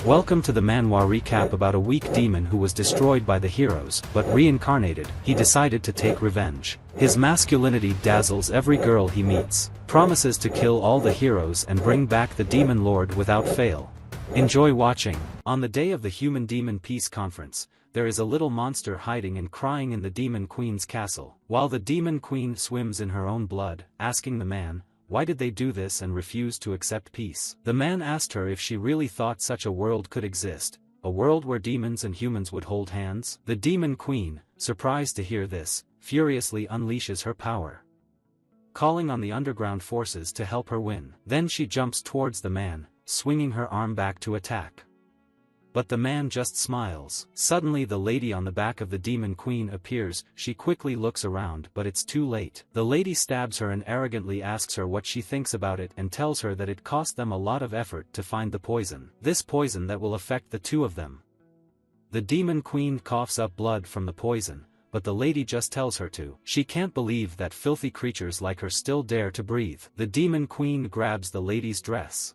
Welcome to the manhwa recap about a weak demon who was destroyed by the heroes, but reincarnated. He decided to take revenge. His masculinity dazzles every girl he meets, promises to kill all the heroes and bring back the demon lord without fail. Enjoy watching. On the day of the Human-Demon Peace Conference, there is a little monster hiding and crying in the Demon Queen's castle. While the Demon Queen swims in her own blood, asking the man, why did they do this and refuse to accept peace? The man asked her if she really thought such a world could exist, a world where demons and humans would hold hands. The Demon Queen, surprised to hear this, furiously unleashes her power, calling on the underground forces to help her win. Then she jumps towards the man, swinging her arm back to attack. But the man just smiles. Suddenly the lady on the back of the Demon Queen appears. She quickly looks around, but it's too late. The lady stabs her and arrogantly asks her what she thinks about it and tells her that it cost them a lot of effort to find the poison. This poison that will affect the two of them. The Demon Queen coughs up blood from the poison, but the lady just tells her to. She can't believe that filthy creatures like her still dare to breathe. The Demon Queen grabs the lady's dress.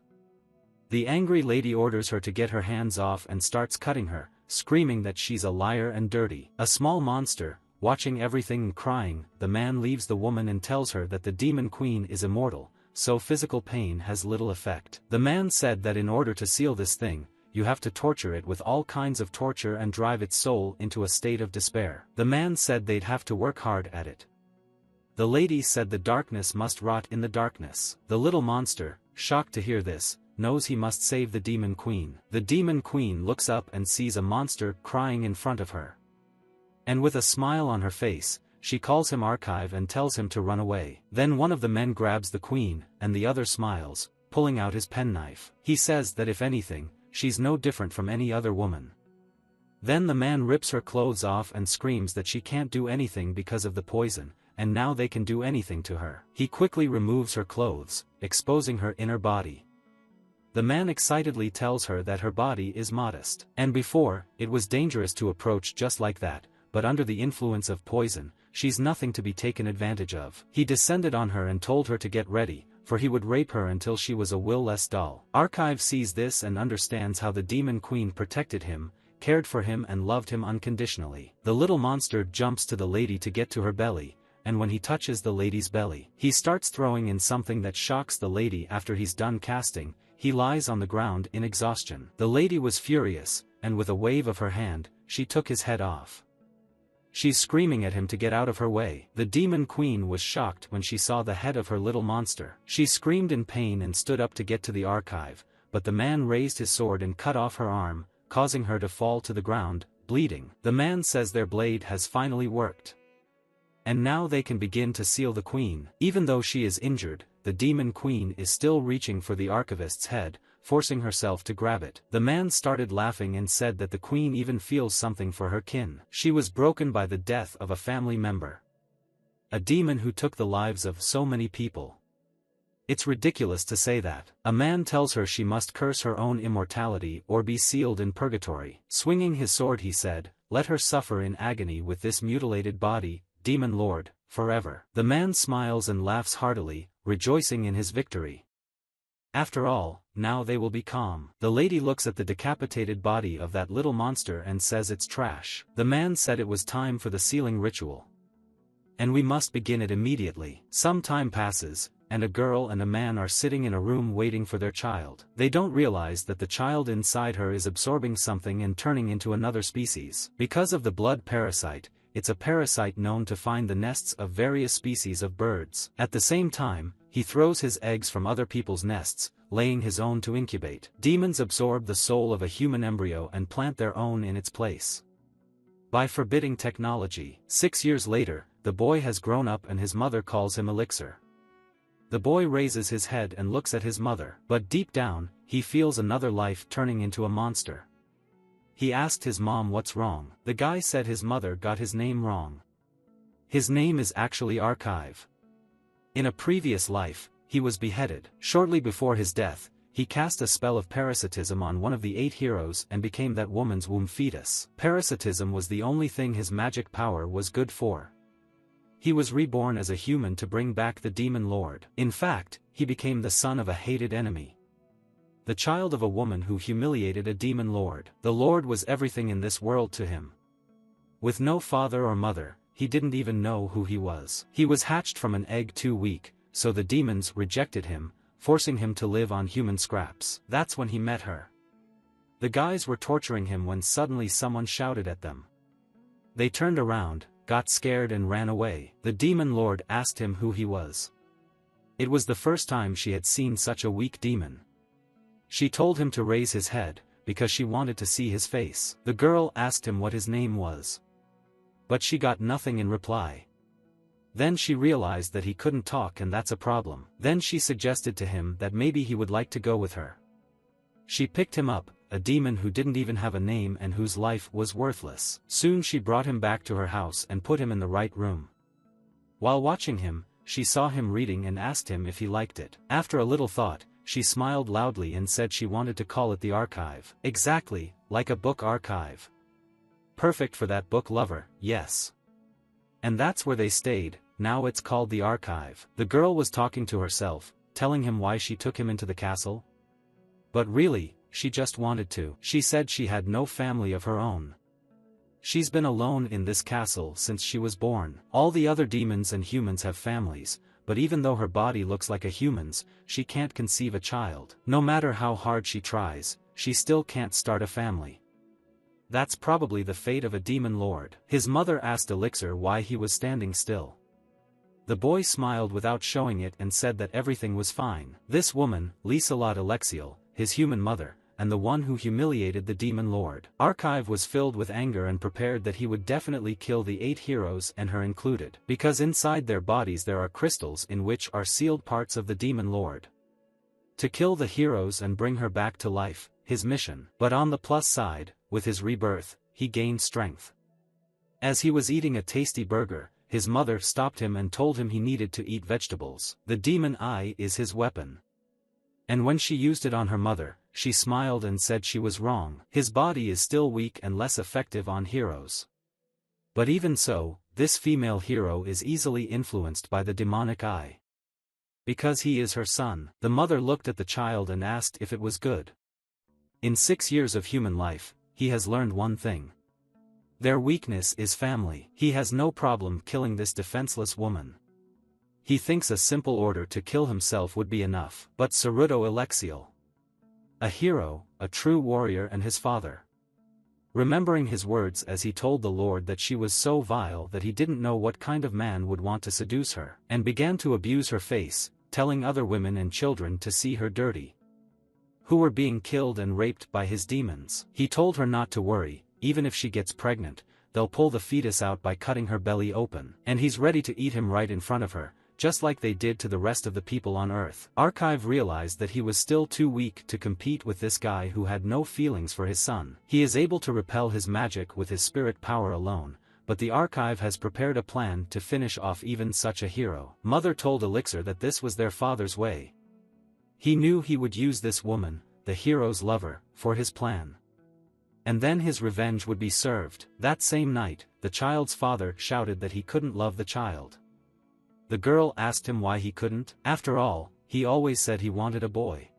The angry lady orders her to get her hands off and starts cutting her, screaming that she's a liar and dirty. A small monster, watching everything and crying, the man leaves the woman and tells her that the Demon Queen is immortal, so physical pain has little effect. The man said that in order to seal this thing, you have to torture it with all kinds of torture and drive its soul into a state of despair. The man said they'd have to work hard at it. The lady said the darkness must rot in the darkness. The little monster, shocked to hear this, knows he must save the Demon Queen. The Demon Queen looks up and sees a monster crying in front of her. And with a smile on her face, she calls him Archive and tells him to run away. Then one of the men grabs the queen, and the other smiles, pulling out his penknife. He says that if anything, she's no different from any other woman. Then the man rips her clothes off and screams that she can't do anything because of the poison, and now they can do anything to her. He quickly removes her clothes, exposing her inner body. The man excitedly tells her that her body is modest. And before, it was dangerous to approach just like that, but under the influence of poison, she's nothing to be taken advantage of. He descended on her and told her to get ready, for he would rape her until she was a will less doll. Archive sees this and understands how the Demon Queen protected him, cared for him and loved him unconditionally. The little monster jumps to the lady to get to her belly, and when he touches the lady's belly, he starts throwing in something that shocks the lady. After he's done casting, he lies on the ground in exhaustion. The lady was furious, and with a wave of her hand, she took his head off. She's screaming at him to get out of her way. The Demon Queen was shocked when she saw the head of her little monster. She screamed in pain and stood up to get to the Archive, but the man raised his sword and cut off her arm, causing her to fall to the ground, bleeding. The man says their blade has finally worked, and now they can begin to seal the queen. Even though she is injured, the Demon Queen is still reaching for the archivist's head, forcing herself to grab it. The man started laughing and said that the queen even feels something for her kin. She was broken by the death of a family member, a demon who took the lives of so many people. It's ridiculous to say that. A man tells her she must curse her own immortality or be sealed in purgatory. Swinging his sword, he said, let her suffer in agony with this mutilated body, Demon Lord, forever. The man smiles and laughs heartily, rejoicing in his victory. After all, now they will be calm. The lady looks at the decapitated body of that little monster and says it's trash. The man said it was time for the sealing ritual, and we must begin it immediately. Some time passes, and a girl and a man are sitting in a room waiting for their child. They don't realize that the child inside her is absorbing something and turning into another species. Because of the blood parasite, it's a parasite known to find the nests of various species of birds. At the same time, he throws his eggs from other people's nests, laying his own to incubate. Demons absorb the soul of a human embryo and plant their own in its place by forbidding technology. 6 years later, the boy has grown up and his mother calls him Elixir. The boy raises his head and looks at his mother, but deep down, he feels another life turning into a monster. He asked his mom what's wrong. The guy said his mother got his name wrong. His name is actually Archive. In a previous life, he was beheaded. Shortly before his death, he cast a spell of parasitism on one of the 8 heroes and became that woman's womb fetus. Parasitism was the only thing his magic power was good for. He was reborn as a human to bring back the Demon Lord. In fact, he became the son of a hated enemy. the child of a woman who humiliated a demon lord. The lord was everything in this world to him. With no father or mother, he didn't even know who he was. He was hatched from an egg too weak, so the demons rejected him, forcing him to live on human scraps. That's when he met her. The guys were torturing him when suddenly someone shouted at them. They turned around, got scared and ran away. The demon lord asked him who he was. It was the first time she had seen such a weak demon. She told him to raise his head, because she wanted to see his face. The girl asked him what his name was. But she got nothing in reply. Then she realized that he couldn't talk, and that's a problem. Then she suggested to him that maybe he would like to go with her. She picked him up, a demon who didn't even have a name and whose life was worthless. Soon she brought him back to her house and put him in the right room. While watching him, she saw him reading and asked him if he liked it. After a little thought, she smiled loudly and said she wanted to call it the archive. Exactly, like a book archive. Perfect for that book lover, yes. And that's where they stayed. Now it's called the archive. The girl was talking to herself, telling him why she took him into the castle. But really, she just wanted to. She said she had no family of her own. She's been alone in this castle since she was born. All the other demons and humans have families, but even though her body looks like a human's, she can't conceive a child. No matter how hard she tries, she still can't start a family. That's probably the fate of a demon lord. His mother asked Elixir why he was standing still. The boy smiled without showing it and said that everything was fine. This woman, Lieselot Alexiel, his human mother, and the one who humiliated the demon lord. Archive was filled with anger and prepared that he would definitely kill the 8 heroes and her included, because inside their bodies there are crystals in which are sealed parts of the demon lord. To kill the heroes and bring her back to life, his mission. But on the plus side, with his rebirth, he gained strength. As he was eating a tasty burger, his mother stopped him and told him he needed to eat vegetables. The demon eye is his weapon. And when she used it on her mother, she smiled and said she was wrong. His body is still weak and less effective on heroes. But even so, this female hero is easily influenced by the demonic eye. Because he is her son. The mother looked at the child and asked if it was good. In 6 years of human life, he has learned one thing. Their weakness is family. He has no problem killing this defenseless woman. He thinks a simple order to kill himself would be enough. But Saruto Alexiel, a hero, a true warrior, and his father. Remembering his words as he told the Lord that she was so vile that he didn't know what kind of man would want to seduce her, and began to abuse her face, telling other women and children to see her dirty, who were being killed and raped by his demons. He told her not to worry, even if she gets pregnant, they'll pull the fetus out by cutting her belly open, and he's ready to eat him right in front of her, just like they did to the rest of the people on Earth. Archive realized that he was still too weak to compete with this guy who had no feelings for his son. He is able to repel his magic with his spirit power alone, but the Archive has prepared a plan to finish off even such a hero. Mother told Elixir that this was their father's way. He knew he would use this woman, the hero's lover, for his plan. And then his revenge would be served. That same night, the child's father shouted that he couldn't love the child. The girl asked him why he couldn't. After all, he always said he wanted a boy.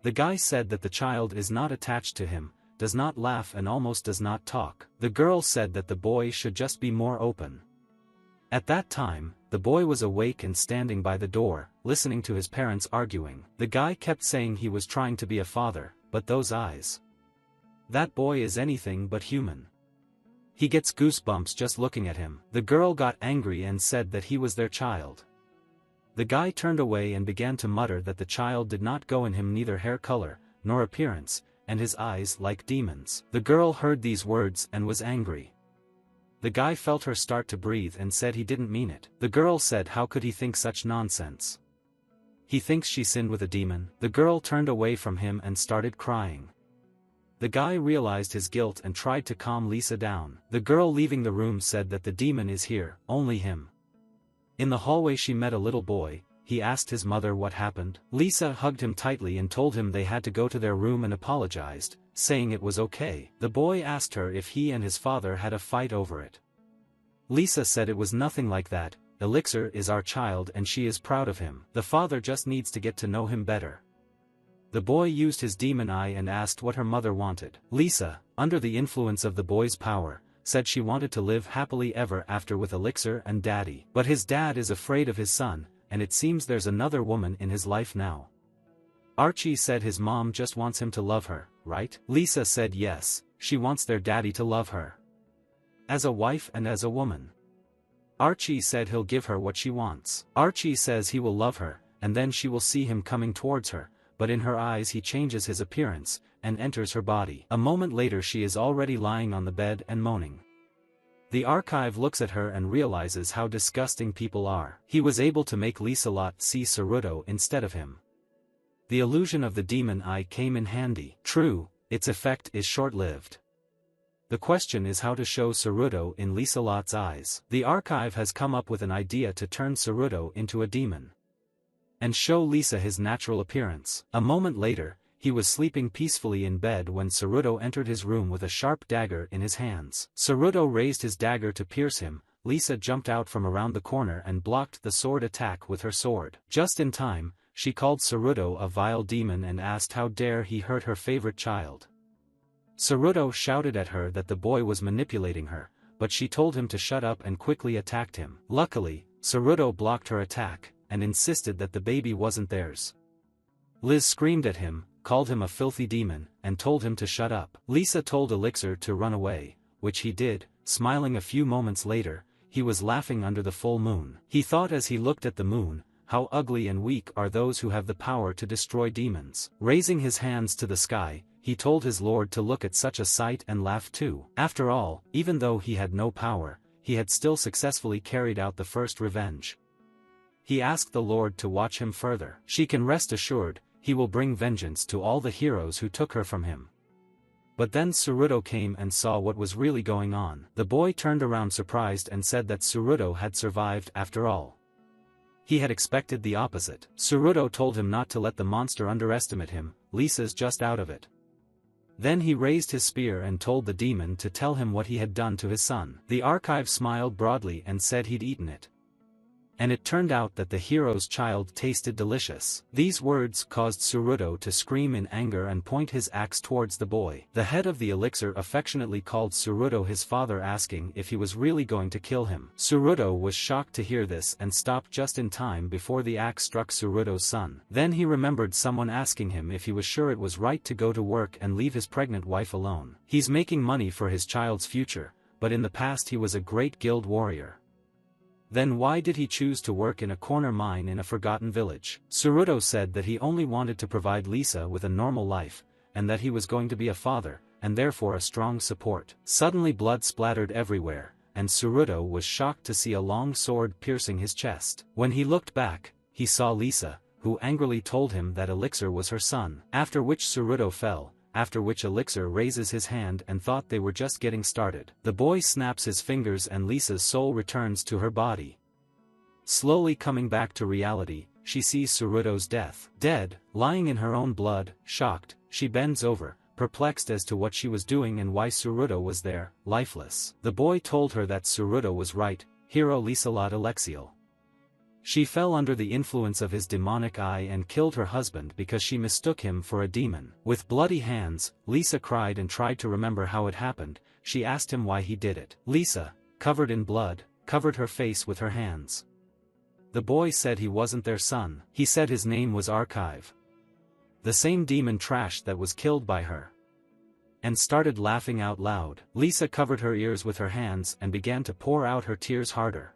The guy said that the child is not attached to him, does not laugh and almost does not talk. The girl said that the boy should just be more open. At that time, the boy was awake and standing by the door, listening to his parents arguing. The guy kept saying he was trying to be a father, but those eyes. That boy is anything but human. He gets goosebumps just looking at him. The girl got angry and said that he was their child. The guy turned away and began to mutter that the child did not go in him, neither hair color, nor appearance, and his eyes like demons. The girl heard these words and was angry. The guy felt her start to breathe and said he didn't mean it. The girl said how could he think such nonsense? He thinks she sinned with a demon. The girl turned away from him and started crying. The guy realized his guilt and tried to calm Lisa down. The girl leaving the room said that the demon is here, only him. In the hallway she met a little boy. He asked his mother what happened. Lisa hugged him tightly and told him they had to go to their room and apologized, saying it was okay. The boy asked her if he and his father had a fight over it. Lisa said it was nothing like that. Elixir is our child and she is proud of him. The father just needs to get to know him better. The boy used his demon eye and asked what her mother wanted. Lisa, under the influence of the boy's power, said she wanted to live happily ever after with Elixir and Daddy. But his dad is afraid of his son, and it seems there's another woman in his life now. Archie said his mom just wants him to love her, right? Lisa said yes, she wants their daddy to love her. As a wife and as a woman. Archie said he'll give her what she wants. Archie says he will love her, and then she will see him coming towards her, but in her eyes he changes his appearance, and enters her body. A moment later she is already lying on the bed and moaning. The archive looks at her and realizes how disgusting people are. He was able to make Liselot see Saruto instead of him. The illusion of the demon eye came in handy. True, its effect is short-lived. The question is how to show Saruto in Liselot's eyes. The archive has come up with an idea to turn Saruto into a demon. And show Lisa his natural appearance. A moment later, he was sleeping peacefully in bed when Saruto entered his room with a sharp dagger in his hands. Saruto raised his dagger to pierce him. Lisa jumped out from around the corner and blocked the sword attack with her sword. Just in time, she called Saruto a vile demon and asked how dare he hurt her favorite child. Saruto shouted at her that the boy was manipulating her, but she told him to shut up and quickly attacked him. Luckily, Saruto blocked her attack, and insisted that the baby wasn't theirs. Liz screamed at him, called him a filthy demon, and told him to shut up. Lisa told Elixir to run away, which he did. Smiling a few moments later, he was laughing under the full moon. He thought as he looked at the moon, how ugly and weak are those who have the power to destroy demons. Raising his hands to the sky, he told his lord to look at such a sight and laugh too. After all, even though he had no power, he had still successfully carried out the first revenge. He asked the lord to watch him further. She can rest assured, he will bring vengeance to all the heroes who took her from him. But then Saruto came and saw what was really going on. The boy turned around surprised and said that Saruto had survived after all. He had expected the opposite. Saruto told him not to let the monster underestimate him. Lisa's just out of it. Then he raised his spear and told the demon to tell him what he had done to his son. The archive smiled broadly and said he'd eaten it. And it turned out that the hero's child tasted delicious. These words caused Saruto to scream in anger and point his axe towards the boy. The head of the elixir affectionately called Saruto his father, asking if he was really going to kill him. Saruto was shocked to hear this and stopped just in time before the axe struck Saruto's son. Then he remembered someone asking him if he was sure it was right to go to work and leave his pregnant wife alone. He's making money for his child's future, but in the past he was a great guild warrior. Then why did he choose to work in a corner mine in a forgotten village? Saruto said that he only wanted to provide Lisa with a normal life, and that he was going to be a father, and therefore a strong support. Suddenly blood splattered everywhere, and Saruto was shocked to see a long sword piercing his chest. When he looked back, he saw Lisa, who angrily told him that Elixir was her son. After which Saruto fell, after which Elixir raises his hand and thought they were just getting started. The boy snaps his fingers and Lisa's soul returns to her body. Slowly coming back to reality, she sees Saruto's death. Dead, lying in her own blood, shocked, she bends over, perplexed as to what she was doing and why Saruto was there, lifeless. The boy told her that Saruto was right, hero Liselot Alexiel. She fell under the influence of his demonic eye and killed her husband because she mistook him for a demon. With bloody hands, Lisa cried and tried to remember how it happened. She asked him why he did it. Lisa, covered in blood, covered her face with her hands. The boy said he wasn't their son. He said his name was Archive. The same demon trash that was killed by her. And started laughing out loud. Lisa covered her ears with her hands and began to pour out her tears harder.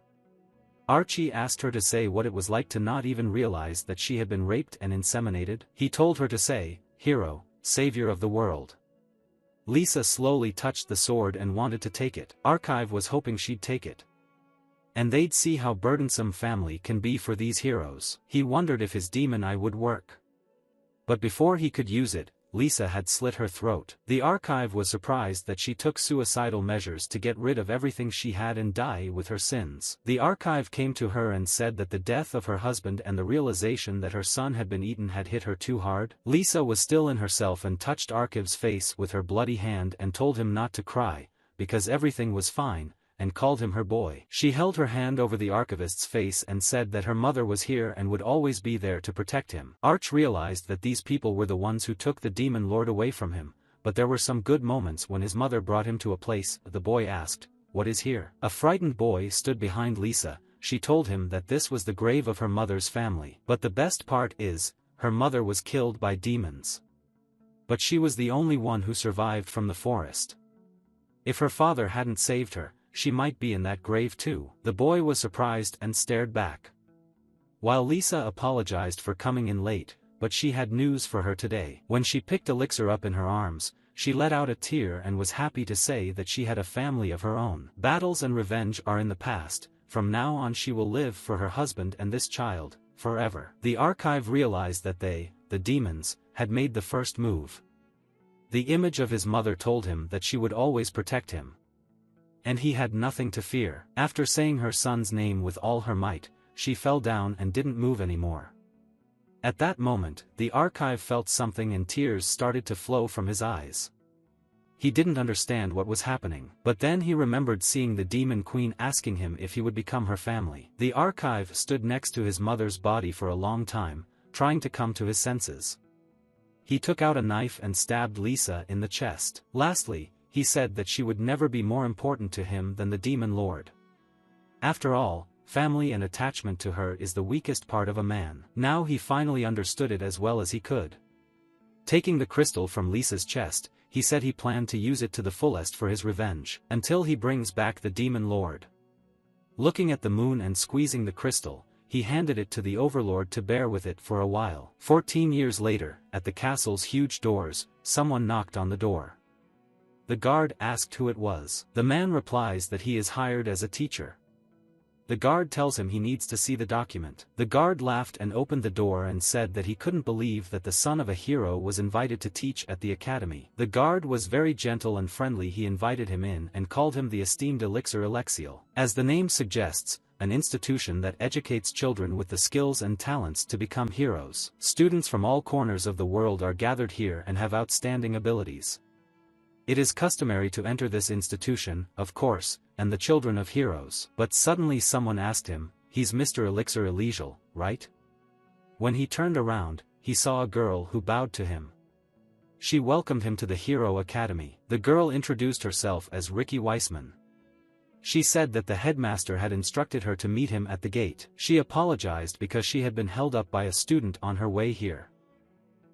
Archie asked her to say what it was like to not even realize that she had been raped and inseminated. He told her to say, hero, savior of the world. Lisa slowly touched the sword and wanted to take it. Archive was hoping she'd take it. And they'd see how burdensome family can be for these heroes. He wondered if his demon eye would work. But before he could use it, Lisa had slit her throat. The archive was surprised that she took suicidal measures to get rid of everything she had and die with her sins. The archive came to her and said that the death of her husband and the realization that her son had been eaten had hit her too hard. Lisa was still in herself and touched Archive's face with her bloody hand and told him not to cry, because everything was fine, and called him her boy. She held her hand over the archivist's face and said that her mother was here and would always be there to protect him. Arch realized that these people were the ones who took the demon lord away from him, but there were some good moments when his mother brought him to a place. The boy asked, "What is here?" A frightened boy stood behind Lisa. She told him that this was the grave of her mother's family. But the best part is, her mother was killed by demons. But she was the only one who survived from the forest. If her father hadn't saved her, she might be in that grave too. The boy was surprised and stared back. While Lisa apologized for coming in late, but she had news for her today. When she picked Elixir up in her arms, she let out a tear and was happy to say that she had a family of her own. Battles and revenge are in the past, from now on she will live for her husband and this child, forever. The archive realized that they, the demons, had made the first move. The image of his mother told him that she would always protect him. And he had nothing to fear. After saying her son's name with all her might, she fell down and didn't move anymore. At that moment, the archive felt something and tears started to flow from his eyes. He didn't understand what was happening, but then he remembered seeing the demon queen asking him if he would become her family. The archive stood next to his mother's body for a long time, trying to come to his senses. He took out a knife and stabbed Lisa in the chest. Lastly, he said that she would never be more important to him than the demon lord. After all, family and attachment to her is the weakest part of a man. Now he finally understood it as well as he could. Taking the crystal from Lisa's chest, he said he planned to use it to the fullest for his revenge, until he brings back the demon lord. Looking at the moon and squeezing the crystal, he handed it to the overlord to bear with it for a while. 14 years later, at the castle's huge doors, someone knocked on the door. The guard asked who it was. The man replies that he is hired as a teacher. The guard tells him he needs to see the document. The guard laughed and opened the door and said that he couldn't believe that the son of a hero was invited to teach at the academy. The guard was very gentle and friendly. He invited him in and called him the esteemed Elixir Elexial. As the name suggests, an institution that educates children with the skills and talents to become heroes. Students from all corners of the world are gathered here and have outstanding abilities. It is customary to enter this institution, of course, and the children of heroes. But suddenly someone asked him, "He's Mr. Elixir Elegial, right?" When he turned around, he saw a girl who bowed to him. She welcomed him to the Hero Academy. The girl introduced herself as Ricky Weissman. She said that the headmaster had instructed her to meet him at the gate. She apologized because she had been held up by a student on her way here.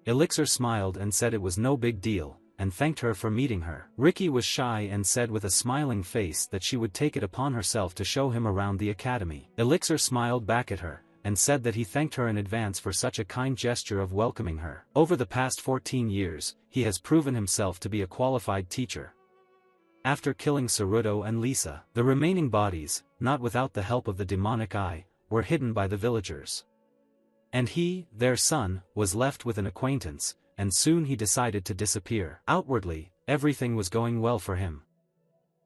Elixir smiled and said it was no big deal, and thanked her for meeting her. Ricky was shy and said with a smiling face that she would take it upon herself to show him around the academy. Elixir smiled back at her, and said that he thanked her in advance for such a kind gesture of welcoming her. Over the past 14 years, he has proven himself to be a qualified teacher. After killing Ceruto and Lisa, the remaining bodies, not without the help of the demonic eye, were hidden by the villagers. And he, their son, was left with an acquaintance, and soon he decided to disappear. Outwardly, everything was going well for him.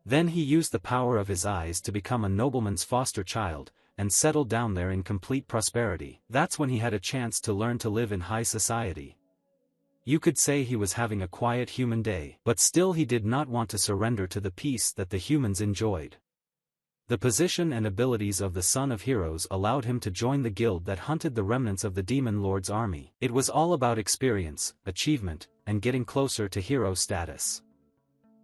Then he used the power of his eyes to become a nobleman's foster child, and settled down there in complete prosperity. That's when he had a chance to learn to live in high society. You could say he was having a quiet human day, but still he did not want to surrender to the peace that the humans enjoyed. The position and abilities of the Son of Heroes allowed him to join the guild that hunted the remnants of the Demon Lord's army. It was all about experience, achievement, and getting closer to hero status.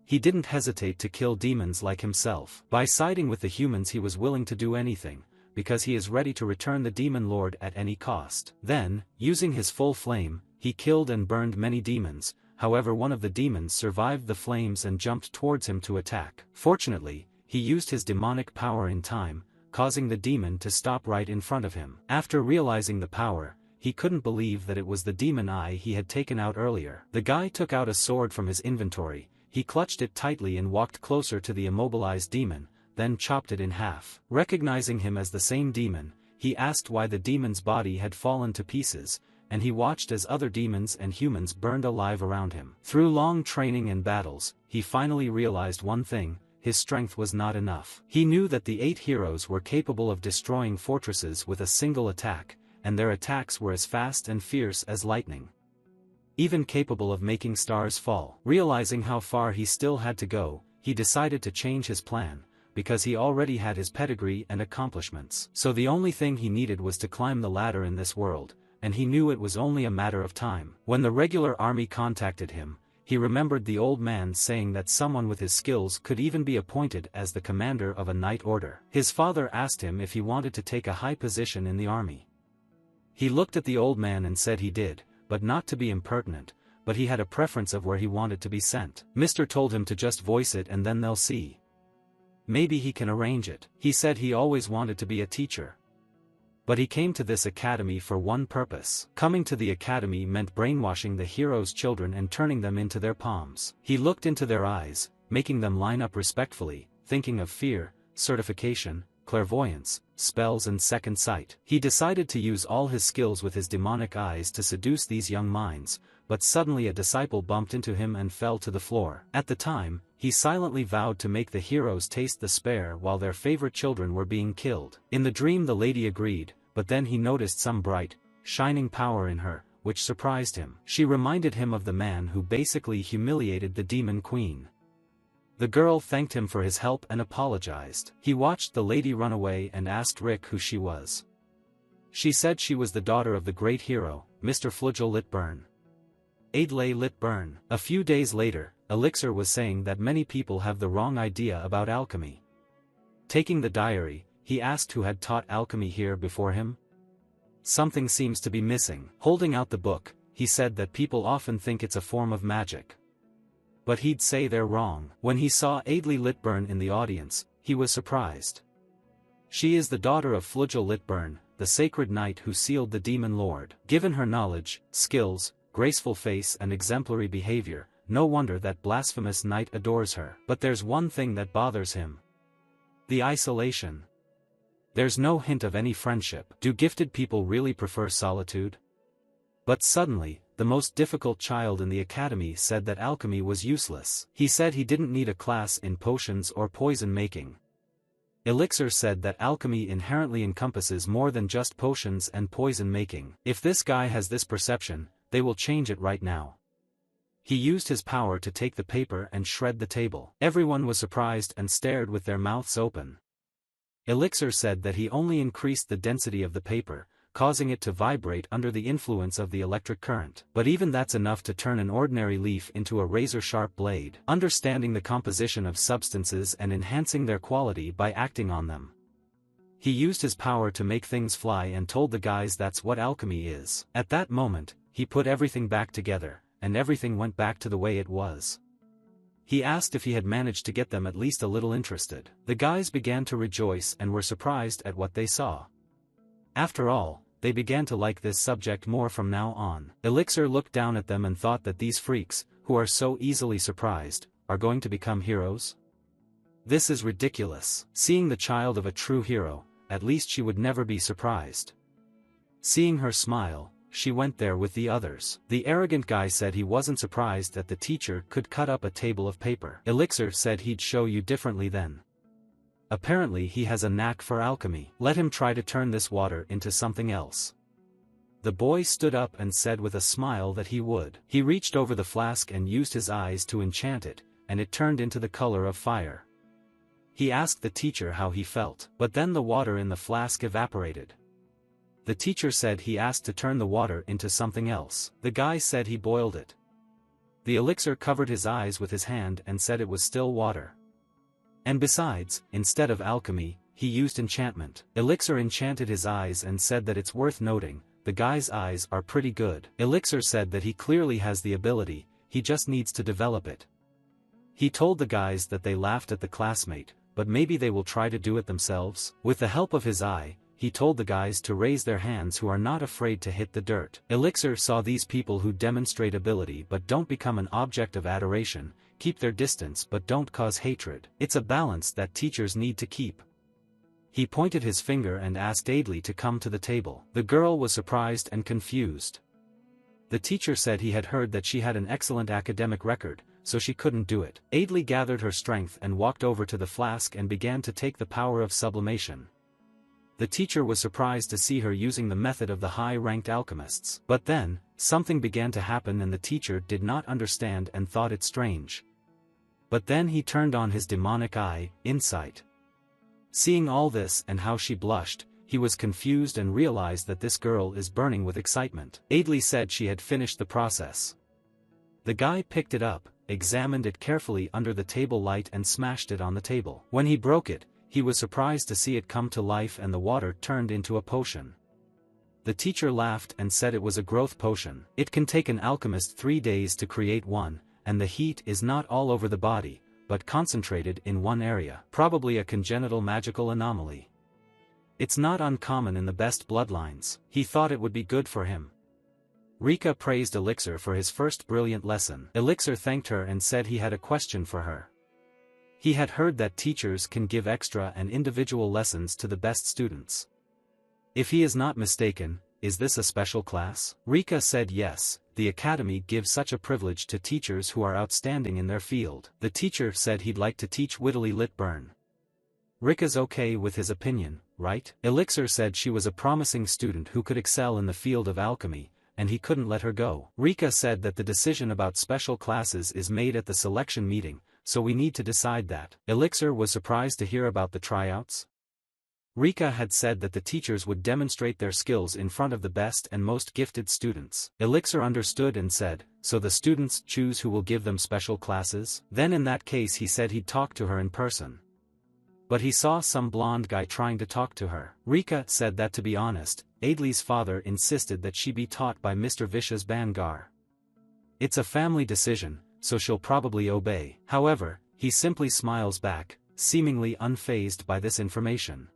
He didn't hesitate to kill demons like himself. By siding with the humans he was willing to do anything, because he is ready to return the Demon Lord at any cost. Then, using his full flame, he killed and burned many demons. However, one of the demons survived the flames and jumped towards him to attack. Fortunately, he used his demonic power in time, causing the demon to stop right in front of him. After realizing the power, he couldn't believe that it was the demon eye he had taken out earlier. The guy took out a sword from his inventory, he clutched it tightly and walked closer to the immobilized demon, then chopped it in half. Recognizing him as the same demon, he asked why the demon's body had fallen to pieces, and he watched as other demons and humans burned alive around him. Through long training and battles, he finally realized one thing: his strength was not enough. He knew that the 8 heroes were capable of destroying fortresses with a single attack, and their attacks were as fast and fierce as lightning. Even capable of making stars fall. Realizing how far he still had to go, he decided to change his plan, because he already had his pedigree and accomplishments. So the only thing he needed was to climb the ladder in this world, and he knew it was only a matter of time. When the regular army contacted him, he remembered the old man saying that someone with his skills could even be appointed as the commander of a night order. His father asked him if he wanted to take a high position in the army. He looked at the old man and said he did, but not to be impertinent, but he had a preference of where he wanted to be sent. Mr. told him to just voice it and then they'll see. Maybe he can arrange it. He said he always wanted to be a teacher. But he came to this academy for one purpose. Coming to the academy meant brainwashing the hero's children and turning them into their palms. He looked into their eyes, making them line up respectfully, thinking of fear, certification, clairvoyance, spells and second sight. He decided to use all his skills with his demonic eyes to seduce these young minds, but suddenly a disciple bumped into him and fell to the floor. At the time, he silently vowed to make the heroes taste the spare while their favorite children were being killed. In the dream the lady agreed, but then he noticed some bright, shining power in her, which surprised him. She reminded him of the man who basically humiliated the demon queen. The girl thanked him for his help and apologized. He watched the lady run away and asked Rick who she was. She said she was the daughter of the great hero, Mr. Flugel Litburn. Adlai Litburn. A few days later, Elixir was saying that many people have the wrong idea about alchemy. Taking the diary, he asked who had taught alchemy here before him. Something seems to be missing. Holding out the book, he said that people often think it's a form of magic. But he'd say they're wrong. When he saw Adlai Litburn in the audience, he was surprised. She is the daughter of Flugel Litburn, the sacred knight who sealed the demon lord. Given her knowledge, skills, graceful face and exemplary behavior, no wonder that blasphemous knight adores her. But there's one thing that bothers him. The isolation. There's no hint of any friendship. Do gifted people really prefer solitude? But suddenly, the most difficult child in the academy said that alchemy was useless. He said he didn't need a class in potions or poison making. Elixir said that alchemy inherently encompasses more than just potions and poison making. If this guy has this perception, they will change it right now. He used his power to take the paper and shred the table. Everyone was surprised and stared with their mouths open. Elixir said that he only increased the density of the paper, causing it to vibrate under the influence of the electric current. But even that's enough to turn an ordinary leaf into a razor-sharp blade. Understanding the composition of substances and enhancing their quality by acting on them. He used his power to make things fly and told the guys that's what alchemy is. At that moment, he put everything back together, and everything went back to the way it was. He asked if he had managed to get them at least a little interested. The guys began to rejoice and were surprised at what they saw. After all, they began to like this subject more from now on. Elixir looked down at them and thought that these freaks, who are so easily surprised, are going to become heroes? This is ridiculous. Seeing the child of a true hero, at least she would never be surprised. Seeing her smile, she went there with the others. The arrogant guy said he wasn't surprised that the teacher could cut up a table of paper. Elixir said he'd show you differently then. Apparently he has a knack for alchemy. Let him try to turn this water into something else. The boy stood up and said with a smile that he would. He reached over the flask and used his eyes to enchant it, and it turned into the color of fire. He asked the teacher how he felt, but then the water in the flask evaporated. The teacher said he asked to turn the water into something else. The guy said he boiled it. The elixir covered his eyes with his hand and said it was still water. And besides, instead of alchemy, he used enchantment. Elixir enchanted his eyes and said that it's worth noting, the guy's eyes are pretty good. Elixir said that he clearly has the ability, he just needs to develop it. He told the guys that they laughed at the classmate, but maybe they will try to do it themselves. With the help of his eye, he told the guys to raise their hands who are not afraid to hit the dirt. Elixir saw these people who demonstrate ability but don't become an object of adoration, keep their distance but don't cause hatred. It's a balance that teachers need to keep. He pointed his finger and asked Adlai to come to the table. The girl was surprised and confused. The teacher said he had heard that she had an excellent academic record, so she couldn't do it. Adlai gathered her strength and walked over to the flask and began to take the power of sublimation. The teacher was surprised to see her using the method of the high-ranked alchemists. But then, something began to happen and the teacher did not understand and thought it strange. But then he turned on his demonic eye, insight. Seeing all this and how she blushed, he was confused and realized that this girl is burning with excitement. Adli said she had finished the process. The guy picked it up, examined it carefully under the table light and smashed it on the table. When he broke it, he was surprised to see it come to life and the water turned into a potion. The teacher laughed and said it was a growth potion. It can take an alchemist 3 days to create one, and the heat is not all over the body, but concentrated in one area. Probably a congenital magical anomaly. It's not uncommon in the best bloodlines. He thought it would be good for him. Rika praised Elixir for his first brilliant lesson. Elixir thanked her and said he had a question for her. He had heard that teachers can give extra and individual lessons to the best students. If he is not mistaken, is this a special class? Rika said yes, the academy gives such a privilege to teachers who are outstanding in their field. The teacher said he'd like to teach wittily lit burn. Rika's okay with his opinion, right? Elixir said she was a promising student who could excel in the field of alchemy, and he couldn't let her go. Rika said that the decision about special classes is made at the selection meeting, so we need to decide that. Elixir was surprised to hear about the tryouts. Rika had said that the teachers would demonstrate their skills in front of the best and most gifted students. Elixir understood and said, so the students choose who will give them special classes? Then in that case he said he'd talk to her in person. But he saw some blonde guy trying to talk to her. Rika said that to be honest, Adli's father insisted that she be taught by Mr. Vish's Bangar. It's a family decision, so she'll probably obey. However, he simply smiles back, seemingly unfazed by this information.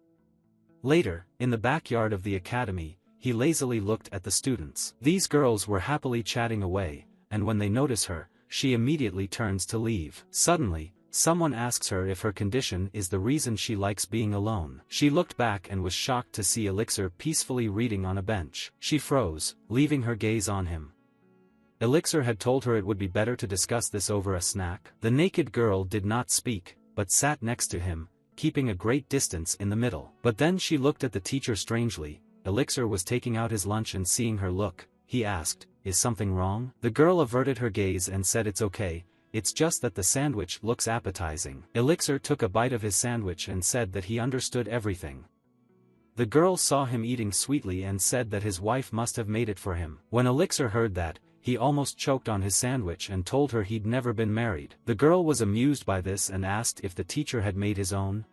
Later, in the backyard of the academy, he lazily looked at the students. These girls were happily chatting away, and when they notice her, she immediately turns to leave. Suddenly, someone asks her if her condition is the reason she likes being alone. She looked back and was shocked to see Elixir peacefully reading on a bench. She froze, leaving her gaze on him. Elixir had told her it would be better to discuss this over a snack. The naked girl did not speak, but sat next to him, keeping a great distance in the middle. But then she looked at the teacher strangely. Elixir was taking out his lunch and seeing her look, he asked, "Is something wrong?" The girl averted her gaze and said it's okay. It's just that the sandwich looks appetizing. Elixir took a bite of his sandwich and said that he understood everything. The girl saw him eating sweetly and said that his wife must have made it for him. When Elixir heard that, he almost choked on his sandwich and told her he'd never been married. The girl was amused by this and asked if the teacher had made his own.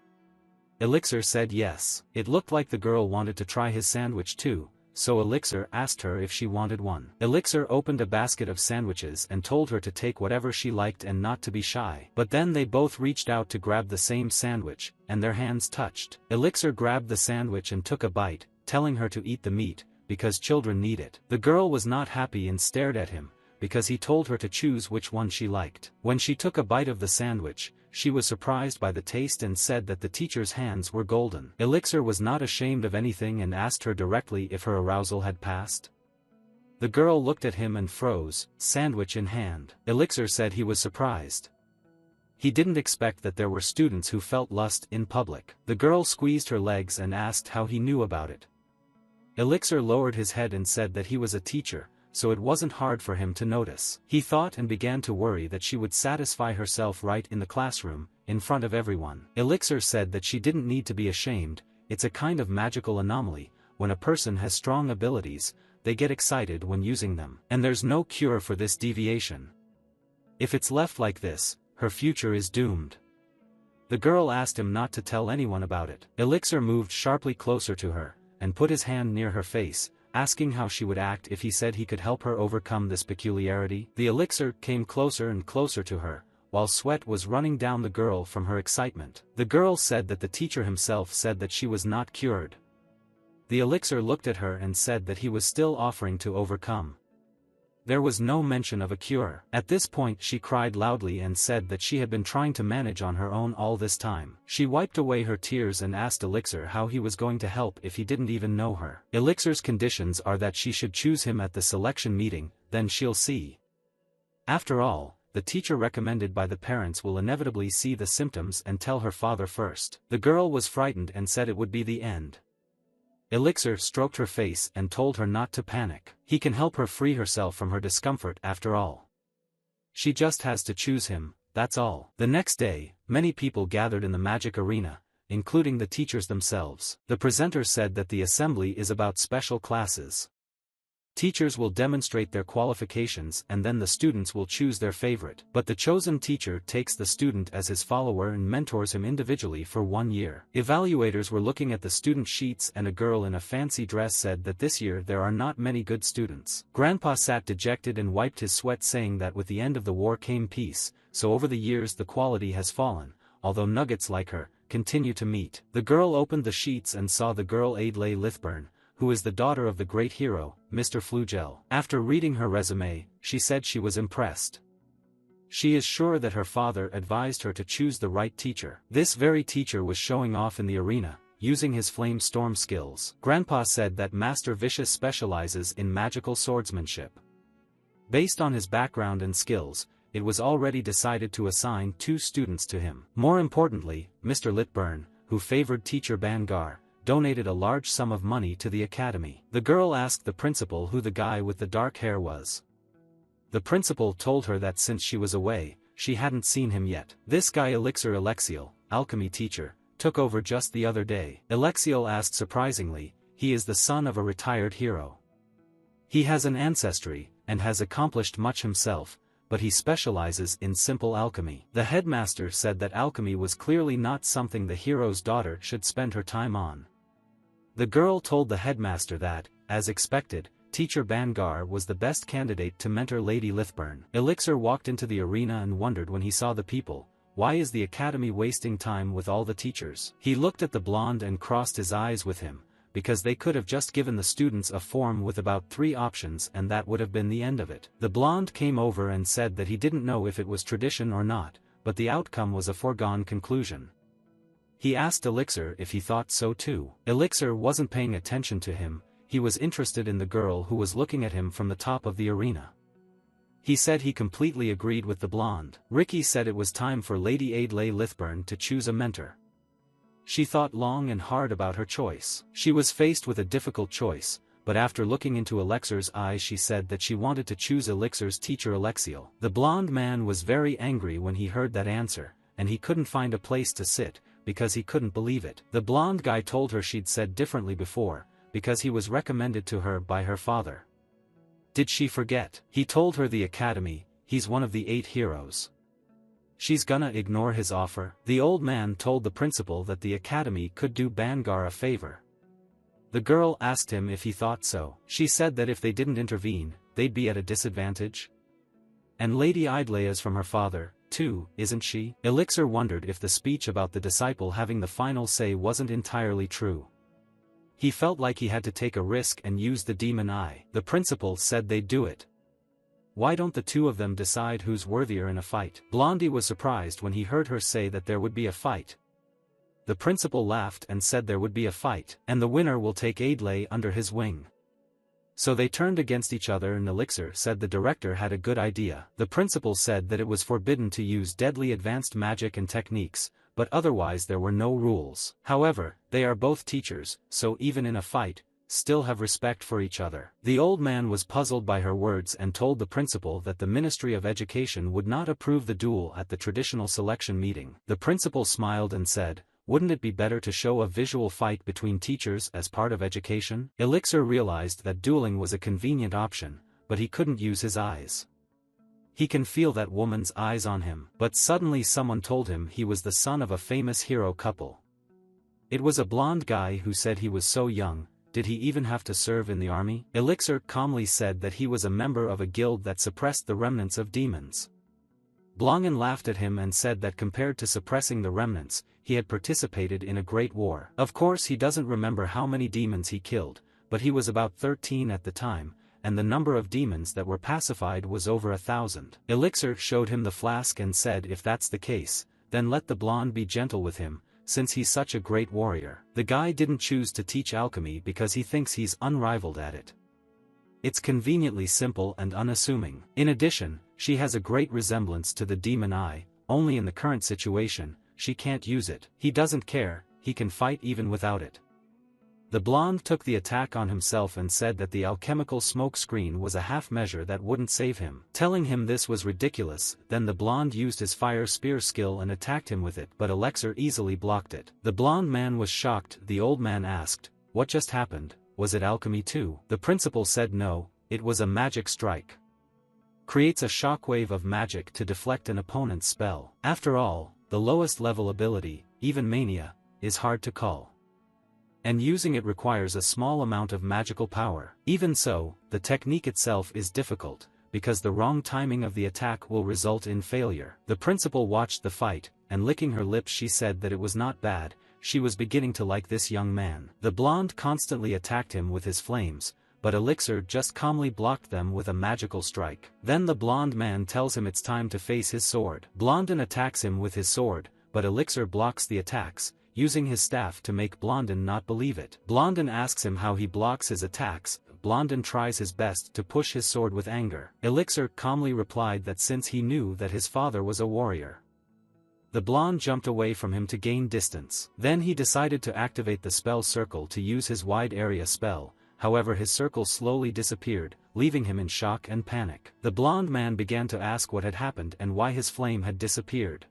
Elixir said yes. It looked like the girl wanted to try his sandwich too, so Elixir asked her if she wanted one. Elixir opened a basket of sandwiches and told her to take whatever she liked and not to be shy. But then they both reached out to grab the same sandwich, and their hands touched. Elixir grabbed the sandwich and took a bite, telling her to eat the meat, because children need it. The girl was not happy and stared at him, because he told her to choose which one she liked. When she took a bite of the sandwich, she was surprised by the taste and said that the teacher's hands were golden. Elixir was not ashamed of anything and asked her directly if her arousal had passed. The girl looked at him and froze, sandwich in hand. Elixir said he was surprised. He didn't expect that there were students who felt lust in public. The girl squeezed her legs and asked how he knew about it. Elixir lowered his head and said that he was a teacher, so it wasn't hard for him to notice. He thought and began to worry that she would satisfy herself right in the classroom, in front of everyone. Elixir said that she didn't need to be ashamed. It's a kind of magical anomaly. When a person has strong abilities, they get excited when using them. And there's no cure for this deviation. If it's left like this, her future is doomed. The girl asked him not to tell anyone about it. Elixir moved sharply closer to her, and put his hand near her face, asking how she would act if he said he could help her overcome this peculiarity. The elixir came closer and closer to her, while sweat was running down the girl from her excitement. The girl said that the teacher himself said that she was not cured. The elixir looked at her and said that he was still offering to overcome. There was no mention of a cure. At this point she cried loudly and said that she had been trying to manage on her own all this time. She wiped away her tears and asked Elixir how he was going to help if he didn't even know her. Elixir's conditions are that she should choose him at the selection meeting, then she'll see. After all, the teacher recommended by the parents will inevitably see the symptoms and tell her father first. The girl was frightened and said it would be the end. Elixir stroked her face and told her not to panic. He can help her free herself from her discomfort after all. She just has to choose him, that's all. The next day, many people gathered in the magic arena, including the teachers themselves. The presenter said that the assembly is about special classes. Teachers will demonstrate their qualifications and then the students will choose their favorite. But the chosen teacher takes the student as his follower and mentors him individually for 1 year. Evaluators were looking at the student sheets and a girl in a fancy dress said that this year there are not many good students. Grandpa sat dejected and wiped his sweat saying that with the end of the war came peace, so over the years the quality has fallen, although nuggets like her continue to meet. The girl opened the sheets and saw the girl Adlai Lithburn, who is the daughter of the great hero, Mr. Flugel. After reading her resume, she said she was impressed. She is sure that her father advised her to choose the right teacher. This very teacher was showing off in the arena, using his flame storm skills. Grandpa said that Master Vicious specializes in magical swordsmanship. Based on his background and skills, it was already decided to assign 2 students to him. More importantly, Mr. Litburn, who favored teacher Bangar, donated a large sum of money to the academy. The girl asked the principal who the guy with the dark hair was. The principal told her that since she was away, she hadn't seen him yet. This guy Elixir Alexiel, alchemy teacher, took over just the other day. Alexiel asked surprisingly, he is the son of a retired hero. He has an ancestry, and has accomplished much himself, but he specializes in simple alchemy. The headmaster said that alchemy was clearly not something the hero's daughter should spend her time on. The girl told the headmaster that, as expected, teacher Bangar was the best candidate to mentor Lady Lithburn. Elixir walked into the arena and wondered when he saw the people, why is the academy wasting time with all the teachers? He looked at the blonde and crossed his eyes with him, because they could have just given the students a form with about 3 options and that would have been the end of it. The blonde came over and said that he didn't know if it was tradition or not, but the outcome was a foregone conclusion. He asked Elixir if he thought so too. Elixir wasn't paying attention to him, he was interested in the girl who was looking at him from the top of the arena. He said he completely agreed with the blonde. Ricky said it was time for Lady Adlai Lithburn to choose a mentor. She thought long and hard about her choice. She was faced with a difficult choice, but after looking into Elixir's eyes she said that she wanted to choose Elixir's teacher Alexiel. The blonde man was very angry when he heard that answer, and he couldn't find a place to sit, because he couldn't believe it. The blonde guy told her she'd said differently before, because he was recommended to her by her father. Did she forget? He told her the academy, he's one of the 8 heroes. She's gonna ignore his offer? The old man told the principal that the academy could do Bangar a favor. The girl asked him if he thought so. She said that if they didn't intervene, they'd be at a disadvantage. And Lady Idlay is from her father, too, isn't she? Elixir wondered if the speech about the disciple having the final say wasn't entirely true. He felt like he had to take a risk and use the demon eye. The principal said they'd do it. Why don't the 2 of them decide who's worthier in a fight? Blondie was surprised when he heard her say that there would be a fight. The principal laughed and said there would be a fight, and the winner will take Adlai under his wing. So they turned against each other and Elixir said the director had a good idea. The principal said that it was forbidden to use deadly advanced magic and techniques, but otherwise there were no rules. However, they are both teachers, so even in a fight, still have respect for each other. The old man was puzzled by her words and told the principal that the Ministry of Education would not approve the duel at the traditional selection meeting. The principal smiled and said, wouldn't it be better to show a visual fight between teachers as part of education? Elixir realized that dueling was a convenient option, but he couldn't use his eyes. He can feel that woman's eyes on him. But suddenly someone told him he was the son of a famous hero couple. It was a blonde guy who said he was so young, did he even have to serve in the army? Elixir calmly said that he was a member of a guild that suppressed the remnants of demons. Blongen laughed at him and said that compared to suppressing the remnants, he had participated in a great war. Of course he doesn't remember how many demons he killed, but he was about 13 at the time, and the number of demons that were pacified was over 1,000. Elixir showed him the flask and said if that's the case, then let the blonde be gentle with him, since he's such a great warrior. The guy didn't choose to teach alchemy because he thinks he's unrivaled at it. It's conveniently simple and unassuming. In addition, she has a great resemblance to the demon eye, only in the current situation, she can't use it. He doesn't care, he can fight even without it. The blonde took the attack on himself and said that the alchemical smoke screen was a half measure that wouldn't save him. Telling him this was ridiculous, then the blonde used his fire spear skill and attacked him with it, but Elixir easily blocked it. The blonde man was shocked. The old man asked, "What just happened? Was it alchemy too?" The principal said no, it was a magic strike. Creates a shockwave of magic to deflect an opponent's spell. After all, the lowest level ability, even mania, is hard to call. And using it requires a small amount of magical power. Even so, the technique itself is difficult, because the wrong timing of the attack will result in failure. The principal watched the fight, and licking her lips she said that it was not bad, she was beginning to like this young man. The blonde constantly attacked him with his flames, but Elixir just calmly blocked them with a magical strike. Then the blonde man tells him it's time to face his sword. Blondin attacks him with his sword, but Elixir blocks the attacks, using his staff to make Blondin not believe it. Blondin asks him how he blocks his attacks. Blondin tries his best to push his sword with anger. Elixir calmly replied that since he knew that his father was a warrior. The blonde jumped away from him to gain distance. Then he decided to activate the spell circle to use his wide area spell. However, his circle slowly disappeared, leaving him in shock and panic. The blonde man began to ask what had happened and why his flame had disappeared.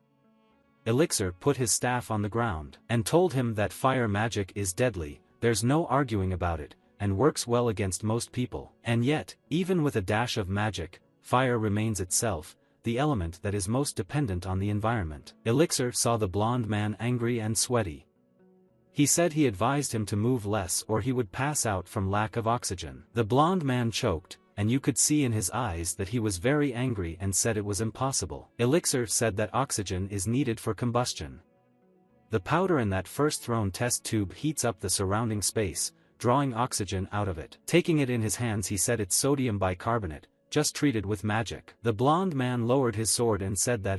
Elixir put his staff on the ground, and told him that fire magic is deadly, there's no arguing about it, and works well against most people. And yet, even with a dash of magic, fire remains itself, the element that is most dependent on the environment. Elixir saw the blonde man angry and sweaty. He said he advised him to move less or he would pass out from lack of oxygen. The blonde man choked, and you could see in his eyes that he was very angry and said it was impossible. Elixir said that oxygen is needed for combustion. The powder in that first thrown test tube heats up the surrounding space, drawing oxygen out of it. Taking it in his hands he said it's sodium bicarbonate, just treated with magic. The blonde man lowered his sword and said that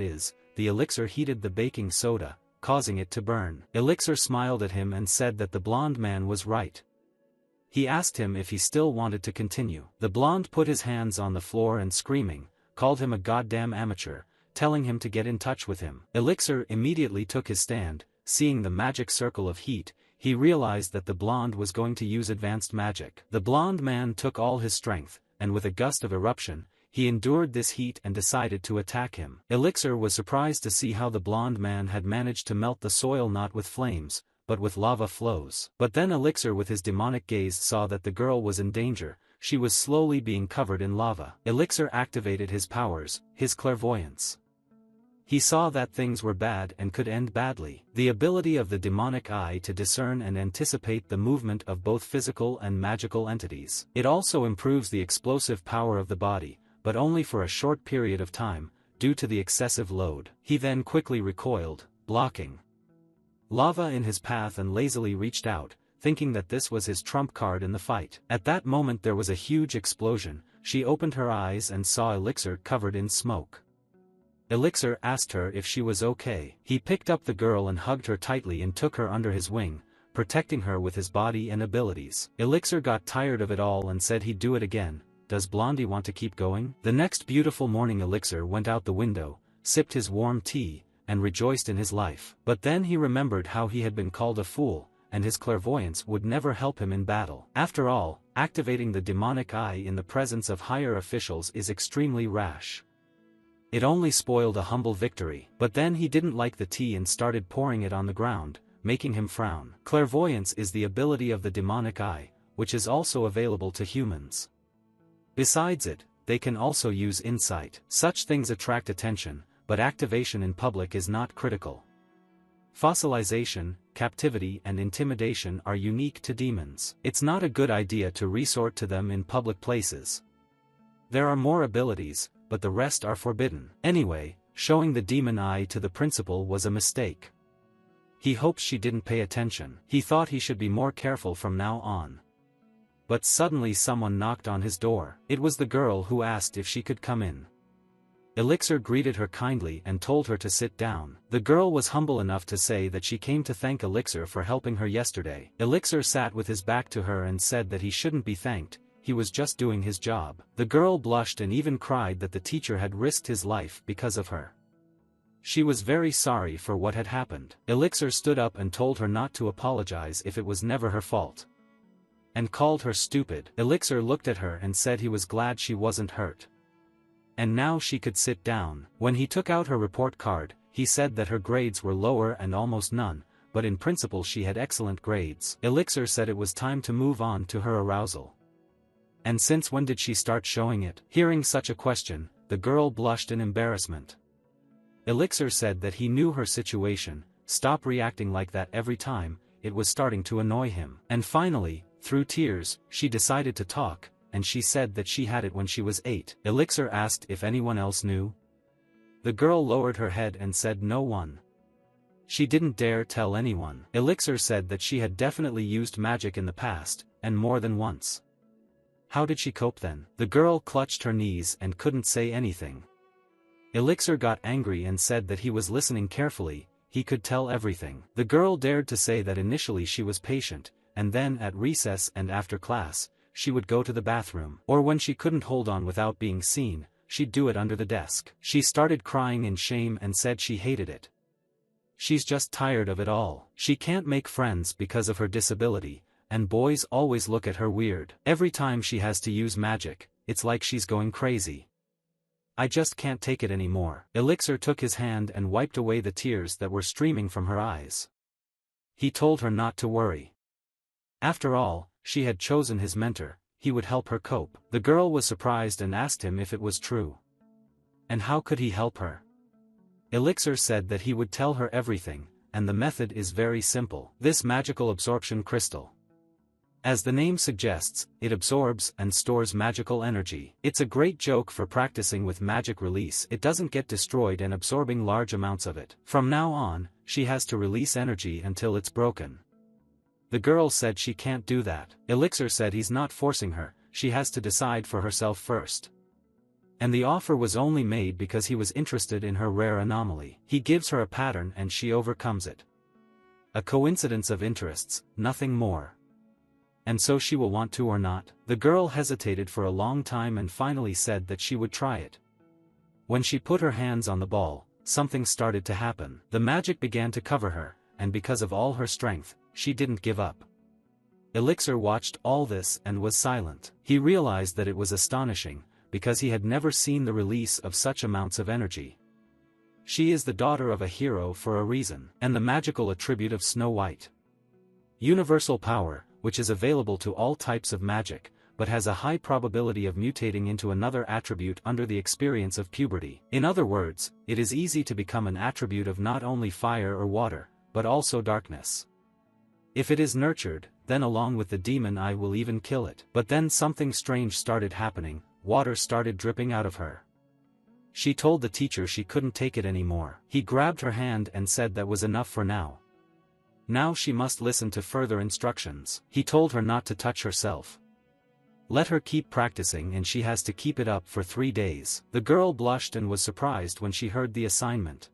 the elixir heated the baking soda, causing it to burn. Elixir smiled at him and said that the blonde man was right. He asked him if he still wanted to continue. The blonde put his hands on the floor and screaming, called him a goddamn amateur, telling him to get in touch with him. Elixir immediately took his stand. Seeing the magic circle of heat, he realized that the blonde was going to use advanced magic. The blonde man took all his strength, and with a gust of eruption, he endured this heat and decided to attack him. Elixir was surprised to see how the blonde man had managed to melt the soil not with flames, but with lava flows. But then Elixir with his demonic gaze saw that the girl was in danger. She was slowly being covered in lava. Elixir activated his powers, his clairvoyance. He saw that things were bad and could end badly. The ability of the demonic eye to discern and anticipate the movement of both physical and magical entities. It also improves the explosive power of the body, but only for a short period of time, due to the excessive load. He then quickly recoiled, blocking lava in his path and lazily reached out, thinking that this was his trump card in the fight. At that moment there was a huge explosion. She opened her eyes and saw Elixir covered in smoke. Elixir asked her if she was okay. He picked up the girl and hugged her tightly and took her under his wing, protecting her with his body and abilities. Elixir got tired of it all and said he'd do it again. Does Blondie want to keep going? The next beautiful morning Elixir went out the window, sipped his warm tea, and rejoiced in his life. But then he remembered how he had been called a fool, and his clairvoyance would never help him in battle. After all, activating the demonic eye in the presence of higher officials is extremely rash. It only spoiled a humble victory. But then he didn't like the tea and started pouring it on the ground, making him frown. Clairvoyance is the ability of the demonic eye, which is also available to humans. Besides it, they can also use insight. Such things attract attention, but activation in public is not critical. Fossilization, captivity and intimidation are unique to demons. It's not a good idea to resort to them in public places. There are more abilities, but the rest are forbidden. Anyway, showing the demon eye to the principal was a mistake. He hoped she didn't pay attention. He thought he should be more careful from now on. But suddenly someone knocked on his door. It was the girl who asked if she could come in. Elixir greeted her kindly and told her to sit down. The girl was humble enough to say that she came to thank Elixir for helping her yesterday. Elixir sat with his back to her and said that he shouldn't be thanked, he was just doing his job. The girl blushed and even cried that the teacher had risked his life because of her. She was very sorry for what had happened. Elixir stood up and told her not to apologize if it was never her fault. and called her stupid. Elixir looked at her and said he was glad she wasn't hurt. And now she could sit down. When he took out her report card, he said that her grades were lower and almost none, but in principle she had excellent grades. Elixir said it was time to move on to her arousal. And since when did she start showing it? Hearing such a question, the girl blushed in embarrassment. Elixir said that he knew her situation, stop reacting like that every time, it was starting to annoy him. And finally, through tears, she decided to talk, and she said that she had it when she was 8. Elixir asked if anyone else knew. The girl lowered her head and said no one. She didn't dare tell anyone. Elixir said that she had definitely used magic in the past, and more than once. How did she cope then? The girl clutched her knees and couldn't say anything. Elixir got angry and said that he was listening carefully, he could tell everything. The girl dared to say that initially she was patient, and then at recess and after class, she would go to the bathroom. Or when she couldn't hold on without being seen, she'd do it under the desk. She started crying in shame and said she hated it. She's just tired of it all. She can't make friends because of her disability, and boys always look at her weird. Every time she has to use magic, it's like she's going crazy. I just can't take it anymore. Elixir took his hand and wiped away the tears that were streaming from her eyes. He told her not to worry. After all, she had chosen his mentor, he would help her cope. The girl was surprised and asked him if it was true. And how could he help her? Elixir said that he would tell her everything, and the method is very simple. This magical absorption crystal. As the name suggests, it absorbs and stores magical energy. It's a great joke for practicing with magic release. It doesn't get destroyed and absorbing large amounts of it. From now on, she has to release energy until it's broken. The girl said she can't do that. Elixir said he's not forcing her, she has to decide for herself first. And the offer was only made because he was interested in her rare anomaly. He gives her a pattern and she overcomes it. A coincidence of interests, nothing more. And so she will want to or not? The girl hesitated for a long time and finally said that she would try it. When she put her hands on the ball, something started to happen. The magic began to cover her, and because of all her strength, she didn't give up. Elixir watched all this and was silent. He realized that it was astonishing, because he had never seen the release of such amounts of energy. She is the daughter of a hero for a reason, and the magical attribute of Snow White. Universal power, which is available to all types of magic, but has a high probability of mutating into another attribute under the experience of puberty. In other words, it is easy to become an attribute of not only fire or water, but also darkness. If it is nurtured, then along with the demon I will even kill it. But then something strange started happening, water started dripping out of her. She told the teacher she couldn't take it anymore. He grabbed her hand and said that was enough for now. Now she must listen to further instructions. He told her not to touch herself. Let her keep practicing and she has to keep it up for 3 days. The girl blushed and was surprised when she heard the assignment.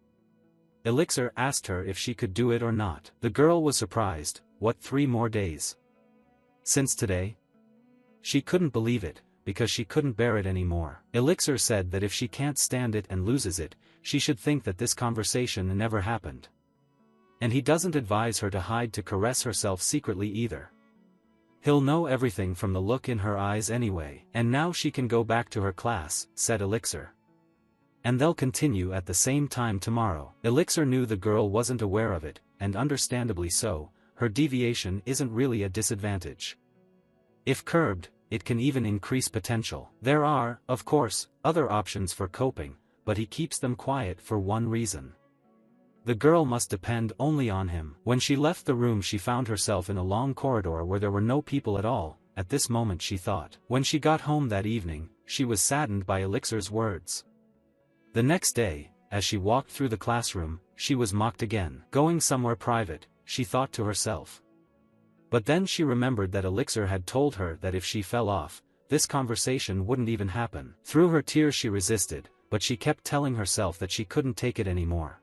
Elixir asked her if she could do it or not. The girl was surprised. What, 3 more days? Since today? She couldn't believe it, because she couldn't bear it anymore. Elixir said that if she can't stand it and loses it, she should think that this conversation never happened. And he doesn't advise her to hide to caress herself secretly either. He'll know everything from the look in her eyes anyway. And now she can go back to her class, said Elixir. And they'll continue at the same time tomorrow. Elixir knew the girl wasn't aware of it, and understandably so, her deviation isn't really a disadvantage. If curbed, it can even increase potential. There are, of course, other options for coping, but he keeps them quiet for one reason. The girl must depend only on him. When she left the room she found herself in a long corridor where there were no people at all, at this moment she thought. When she got home that evening, she was saddened by Elixir's words. The next day, as she walked through the classroom, she was mocked again. Going somewhere private, she thought to herself. But then she remembered that Elixir had told her that if she fell off, this conversation wouldn't even happen. Through her tears she resisted, but she kept telling herself that she couldn't take it anymore.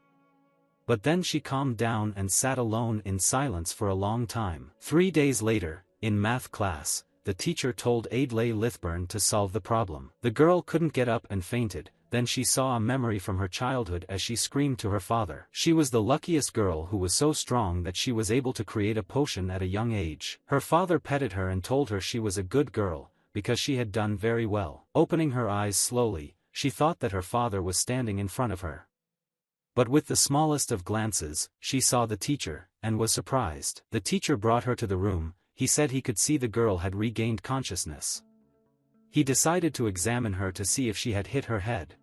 But then she calmed down and sat alone in silence for a long time. 3 days later, in math class, the teacher told Adlai Lithburn to solve the problem. The girl couldn't get up and fainted, then she saw a memory from her childhood as she screamed to her father. She was the luckiest girl who was so strong that she was able to create a potion at a young age. Her father petted her and told her she was a good girl, because she had done very well. Opening her eyes slowly, she thought that her father was standing in front of her. But with the smallest of glances, she saw the teacher, and was surprised. The teacher brought her to the room. He said he could see the girl had regained consciousness. He decided to examine her to see if she had hit her head.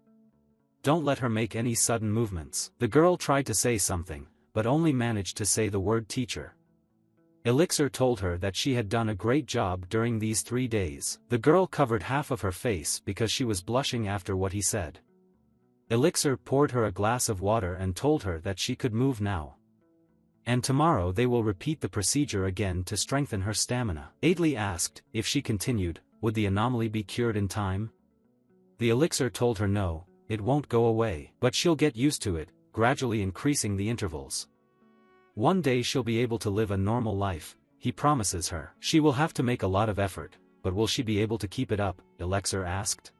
Don't let her make any sudden movements. The girl tried to say something, but only managed to say the word teacher. Elixir told her that she had done a great job during these 3 days. The girl covered half of her face because she was blushing after what he said. Elixir poured her a glass of water and told her that she could move now. And tomorrow they will repeat the procedure again to strengthen her stamina. Adley asked, if she continued, would the anomaly be cured in time? The elixir told her no, it won't go away, but she'll get used to it, gradually increasing the intervals. One day she'll be able to live a normal life, he promises her. She will have to make a lot of effort, but will she be able to keep it up? Elixir asked.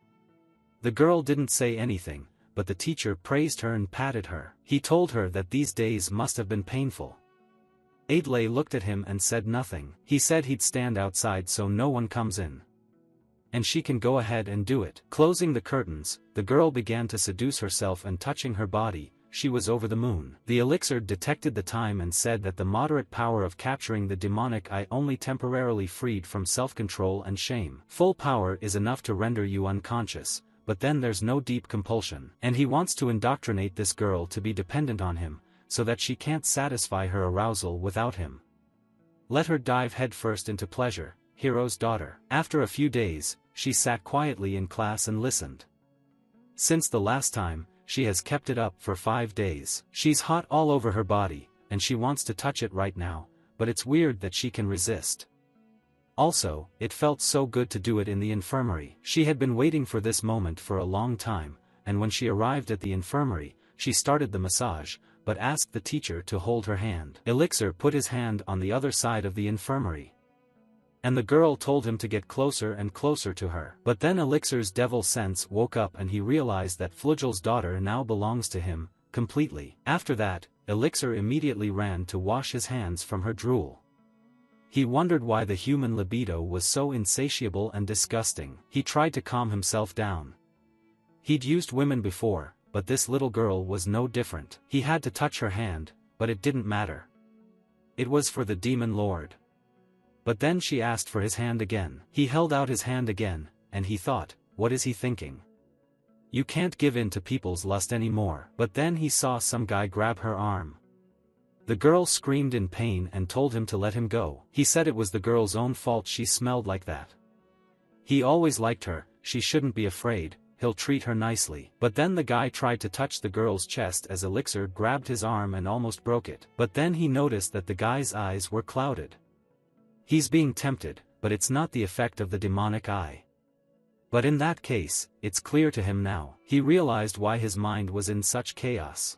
The girl didn't say anything, but the teacher praised her and patted her. He told her that these days must have been painful. Adley looked at him and said nothing. He said he'd stand outside so no one comes in. And she can go ahead and do it. Closing the curtains, the girl began to seduce herself and touching her body. She was over the moon. The elixir detected the time and said that the moderate power of capturing the demonic eye only temporarily freed from self-control and shame. Full power is enough to render you unconscious, but then there's no deep compulsion. And he wants to indoctrinate this girl to be dependent on him, so that she can't satisfy her arousal without him. Let her dive headfirst into pleasure, hero's daughter. After a few days, she sat quietly in class and listened. Since the last time, she has kept it up for 5 days. She's hot all over her body, and she wants to touch it right now, but it's weird that she can resist. Also, it felt so good to do it in the infirmary. She had been waiting for this moment for a long time, and when she arrived at the infirmary, she started the massage, but asked the teacher to hold her hand. Elixir put his hand on the other side of the infirmary. And the girl told him to get closer and closer to her. But then Elixir's devil sense woke up and he realized that Flugel's daughter now belongs to him, completely. After that, Elixir immediately ran to wash his hands from her drool. He wondered why the human libido was so insatiable and disgusting. He tried to calm himself down. He'd used women before, but this little girl was no different. He had to touch her hand, but it didn't matter. It was for the demon lord. But then she asked for his hand again. He held out his hand again, and he thought, what is he thinking? You can't give in to people's lust anymore. But then he saw some guy grab her arm. The girl screamed in pain and told him to let him go. He said it was the girl's own fault she smelled like that. He always liked her, she shouldn't be afraid, he'll treat her nicely. But then the guy tried to touch the girl's chest as Elixir grabbed his arm and almost broke it. But then he noticed that the guy's eyes were clouded. He's being tempted, but it's not the effect of the demonic eye. But in that case, it's clear to him now. He realized why his mind was in such chaos.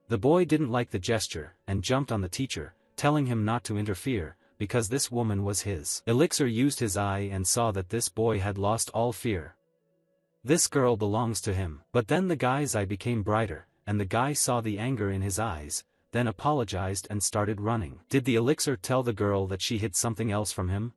The boy didn't like the gesture, and jumped on the teacher, telling him not to interfere, because this woman was his. Elixir used his eye and saw that this boy had lost all fear. This girl belongs to him. But then the guy's eye became brighter, and the guy saw the anger in his eyes, then apologized and started running. Did the elixir tell the girl that she hid something else from him?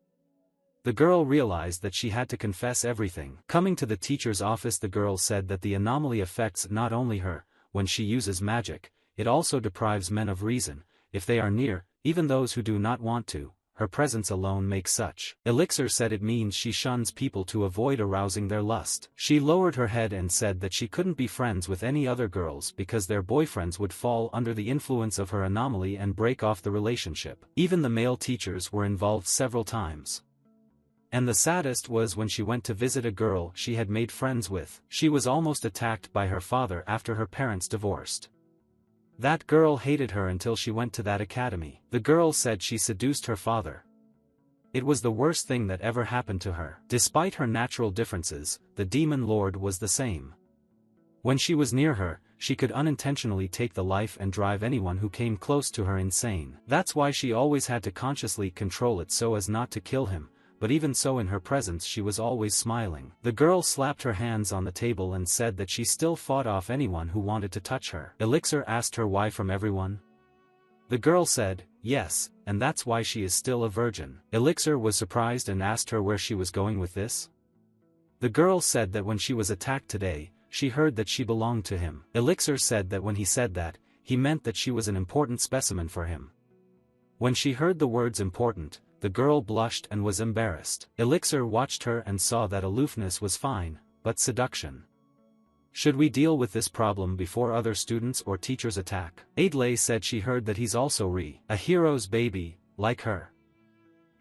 The girl realized that she had to confess everything. Coming to the teacher's office, the girl said that the anomaly affects not only her. When she uses magic, it also deprives men of reason, if they are near, even those who do not want to. Her presence alone makes such. Elixir said it means she shuns people to avoid arousing their lust. She lowered her head and said that she couldn't be friends with any other girls because their boyfriends would fall under the influence of her anomaly and break off the relationship. Even the male teachers were involved several times. And the saddest was when she went to visit a girl she had made friends with. She was almost attacked by her father after her parents divorced. That girl hated her until she went to that academy. The girl said she seduced her father. It was the worst thing that ever happened to her. Despite her natural differences, the demon lord was the same. When she was near her, she could unintentionally take the life and drive anyone who came close to her insane. That's why she always had to consciously control it so as not to kill him, but even so in her presence she was always smiling. The girl slapped her hands on the table and said that she still fought off anyone who wanted to touch her. Elixir asked her why from everyone. The girl said, yes, and that's why she is still a virgin. Elixir was surprised and asked her where she was going with this. The girl said that when she was attacked today, she heard that she belonged to him. Elixir said that when he said that, he meant that she was an important specimen for him. When she heard the words important, the girl blushed and was embarrassed. Elixir watched her and saw that aloofness was fine, but seduction. Should we deal with this problem before other students or teachers attack? Adlai said she heard that he's also a hero's baby, like her.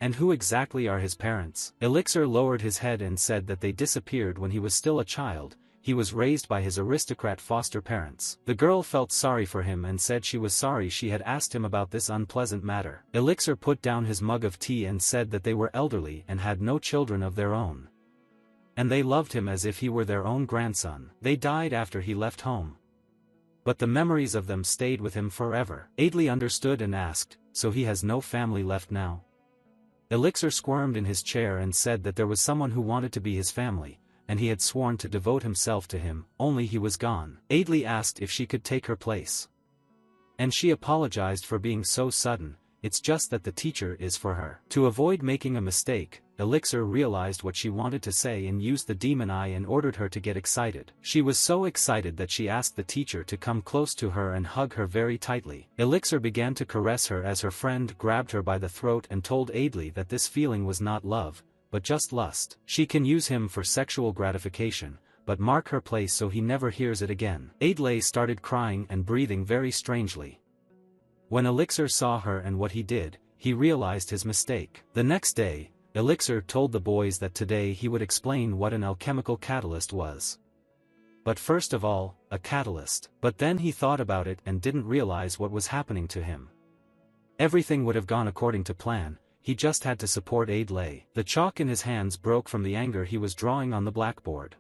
And who exactly are his parents? Elixir lowered his head and said that they disappeared when he was still a child. He was raised by his aristocrat foster parents. The girl felt sorry for him and said she was sorry she had asked him about this unpleasant matter. Elixir put down his mug of tea and said that they were elderly and had no children of their own. And they loved him as if he were their own grandson. They died after he left home. But the memories of them stayed with him forever. Adlai understood and asked, so he has no family left now? Elixir squirmed in his chair and said that there was someone who wanted to be his family, and he had sworn to devote himself to him, only he was gone. Adlai asked if she could take her place. And she apologized for being so sudden, it's just that the teacher is for her. To avoid making a mistake, Elixir realized what she wanted to say and used the demon eye and ordered her to get excited. She was so excited that she asked the teacher to come close to her and hug her very tightly. Elixir began to caress her as her friend grabbed her by the throat and told Adlai that this feeling was not love, but just lust. She can use him for sexual gratification, but mark her place so he never hears it again. Adlai started crying and breathing very strangely. When Elixir saw her and what he did, he realized his mistake. The next day, Elixir told the boys that today he would explain what an alchemical catalyst was. But first of all, a catalyst. But then he thought about it and didn't realize what was happening to him. Everything would have gone according to plan, he just had to support Adlai. The chalk in his hands broke from the anger he was drawing on the blackboard.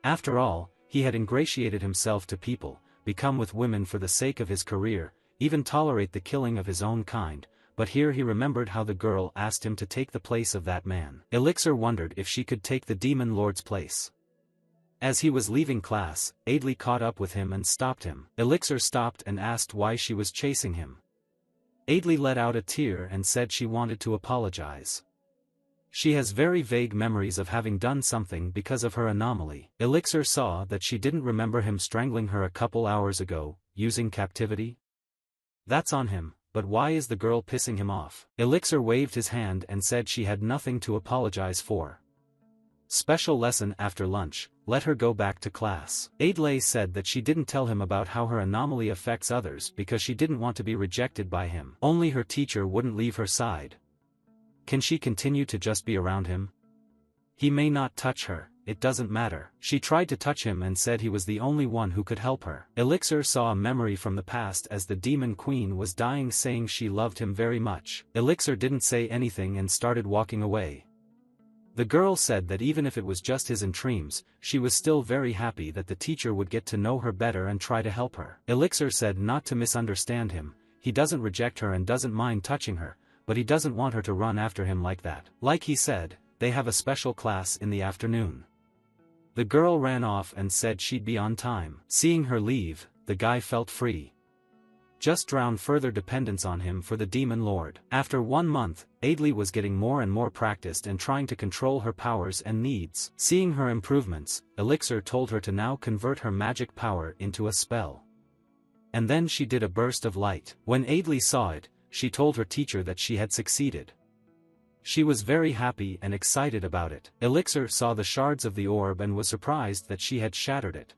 After all, he had ingratiated himself to people, become with women for the sake of his career, even tolerate the killing of his own kind, but here he remembered how the girl asked him to take the place of that man. Elixir wondered if she could take the demon lord's place. As he was leaving class, Adlai caught up with him and stopped him. Elixir stopped and asked why she was chasing him. Adlai let out a tear and said she wanted to apologize. She has very vague memories of having done something because of her anomaly. Elixir saw that she didn't remember him strangling her a couple hours ago, using captivity. That's on him, but why is the girl pissing him off? Elixir waved his hand and said she had nothing to apologize for. Special lesson after lunch, let her go back to class. Adlai said that she didn't tell him about how her anomaly affects others because she didn't want to be rejected by him. Only her teacher wouldn't leave her side. Can she continue to just be around him? He may not touch her. It doesn't matter. She tried to touch him and said he was the only one who could help her. Elixir saw a memory from the past as the demon queen was dying, saying she loved him very much. Elixir didn't say anything and started walking away. The girl said that even if it was just his dreams, she was still very happy that the teacher would get to know her better and try to help her. Elixir said not to misunderstand him, he doesn't reject her and doesn't mind touching her, but he doesn't want her to run after him like that. Like he said, they have a special class in the afternoon. The girl ran off and said she'd be on time. Seeing her leave, the guy felt free. Just drowned further dependence on him for the demon lord. After 1 month, Adlai was getting more and more practiced and trying to control her powers and needs. Seeing her improvements, Elixir told her to now convert her magic power into a spell. And then she did a burst of light. When Adlai saw it, she told her teacher that she had succeeded. She was very happy and excited about it. Elixir saw the shards of the orb and was surprised that she had shattered it.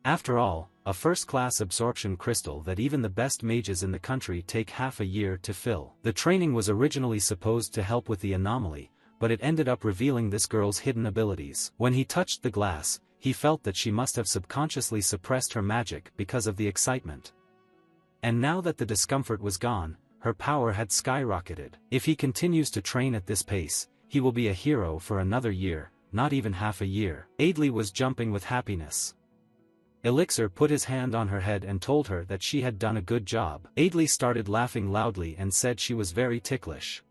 After all, a first-class absorption crystal that even the best mages in the country take half a year to fill. The training was originally supposed to help with the anomaly, but it ended up revealing this girl's hidden abilities. When he touched the glass, he felt that she must have subconsciously suppressed her magic because of the excitement. And now that the discomfort was gone, her power had skyrocketed. If he continues to train at this pace, he will be a hero for another year, not even half a year. Adlai was jumping with happiness. Elixir put his hand on her head and told her that she had done a good job. Adlai started laughing loudly and said she was very ticklish.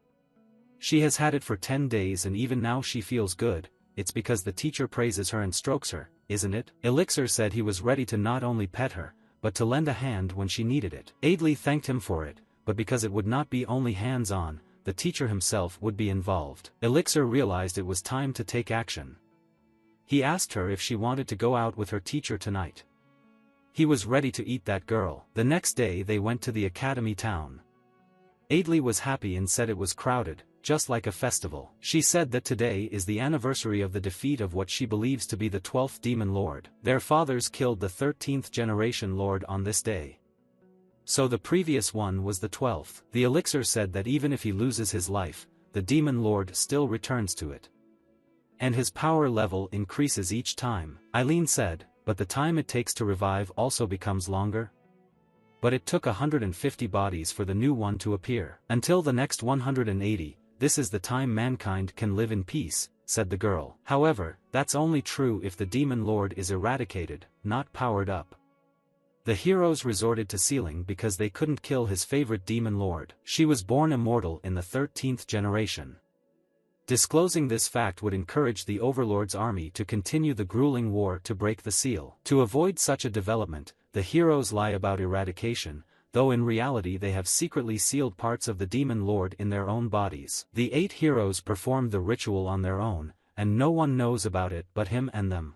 She has had it for 10 days and even now she feels good. It's because the teacher praises her and strokes her, isn't it? Elixir said he was ready to not only pet her, but to lend a hand when she needed it. Adley thanked him for it, but because it would not be only hands-on, the teacher himself would be involved. Elixir realized it was time to take action. He asked her if she wanted to go out with her teacher tonight. He was ready to eat that girl. The next day they went to the academy town. Adley was happy and said it was crowded, just like a festival. She said that today is the anniversary of the defeat of what she believes to be the 12th demon lord. Their fathers killed the 13th generation lord on this day. So the previous one was the 12th. The elixir said that even if he loses his life, the demon lord still returns to it. And his power level increases each time. Eileen said, but the time it takes to revive also becomes longer. But it took 150 bodies for the new one to appear. Until the next 180, this is the time mankind can live in peace, said the girl. However, that's only true if the demon lord is eradicated, not powered up. The heroes resorted to sealing because they couldn't kill his favorite demon lord. She was born immortal in the 13th generation. Disclosing this fact would encourage the Overlord's army to continue the grueling war to break the seal. To avoid such a development, the heroes lie about eradication, though in reality they have secretly sealed parts of the demon lord in their own bodies. The 8 heroes performed the ritual on their own, and no one knows about it but him and them.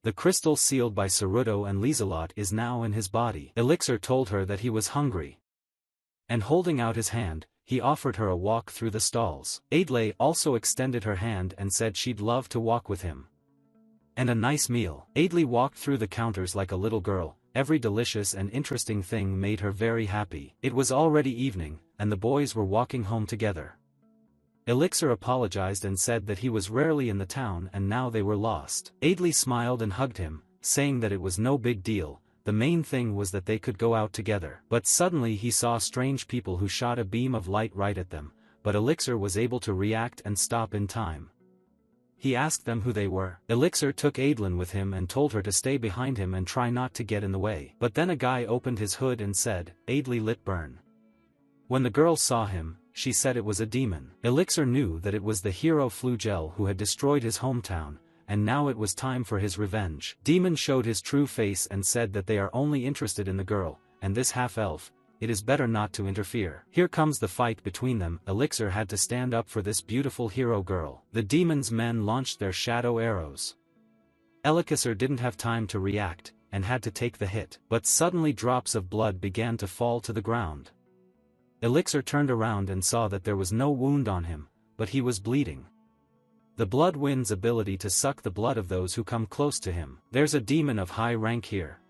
The crystal sealed by Ceruto and Lieselot is now in his body. Elixir told her that he was hungry. And holding out his hand, he offered her a walk through the stalls. Adley also extended her hand and said she'd love to walk with him. And a nice meal. Adley walked through the counters like a little girl. Every delicious and interesting thing made her very happy. It was already evening, and the boys were walking home together. Elixir apologized and said that he was rarely in the town and now they were lost. Adley smiled and hugged him, saying that it was no big deal. The main thing was that they could go out together. But suddenly he saw strange people who shot a beam of light right at them, but Elixir was able to react and stop in time. He asked them who they were. Elixir took Adlin with him and told her to stay behind him and try not to get in the way. But then a guy opened his hood and said, "Adley lit burn." When the girl saw him, she said it was a demon. Elixir knew that it was the hero Flugel who had destroyed his hometown, and now it was time for his revenge. Demon showed his true face and said that they are only interested in the girl, and this half-elf. It is better not to interfere. Here comes the fight between them. Elixir had to stand up for this beautiful hero girl. The demon's men launched their shadow arrows. Elixir didn't have time to react, and had to take the hit. But suddenly drops of blood began to fall to the ground. Elixir turned around and saw that there was no wound on him, but he was bleeding. The blood wind's ability to suck the blood of those who come close to him. There's a demon of high rank here.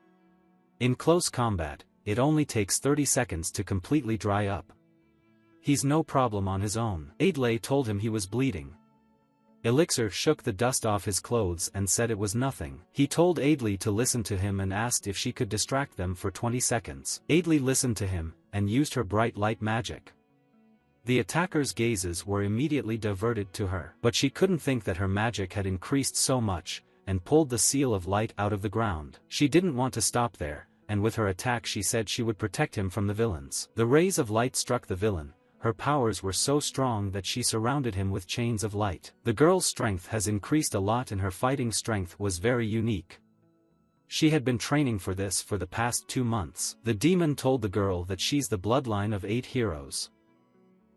In close combat, it only takes 30 seconds to completely dry up. He's no problem on his own. Adley told him he was bleeding. Elixir shook the dust off his clothes and said it was nothing. He told Adley to listen to him and asked if she could distract them for 20 seconds. Adley listened to him, and used her bright light magic. The attackers' gazes were immediately diverted to her. But she couldn't think that her magic had increased so much, and pulled the seal of light out of the ground. She didn't want to stop there, and with her attack she said she would protect him from the villains. The rays of light struck the villain. Her powers were so strong that she surrounded him with chains of light. The girl's strength has increased a lot and her fighting strength was very unique. She had been training for this for the past 2 months. The demon told the girl that she's the bloodline of 8 heroes.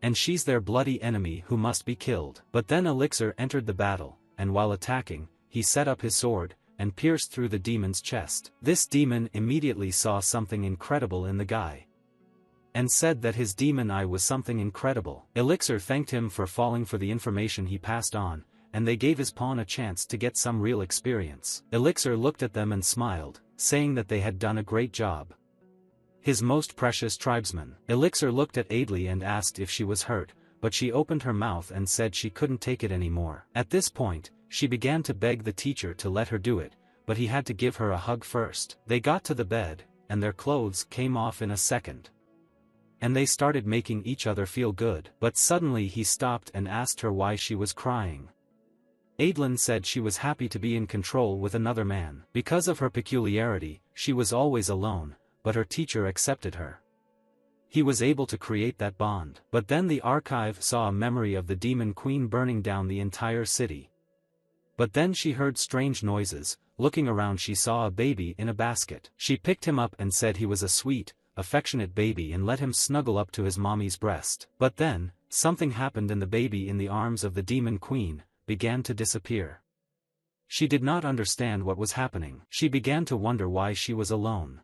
And she's their bloody enemy who must be killed. But then Elixir entered the battle, and while attacking, he set up his sword, and pierced through the demon's chest. This demon immediately saw something incredible in the guy. And said that his demon eye was something incredible. Elixir thanked him for falling for the information he passed on, and they gave his pawn a chance to get some real experience. Elixir looked at them and smiled, saying that they had done a great job. His most precious tribesman. Elixir looked at Adley and asked if she was hurt, but she opened her mouth and said she couldn't take it anymore. At this point, she began to beg the teacher to let her do it, but he had to give her a hug first. They got to the bed, and their clothes came off in a second. And they started making each other feel good. But suddenly he stopped and asked her why she was crying. Adlin said she was happy to be in control with another man. Because of her peculiarity, she was always alone, but her teacher accepted her. he was able to create that bond. But then the archive saw a memory of the demon queen burning down the entire city. But then she heard strange noises. Looking around she saw a baby in a basket. She picked him up and said he was a sweet, affectionate baby and let him snuggle up to his mommy's breast. But then, something happened and the baby in the arms of the demon queen began to disappear. She did not understand what was happening. She began to wonder why she was alone.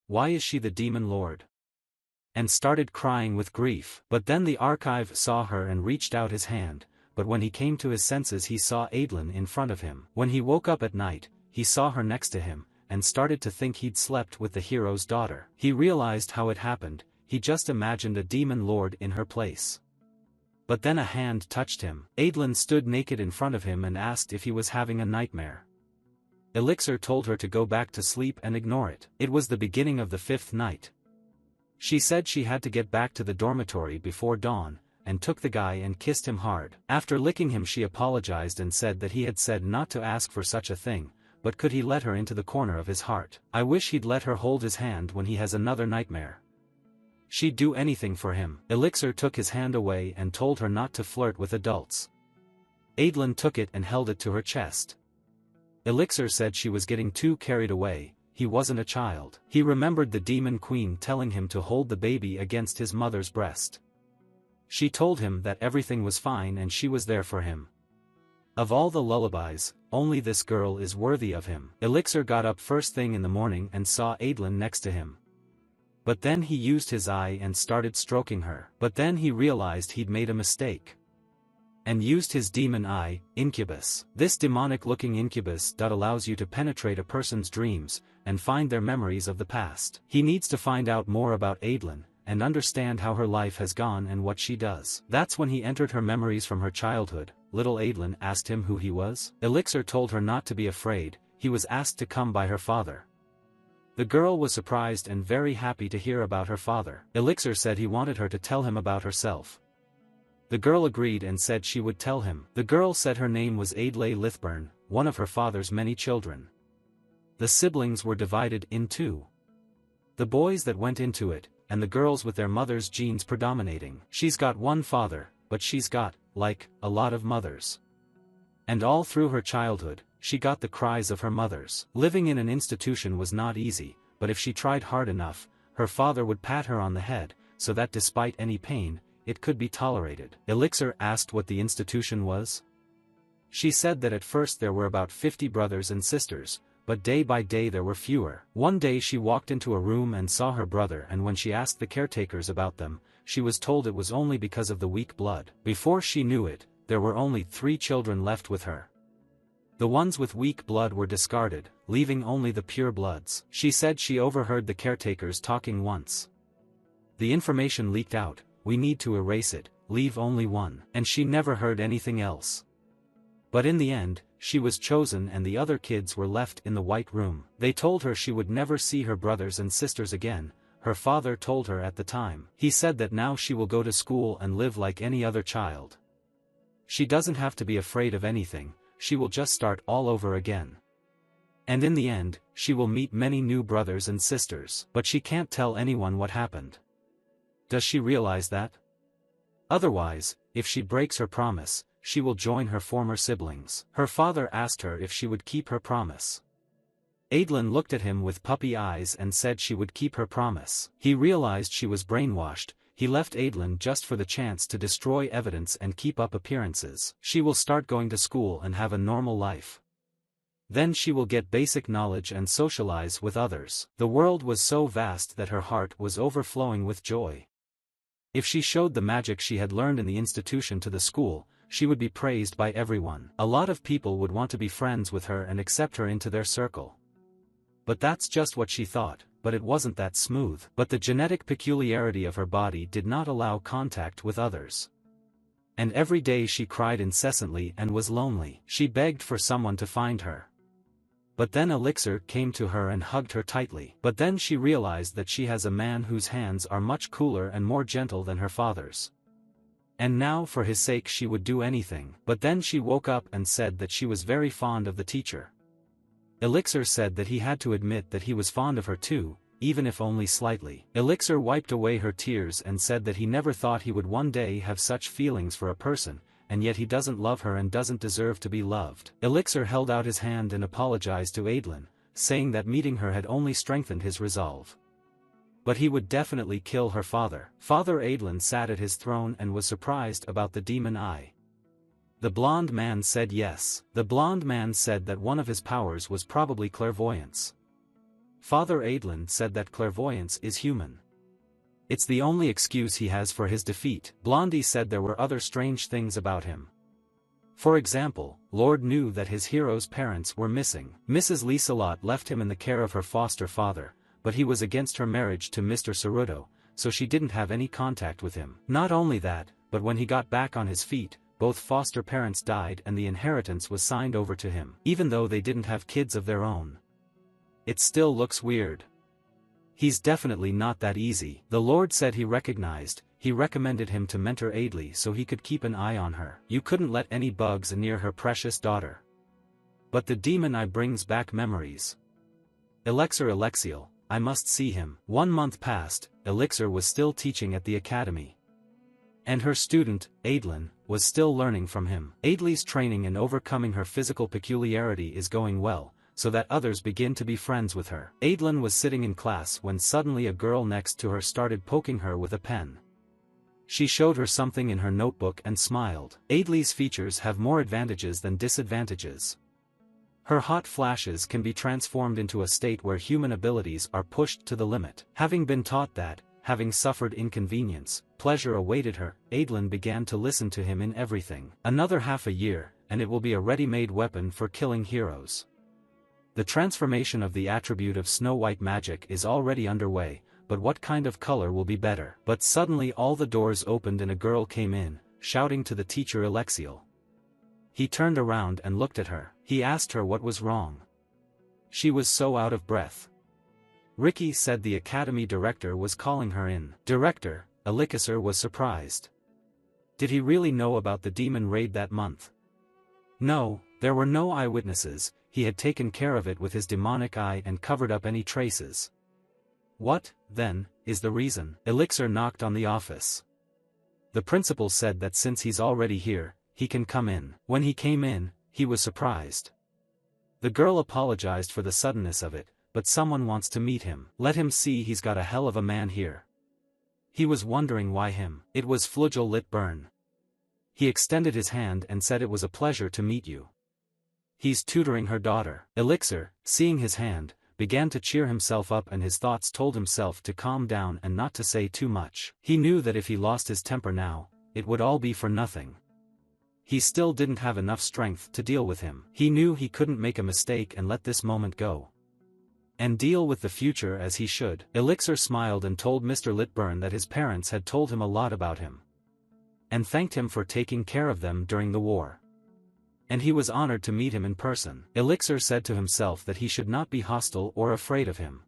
Why is she the demon lord? And started crying with grief. But then the archive saw her and reached out his hand, but when he came to his senses he saw Adlin in front of him. When he woke up at night, he saw her next to him, and started to think he'd slept with the hero's daughter. He realized how it happened, he just imagined a demon lord in her place. But then a hand touched him. Adlin stood naked in front of him and asked if he was having a nightmare. Elixir told her to go back to sleep and ignore it. It was the beginning of the 5th night. She said she had to get back to the dormitory before dawn, and took the guy and kissed him hard. After licking him she apologized and said that he had said not to ask for such a thing, but could he let her into the corner of his heart. I wish he'd let her hold his hand when he has another nightmare. She'd do anything for him. Elixir took his hand away and told her not to flirt with adults. Adlin took it and held it to her chest. Elixir said she was getting too carried away, he wasn't a child. He remembered the demon queen telling him to hold the baby against his mother's breast. She told him that everything was fine and she was there for him. Of all the lullabies, only this girl is worthy of him. Elixir got up first thing in the morning and saw Adlin next to him. But then he used his eye and started stroking her. But then he realized he'd made a mistake. And used his demon eye, incubus. This demonic-looking incubus that allows you to penetrate a person's dreams, and find their memories of the past. He needs to find out more about Adlin, and understand how her life has gone and what she does. That's when he entered her memories from her childhood. Little Adlin asked him who he was. Elixir told her not to be afraid, he was asked to come by her father. The girl was surprised and very happy to hear about her father. Elixir said he wanted her to tell him about herself. The girl agreed and said she would tell him. The girl said her name was Adlai Lithburn, one of her father's many children. The siblings were divided in two. The boys that went into it, and the girls with their mother's genes predominating. She's got one father, but she's got, like, a lot of mothers. And all through her childhood, she got the cries of her mothers. Living in an institution was not easy, but if she tried hard enough, her father would pat her on the head, so that despite any pain, it could be tolerated. Elixir asked what the institution was. She said that at first there were about 50 brothers and sisters, but day by day there were fewer. One day she walked into a room and saw her brother, and when she asked the caretakers about them, she was told it was only because of the weak blood. Before she knew it, there were only 3 children left with her. The ones with weak blood were discarded, leaving only the pure bloods. She said she overheard the caretakers talking once. The information leaked out, we need to erase it, leave only one. And she never heard anything else. But in the end, she was chosen and the other kids were left in the white room. They told her she would never see her brothers and sisters again, her father told her at the time. He said that now she will go to school and live like any other child. She doesn't have to be afraid of anything, she will just start all over again. And in the end, she will meet many new brothers and sisters. But she can't tell anyone what happened. Does she realize that? Otherwise, if she breaks her promise, she will join her former siblings. Her father asked her if she would keep her promise. Adlin looked at him with puppy eyes and said she would keep her promise. He realized she was brainwashed. He left Adlin just for the chance to destroy evidence and keep up appearances. She will start going to school and have a normal life. Then she will get basic knowledge and socialize with others. The world was so vast that her heart was overflowing with joy. If she showed the magic she had learned in the institution to the school, she would be praised by everyone. A lot of people would want to be friends with her and accept her into their circle. But that's just what she thought, but it wasn't that smooth. But the genetic peculiarity of her body did not allow contact with others. And every day she cried incessantly and was lonely. She begged for someone to find her. But then Elixir came to her and hugged her tightly. But then she realized that she has a man whose hands are much cooler and more gentle than her father's. And now for his sake she would do anything. But then she woke up and said that she was very fond of the teacher. Elixir said that he had to admit that he was fond of her too, even if only slightly. Elixir wiped away her tears and said that he never thought he would one day have such feelings for a person, and yet he doesn't love her and doesn't deserve to be loved. Elixir held out his hand and apologized to Adlin, saying that meeting her had only strengthened his resolve. But he would definitely kill her father. Father Adlin sat at his throne and was surprised about the demon eye. The blonde man said yes. The blonde man said that one of his powers was probably clairvoyance. Father Adlin said that clairvoyance is human. It's the only excuse he has for his defeat. Blondie said there were other strange things about him. For example, Lord knew that his hero's parents were missing. Mrs. Lieselot left him in the care of her foster father, but he was against her marriage to Mr. Ceruto, so she didn't have any contact with him. Not only that, but when he got back on his feet, both foster parents died and the inheritance was signed over to him, even though they didn't have kids of their own. It still looks weird. He's definitely not that easy. The Lord said he recommended him to mentor Adli so he could keep an eye on her. You couldn't let any bugs near her precious daughter. But the demon eye brings back memories. Elixir Alexiel, I must see him. 1 month passed, Elixir was still teaching at the academy. And her student, Adlin, was still learning from him. Adli's training in overcoming her physical peculiarity is going well, so that others begin to be friends with her. Adlin was sitting in class when suddenly a girl next to her started poking her with a pen. She showed her something in her notebook and smiled. Adli's features have more advantages than disadvantages. Her hot flashes can be transformed into a state where human abilities are pushed to the limit. Having been taught that, having suffered inconvenience, pleasure awaited her, Adlin began to listen to him in everything. Another half a year, and it will be a ready-made weapon for killing heroes. The transformation of the attribute of Snow White magic is already underway, but what kind of color will be better? But suddenly all the doors opened and a girl came in, shouting to the teacher Alexiel. He turned around and looked at her. He asked her what was wrong. She was so out of breath. Ricky said the academy director was calling her in. Director, Elixir was surprised. Did he really know about the demon raid that month? No, there were no eyewitnesses. He had taken care of it with his demonic eye and covered up any traces. What, then, is the reason? Elixir knocked on the office. The principal said that since he's already here, he can come in. When he came in, he was surprised. The girl apologized for the suddenness of it, but someone wants to meet him. Let him see, he's got a hell of a man here. He was wondering why him. It was Flugel Litburn. He extended his hand and said it was a pleasure to meet you. He's tutoring her daughter. Elixir, seeing his hand, began to cheer himself up and his thoughts told himself to calm down and not to say too much. He knew that if he lost his temper now, it would all be for nothing. He still didn't have enough strength to deal with him. He knew he couldn't make a mistake and let this moment go. And deal with the future as he should. Elixir smiled and told Mr. Litburn that his parents had told him a lot about him. And thanked him for taking care of them during the war. And he was honored to meet him in person. Elixir said to himself that he should not be hostile or afraid of him.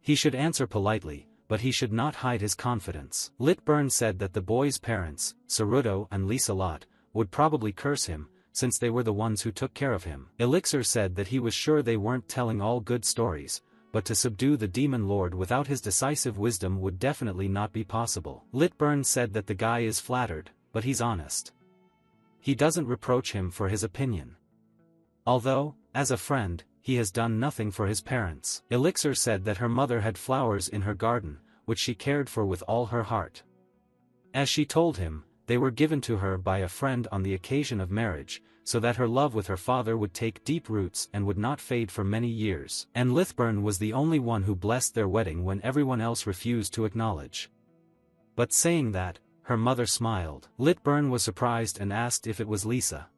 He should answer politely, but he should not hide his confidence. Litburn said that the boy's parents, Ceruto and Lieselot, would probably curse him, since they were the ones who took care of him. Elixir said that he was sure they weren't telling all good stories, but to subdue the demon lord without his decisive wisdom would definitely not be possible. Litburn said that the guy is flattered, but he's honest. He doesn't reproach him for his opinion. Although, as a friend, he has done nothing for his parents. Elixir said that her mother had flowers in her garden, which she cared for with all her heart. As she told him, they were given to her by a friend on the occasion of marriage, so that her love with her father would take deep roots and would not fade for many years. And Litburn was the only one who blessed their wedding when everyone else refused to acknowledge. But saying that, her mother smiled. Litburn was surprised and asked if it was Lisa.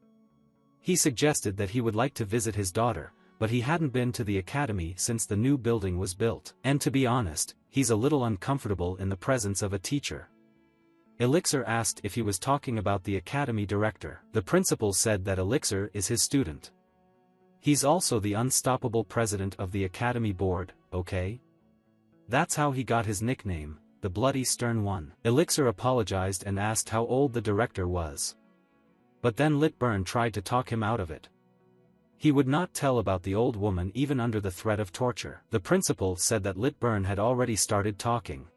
He suggested that he would like to visit his daughter, but he hadn't been to the academy since the new building was built. And to be honest, he's a little uncomfortable in the presence of a teacher. Elixir asked if he was talking about the academy director. The principal said that Elixir is his student. He's also the unstoppable president of the academy board, okay? That's how he got his nickname, the Bloody Stern One. Elixir apologized and asked how old the director was. But then Litburn tried to talk him out of it. He would not tell about the old woman even under the threat of torture. The principal said that Litburn had already started talking.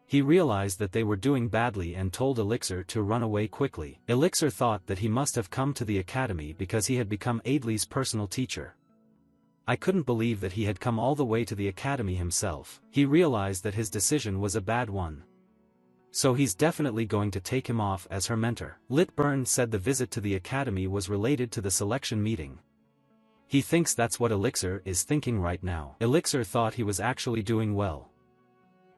He realized that they were doing badly and told Elixir to run away quickly. Elixir thought that he must have come to the academy because he had become Adley's personal teacher. I couldn't believe that he had come all the way to the academy himself. He realized that his decision was a bad one. So he's definitely going to take him off as her mentor. Litburn said the visit to the academy was related to the selection meeting. He thinks that's what Elixir is thinking right now. Elixir thought he was actually doing well.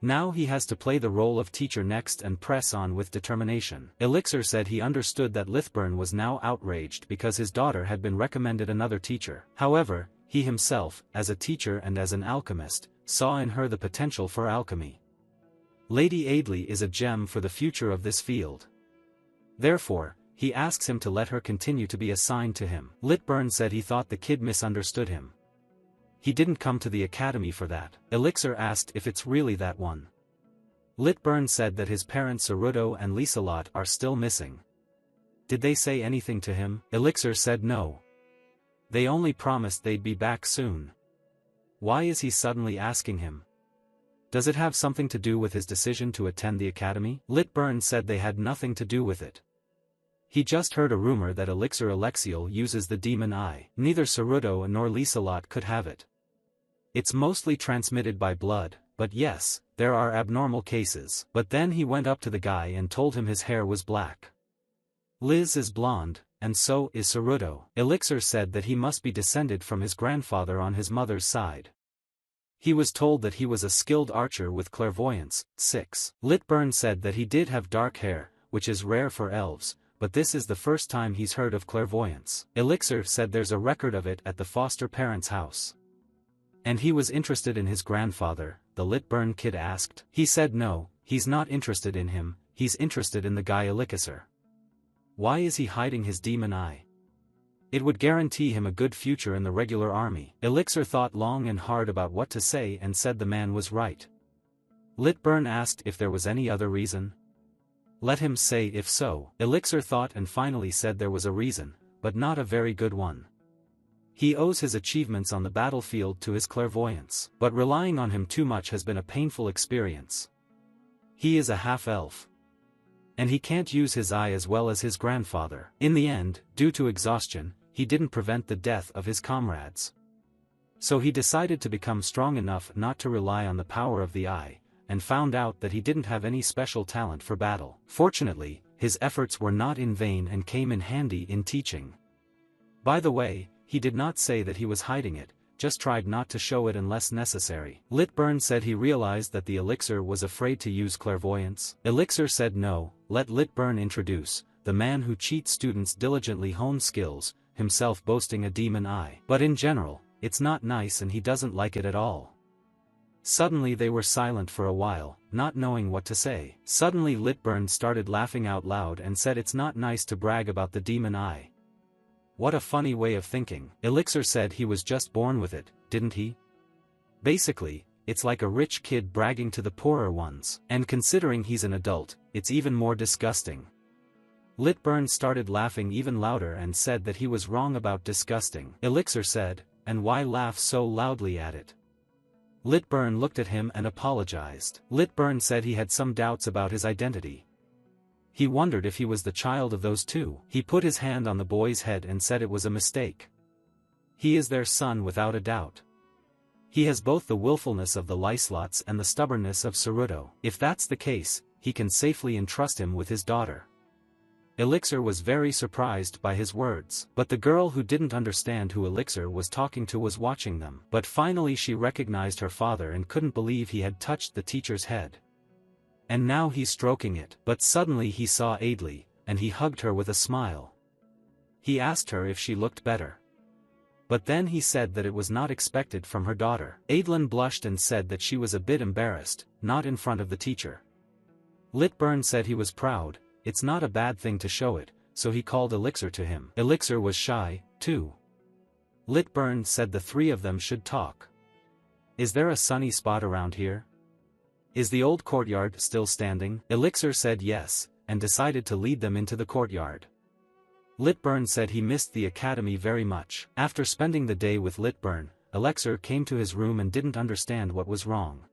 Now he has to play the role of teacher next and press on with determination. Elixir said he understood that Litburn was now outraged because his daughter had been recommended another teacher. However, he himself, as a teacher and as an alchemist, saw in her the potential for alchemy. Lady Adley is a gem for the future of this field. Therefore, he asks him to let her continue to be assigned to him. Litburn said he thought the kid misunderstood him. He didn't come to the academy for that. Elixir asked if it's really that one. Litburn said that his parents Ceruto and Liselot are still missing. Did they say anything to him? Elixir said no. They only promised they'd be back soon. Why is he suddenly asking him? Does it have something to do with his decision to attend the academy? Litburn said they had nothing to do with it. He just heard a rumor that Elixir Alexiel uses the demon eye. Neither Ceruto nor Liselot could have it. It's mostly transmitted by blood, but yes, there are abnormal cases. But then he went up to the guy and told him his hair was black. Liz is blonde, and so is Ceruto. Elixir said that he must be descended from his grandfather on his mother's side. He was told that he was a skilled archer with clairvoyance. 6. Litburn said that he did have dark hair, which is rare for elves, but this is the first time he's heard of clairvoyance. Elixir said there's a record of it at the foster parents' house. And he was interested in his grandfather, the Litburn kid asked. He said no, he's not interested in him, he's interested in the guy Elixir. Why is he hiding his demon eye? It would guarantee him a good future in the regular army. Elixir thought long and hard about what to say and said the man was right. Litburn asked if there was any other reason. Let him say if so. Elixir thought and finally said there was a reason, but not a very good one. He owes his achievements on the battlefield to his clairvoyance, but relying on him too much has been a painful experience. He is a half-elf. And he can't use his eye as well as his grandfather. In the end, due to exhaustion, he didn't prevent the death of his comrades. So he decided to become strong enough not to rely on the power of the eye, and found out that he didn't have any special talent for battle. Fortunately, his efforts were not in vain and came in handy in teaching. By the way, he did not say that he was hiding it, just tried not to show it unless necessary. Litburn said he realized that the Elixir was afraid to use clairvoyance. Elixir said no, let Litburn introduce, the man who cheats students diligently hone skills, himself boasting a demon eye. But in general, it's not nice and he doesn't like it at all. Suddenly they were silent for a while, not knowing what to say. Suddenly Litburn started laughing out loud and said it's not nice to brag about the demon eye. What a funny way of thinking. Elixir said he was just born with it, didn't he? Basically, it's like a rich kid bragging to the poorer ones. And considering he's an adult, it's even more disgusting. Litburn started laughing even louder and said that he was wrong about disgusting. Elixir said, and why laugh so loudly at it? Litburn looked at him and apologized. Litburn said he had some doubts about his identity. He wondered if he was the child of those two. He put his hand on the boy's head and said it was a mistake. He is their son without a doubt. He has both the willfulness of the Liselots and the stubbornness of Ceruto. If that's the case, he can safely entrust him with his daughter. Elixir was very surprised by his words. But the girl who didn't understand who Elixir was talking to was watching them. But finally she recognized her father and couldn't believe he had touched the teacher's head. And now he's stroking it. But suddenly he saw Adley, and he hugged her with a smile. He asked her if she looked better. But then he said that it was not expected from her daughter. Adlyn blushed and said that she was a bit embarrassed, not in front of the teacher. Litburn said he was proud, it's not a bad thing to show it, so he called Elixir to him. Elixir was shy, too. Litburn said the three of them should talk. Is there a sunny spot around here? Is the old courtyard still standing? Elixir said yes, and decided to lead them into the courtyard. Litburn said he missed the academy very much. After spending the day with Litburn, Elixir came to his room and didn't understand what was wrong.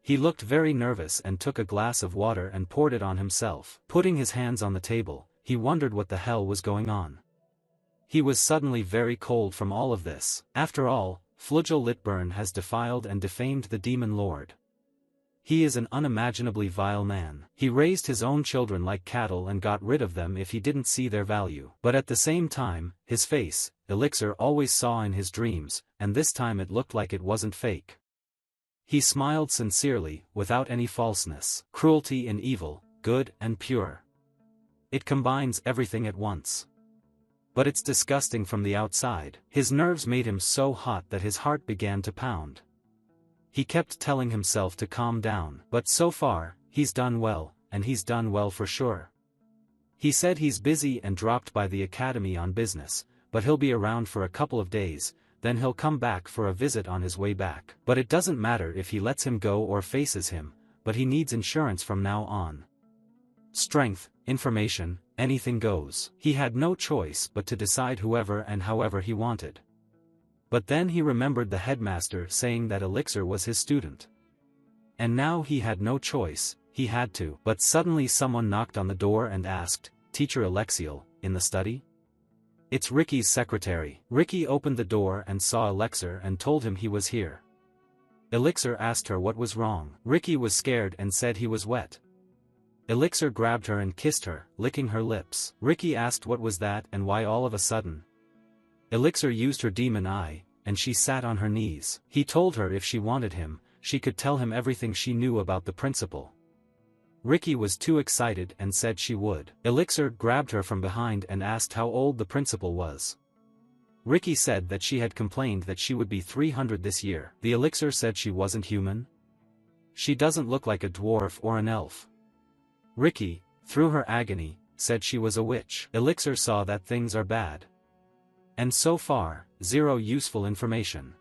He looked very nervous and took a glass of water and poured it on himself. Putting his hands on the table, he wondered what the hell was going on. He was suddenly very cold from all of this. After all, Flugel Litburn has defiled and defamed the demon lord. He is an unimaginably vile man. He raised his own children like cattle and got rid of them if he didn't see their value. But at the same time, his face, Elixir always saw in his dreams, and this time it looked like it wasn't fake. He smiled sincerely, without any falseness. Cruelty and evil, good and pure. It combines everything at once. But it's disgusting from the outside. His nerves made him so hot that his heart began to pound. He kept telling himself to calm down. But so far, he's done well, and he's done well for sure. He said he's busy and dropped by the academy on business, but he'll be around for a couple of days, then he'll come back for a visit on his way back. But it doesn't matter if he lets him go or faces him, but he needs insurance from now on. Strength, information, anything goes. He had no choice but to decide whoever and however he wanted. But then he remembered the headmaster saying that Elixir was his student. And now he had no choice, he had to. But suddenly someone knocked on the door and asked, "Teacher Alexiel, in the study?" "It's Ricky's secretary." Ricky opened the door and saw Elixir and told him he was here. Elixir asked her what was wrong. Ricky was scared and said he was wet. Elixir grabbed her and kissed her, licking her lips. Ricky asked what was that and why all of a sudden. Elixir used her demon eye, and she sat on her knees. He told her if she wanted him, she could tell him everything she knew about the principal. Ricky was too excited and said she would. Elixir grabbed her from behind and asked how old the principal was. Ricky said that she had complained that she would be 300 this year. The Elixir said she wasn't human. She doesn't look like a dwarf or an elf. Ricky, through her agony, said she was a witch. Elixir saw that things are bad. And so far, zero useful information.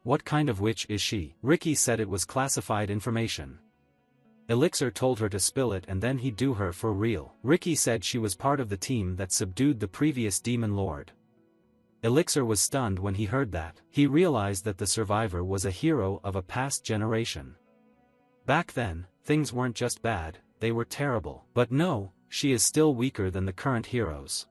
What kind of witch is she? Ricky said it was classified information. Elixir told her to spill it and then he'd do her for real. Ricky said she was part of the team that subdued the previous demon lord. Elixir was stunned when he heard that. He realized that the survivor was a hero of a past generation. Back then, things weren't just bad, they were terrible. But no, she is still weaker than the current heroes.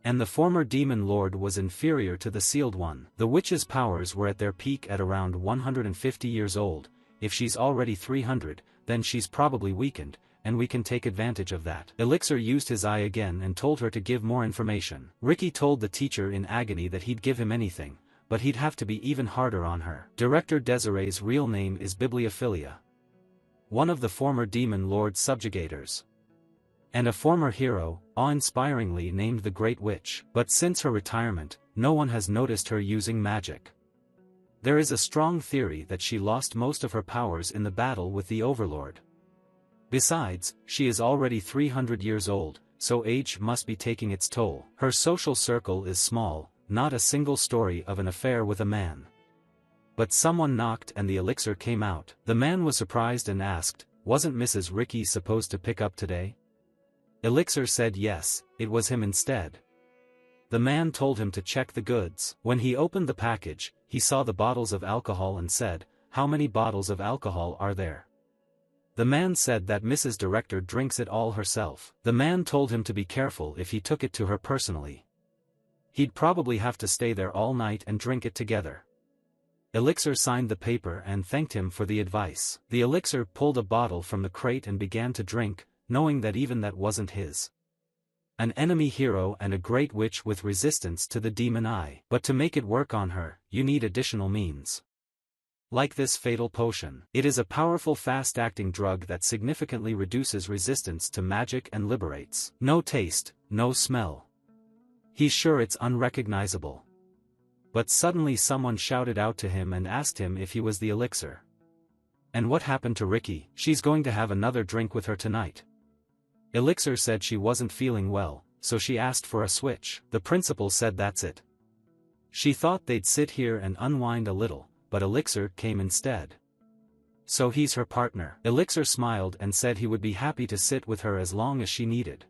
And the former demon lord was inferior to the sealed one. The witch's powers were at their peak at around 150 years old. If she's already 300, then she's probably weakened, and we can take advantage of that. Elixir used his eye again and told her to give more information. Ricky told the teacher in agony that he'd give him anything, but he'd have to be even harder on her. Director Desiree's real name is Bibliophilia. One of the former demon lord's subjugators. And a former hero, awe-inspiringly named the Great Witch. But since her retirement, no one has noticed her using magic. There is a strong theory that she lost most of her powers in the battle with the Overlord. Besides, she is already 300 years old, so age must be taking its toll. Her social circle is small, not a single story of an affair with a man. But someone knocked and the Elixir came out. The man was surprised and asked, "Wasn't Mrs. Ricky supposed to pick up today?" Elixir said yes, it was him instead. The man told him to check the goods. When he opened the package, he saw the bottles of alcohol and said, "How many bottles of alcohol are there?" The man said that Mrs. Director drinks it all herself. The man told him to be careful if he took it to her personally. He'd probably have to stay there all night and drink it together. Elixir signed the paper and thanked him for the advice. The Elixir pulled a bottle from the crate and began to drink, knowing that even that wasn't his. An enemy hero and a great witch with resistance to the demon eye. But to make it work on her, you need additional means. Like this fatal potion. It is a powerful fast-acting drug that significantly reduces resistance to magic and liberates. No taste, no smell. He's sure it's unrecognizable. But suddenly someone shouted out to him and asked him if he was the Elixir. And what happened to Ricky? She's going to have another drink with her tonight. Elixir said she wasn't feeling well, so she asked for a switch. The principal said that's it. She thought they'd sit here and unwind a little, but Elixir came instead. So he's her partner. Elixir smiled and said he would be happy to sit with her as long as she needed.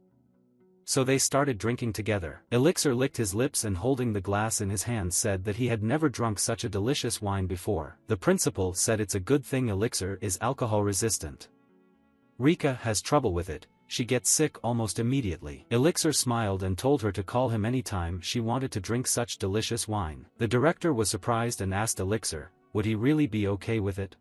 So they started drinking together. Elixir licked his lips and holding the glass in his hand said that he had never drunk such a delicious wine before. The principal said it's a good thing Elixir is alcohol resistant. Rika has trouble with it, she gets sick almost immediately. Elixir smiled and told her to call him anytime she wanted to drink such delicious wine. The director was surprised and asked Elixir, would he really be okay with it?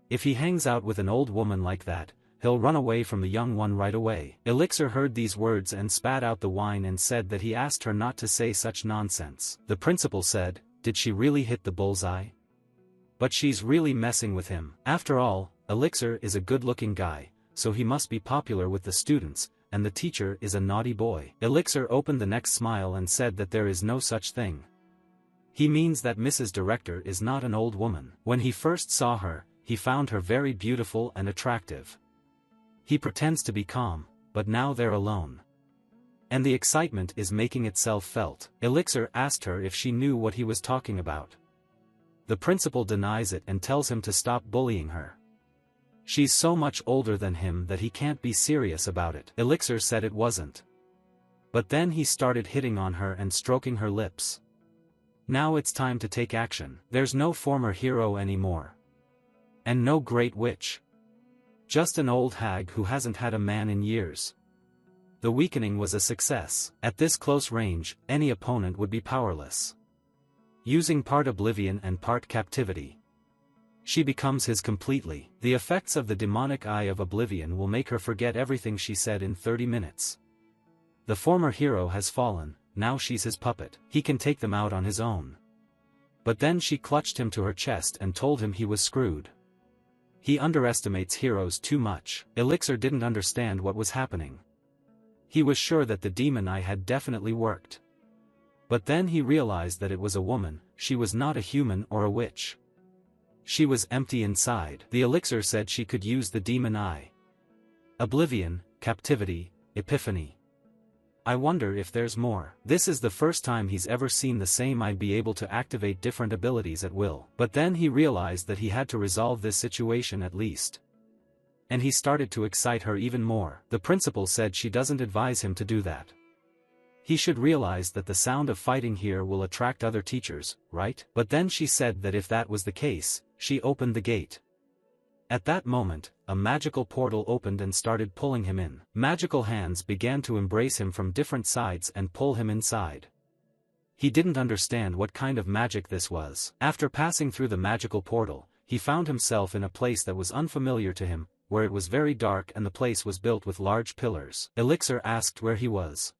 If he hangs out with an old woman like that, he'll run away from the young one right away. Elixir heard these words and spat out the wine and said that he asked her not to say such nonsense. The principal said, did she really hit the bullseye? But she's really messing with him. After all, Elixir is a good-looking guy, so he must be popular with the students, and the teacher is a naughty boy. Elixir opened the next smile and said that there is no such thing. He means that Mrs. Director is not an old woman. When he first saw her, he found her very beautiful and attractive. He pretends to be calm, but now they're alone. And the excitement is making itself felt. Elixir asked her if she knew what he was talking about. The principal denies it and tells him to stop bullying her. She's so much older than him that he can't be serious about it. Elixir said it wasn't. But then he started hitting on her and stroking her lips. Now it's time to take action. There's no former hero anymore. And no great witch. Just an old hag who hasn't had a man in years. The weakening was a success. At this close range, any opponent would be powerless. Using part oblivion and part captivity, she becomes his completely. The effects of the demonic eye of oblivion will make her forget everything she said in 30 minutes. The former hero has fallen, now she's his puppet. He can take them out on his own. But then she clutched him to her chest and told him he was screwed. He underestimates heroes too much. Elixir didn't understand what was happening. He was sure that the demon eye had definitely worked. But then he realized that it was a woman, she was not a human or a witch. She was empty inside. The elixir said she could use the demon eye. Oblivion, captivity, epiphany. I wonder if there's more. This is the first time he's ever seen the same eye be able to activate different abilities at will. But then he realized that he had to resolve this situation at least. And he started to excite her even more. The principal said she doesn't advise him to do that. He should realize that the sound of fighting here will attract other teachers, right? But then she said that if that was the case, she opened the gate. At that moment, a magical portal opened and started pulling him in. Magical hands began to embrace him from different sides and pull him inside. He didn't understand what kind of magic this was. After passing through the magical portal, he found himself in a place that was unfamiliar to him, where it was very dark and the place was built with large pillars. Elixir asked where he was.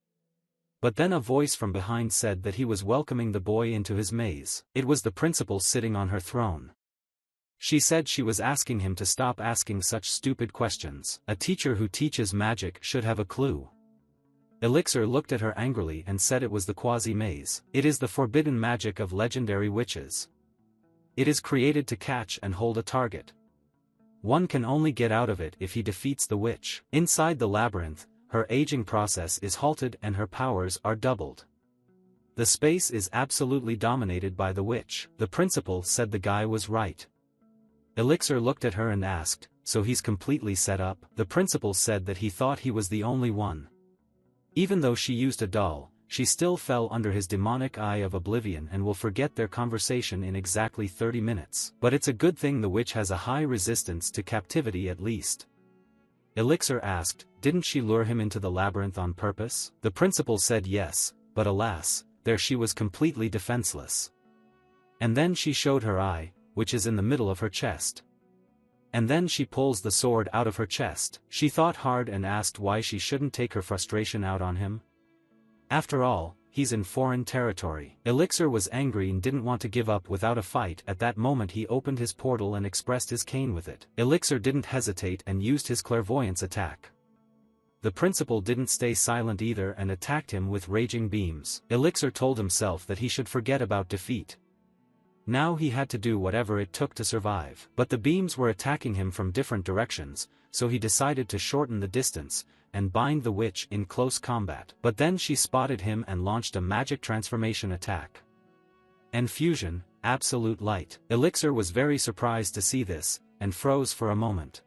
But then a voice from behind said that he was welcoming the boy into his maze. It was the principal sitting on her throne. She said she was asking him to stop asking such stupid questions. A teacher who teaches magic should have a clue. Elixir looked at her angrily and said it was the quasi-maze. It is the forbidden magic of legendary witches. It is created to catch and hold a target. One can only get out of it if he defeats the witch. Inside the labyrinth, her aging process is halted and her powers are doubled. The space is absolutely dominated by the witch. The principal said the guy was right. Elixir looked at her and asked, so he's completely set up? The principal said that he thought he was the only one. Even though she used a doll, she still fell under his demonic eye of oblivion and will forget their conversation in exactly 30 minutes. But it's a good thing the witch has a high resistance to captivity at least. Elixir asked, didn't she lure him into the labyrinth on purpose? The principal said yes, but alas, there she was completely defenseless. And then she showed her eye, which is in the middle of her chest. And then she pulls the sword out of her chest. She thought hard and asked why she shouldn't take her frustration out on him. After all, he's in foreign territory. Elixir was angry and didn't want to give up without a fight. At that moment he opened his portal and expressed his cane with it. Elixir didn't hesitate and used his clairvoyance attack. The principal didn't stay silent either and attacked him with raging beams. Elixir told himself that he should forget about defeat. Now he had to do whatever it took to survive. But the beams were attacking him from different directions, so he decided to shorten the distance, and bind the witch in close combat. But then she spotted him and launched a magic transformation attack. And fusion, absolute light. Elixir was very surprised to see this, and froze for a moment.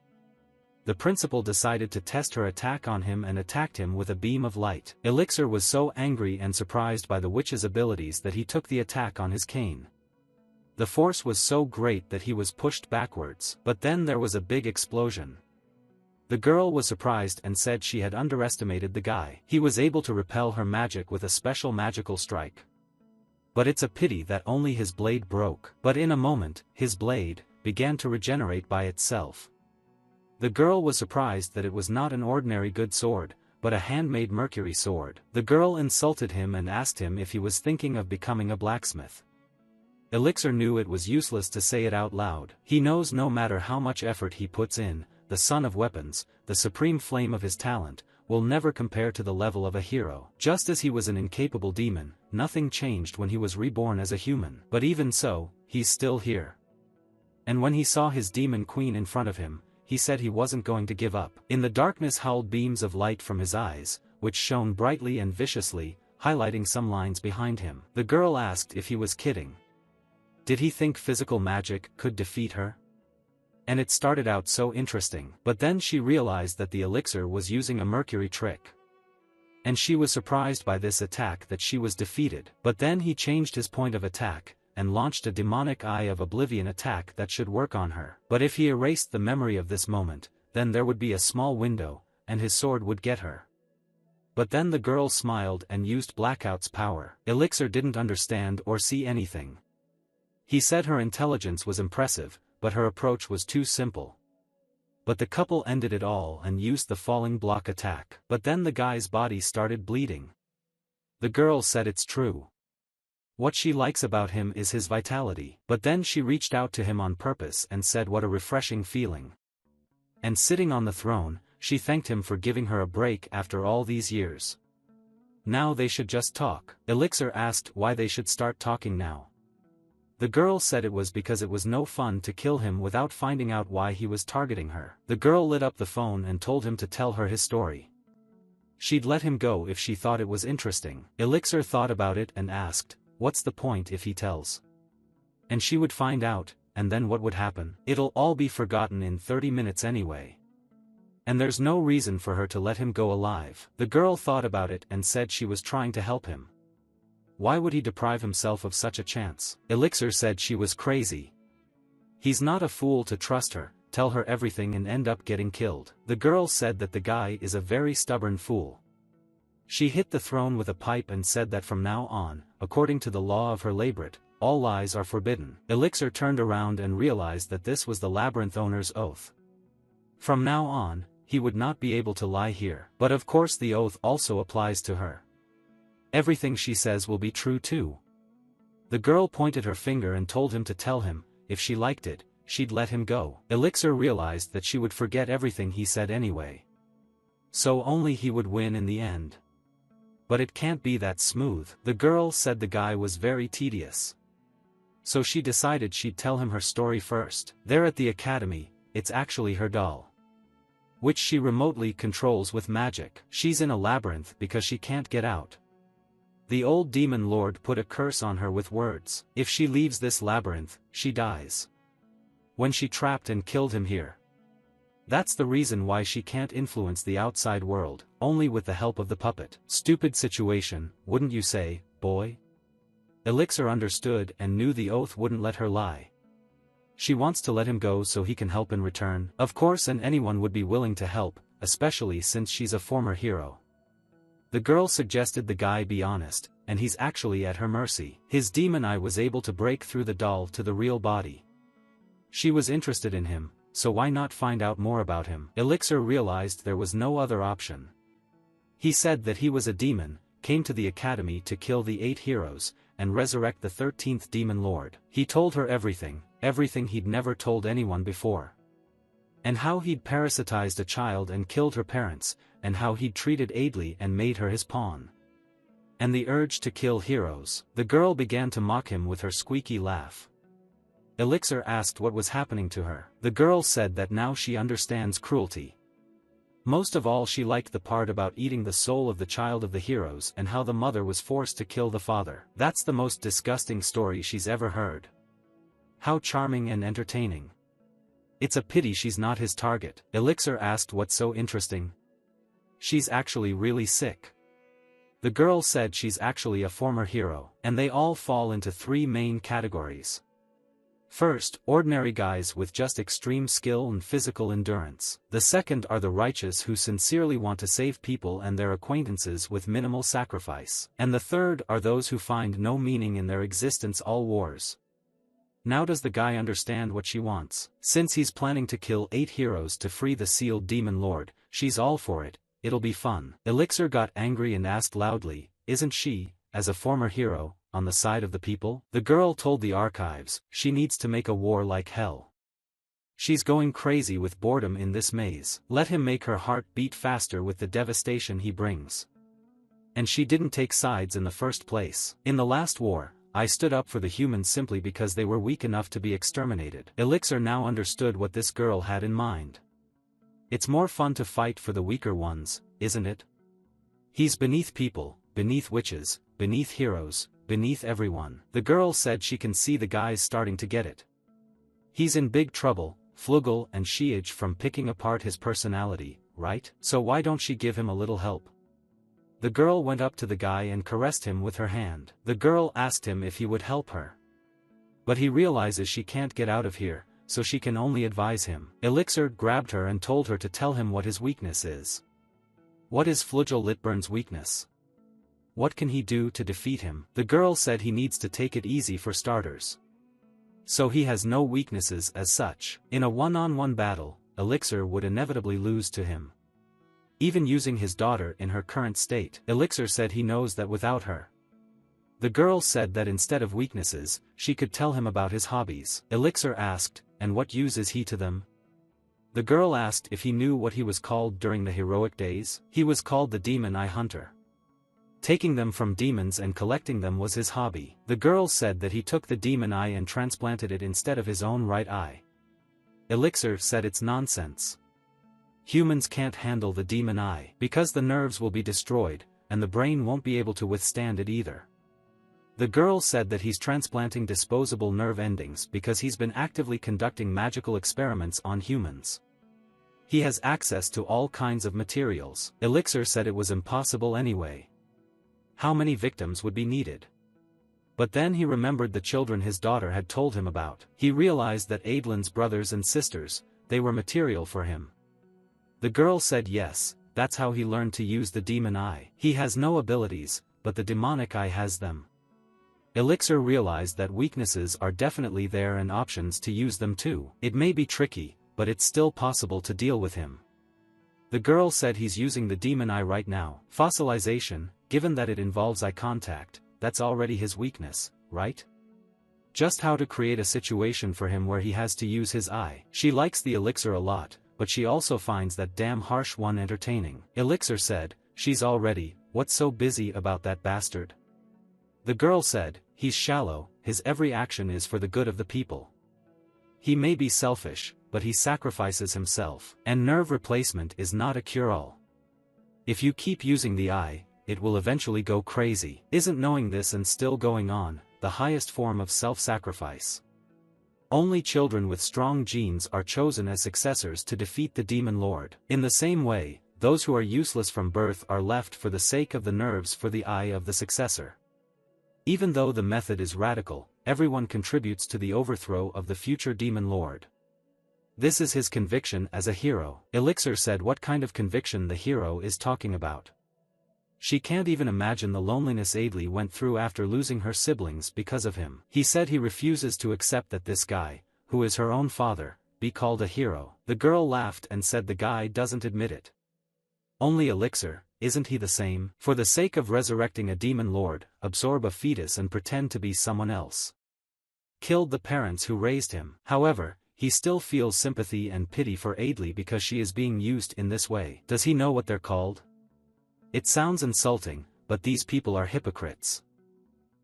the principal decided to test her attack on him and attacked him with a beam of light. Elixir was so angry and surprised by the witch's abilities that he took the attack on his cane. The force was so great that he was pushed backwards. But then there was a big explosion. The girl was surprised and said she had underestimated the guy. He was able to repel her magic with a special magical strike. But it's a pity that only his blade broke. But in a moment, his blade began to regenerate by itself. The girl was surprised that it was not an ordinary good sword, but a handmade mercury sword. The girl insulted him and asked him if he was thinking of becoming a blacksmith. Elixir knew it was useless to say it out loud. He knows no matter how much effort he puts in, the son of weapons, the supreme flame of his talent, will never compare to the level of a hero. Just as he was an incapable demon, nothing changed when he was reborn as a human. But even so, he's still here. And when he saw his demon queen in front of him, he said he wasn't going to give up. In the darkness howled beams of light from his eyes, which shone brightly and viciously, highlighting some lines behind him. The girl asked if he was kidding. Did he think physical magic could defeat her? And it started out so interesting. But then she realized that the elixir was using a mercury trick. And she was surprised by this attack that she was defeated. But then he changed his point of attack, and launched a demonic eye of oblivion attack that should work on her. But if he erased the memory of this moment, then there would be a small window, and his sword would get her. But then the girl smiled and used Blackout's power. Elixir didn't understand or see anything. He said her intelligence was impressive, but her approach was too simple. But the couple ended it all and used the falling block attack. But then the guy's body started bleeding. The girl said it's true. What she likes about him is his vitality. But then she reached out to him on purpose and said what a refreshing feeling. And sitting on the throne, she thanked him for giving her a break after all these years. Now they should just talk. Elixir asked why they should start talking now. The girl said it was because it was no fun to kill him without finding out why he was targeting her. The girl lit up the phone and told him to tell her his story. She'd let him go if she thought it was interesting. Elixir thought about it and asked, what's the point if he tells? And she would find out, and then what would happen? It'll all be forgotten in 30 minutes anyway. And there's no reason for her to let him go alive. The girl thought about it and said she was trying to help him. Why would he deprive himself of such a chance? Elixir said she was crazy. He's not a fool to trust her, tell her everything and end up getting killed. The girl said that the guy is a very stubborn fool. She hit the throne with a pipe and said that from now on, according to the law of her labyrinth, all lies are forbidden. Elixir turned around and realized that this was the labyrinth owner's oath. From now on, he would not be able to lie here. But of course the oath also applies to her. Everything she says will be true too. The girl pointed her finger and told him to tell him, if she liked it, she'd let him go. Elixir realized that she would forget everything he said anyway. So only he would win in the end. But it can't be that smooth. The girl said the guy was very tedious. So she decided she'd tell him her story first. There at the academy, it's actually her doll, which she remotely controls with magic. She's in a labyrinth because she can't get out. The old demon lord put a curse on her with words. If she leaves this labyrinth, she dies. When she trapped and killed him here. That's the reason why she can't influence the outside world, only with the help of the puppet. Stupid situation, wouldn't you say, boy? Elixir understood and knew the oath wouldn't let her lie. She wants to let him go so he can help in return. Of course, and anyone would be willing to help, especially since she's a former hero. The girl suggested the guy be honest, and he's actually at her mercy. His demon eye was able to break through the doll to the real body. She was interested in him, so why not find out more about him? Elixir realized there was no other option. He said that he was a demon, came to the academy to kill the 8 heroes, and resurrect the 13th demon lord. He told her everything he'd never told anyone before. And how he'd parasitized a child and killed her parents, and how he'd treated Adley and made her his pawn. And the urge to kill heroes. The girl began to mock him with her squeaky laugh. Elixir asked what was happening to her. The girl said that now she understands cruelty. Most of all she liked the part about eating the soul of the child of the heroes and how the mother was forced to kill the father. That's the most disgusting story she's ever heard. How charming and entertaining. It's a pity she's not his target. Elixir asked what's so interesting. She's actually really sick. The girl said she's actually a former hero, and they all fall into three main categories. First, ordinary guys with just extreme skill and physical endurance. The second are the righteous who sincerely want to save people and their acquaintances with minimal sacrifice. And the third are those who find no meaning in their existence all wars. Now does the guy understand what she wants? Since he's planning to kill 8 heroes to free the sealed demon lord, she's all for it. It'll be fun. Elixir got angry and asked loudly, isn't she, as a former hero, on the side of the people? The girl told the archives, she needs to make a war like hell. She's going crazy with boredom in this maze. Let him make her heart beat faster with the devastation he brings. And she didn't take sides in the first place. In the last war, I stood up for the humans simply because they were weak enough to be exterminated. Elixir now understood what this girl had in mind. It's more fun to fight for the weaker ones, isn't it? He's beneath people, beneath witches, beneath heroes, beneath everyone. The girl said she can see the guys starting to get it. He's in big trouble, Flugel and Shiage from picking apart his personality, right? So why don't she give him a little help? The girl went up to the guy and caressed him with her hand. The girl asked him if he would help her. But he realizes she can't get out of here, so she can only advise him. Elixir grabbed her and told her to tell him what his weakness is. What is Flugel Litburn's weakness? What can he do to defeat him? The girl said he needs to take it easy for starters. So he has no weaknesses as such. In a one-on-one battle, Elixir would inevitably lose to him. Even using his daughter in her current state, Elixir said he knows that without her. The girl said that instead of weaknesses, she could tell him about his hobbies. Elixir asked, and what use is he to them? The girl asked if he knew what he was called during the heroic days. He was called the Demon Eye Hunter. Taking them from demons and collecting them was his hobby. The girl said that he took the demon eye and transplanted it instead of his own right eye. Elixir said it's nonsense. Humans can't handle the demon eye because the nerves will be destroyed, and the brain won't be able to withstand it either. The girl said that he's transplanting disposable nerve endings because he's been actively conducting magical experiments on humans. He has access to all kinds of materials. Elixir said it was impossible anyway. How many victims would be needed? But then he remembered the children his daughter had told him about. He realized that Adlin's brothers and sisters, they were material for him. The girl said yes, that's how he learned to use the demon eye. He has no abilities, but the demonic eye has them. Elixir realized that weaknesses are definitely there and options to use them too. It may be tricky, but it's still possible to deal with him. The girl said he's using the demon eye right now. Fossilization, given that it involves eye contact, that's already his weakness, right? Just how to create a situation for him where he has to use his eye. She likes the elixir a lot, but she also finds that damn harsh one entertaining. Elixir said, she's all ready, what's so busy about that bastard? The girl said, he's shallow, his every action is for the good of the people. He may be selfish, but he sacrifices himself. And nerve replacement is not a cure-all. If you keep using the eye, it will eventually go crazy. Isn't knowing this and still going on, the highest form of self-sacrifice? Only children with strong genes are chosen as successors to defeat the demon lord. In the same way, those who are useless from birth are left for the sake of the nerves for the eye of the successor. Even though the method is radical, everyone contributes to the overthrow of the future demon lord. This is his conviction as a hero. Elixir said what kind of conviction the hero is talking about. She can't even imagine the loneliness Adli went through after losing her siblings because of him. He said he refuses to accept that this guy, who is her own father, be called a hero. The girl laughed and said the guy doesn't admit it. Only Elixir, isn't he the same? For the sake of resurrecting a demon lord, absorb a fetus and pretend to be someone else. Killed the parents who raised him. However, he still feels sympathy and pity for Adli because she is being used in this way. Does he know what they're called? It sounds insulting, but these people are hypocrites.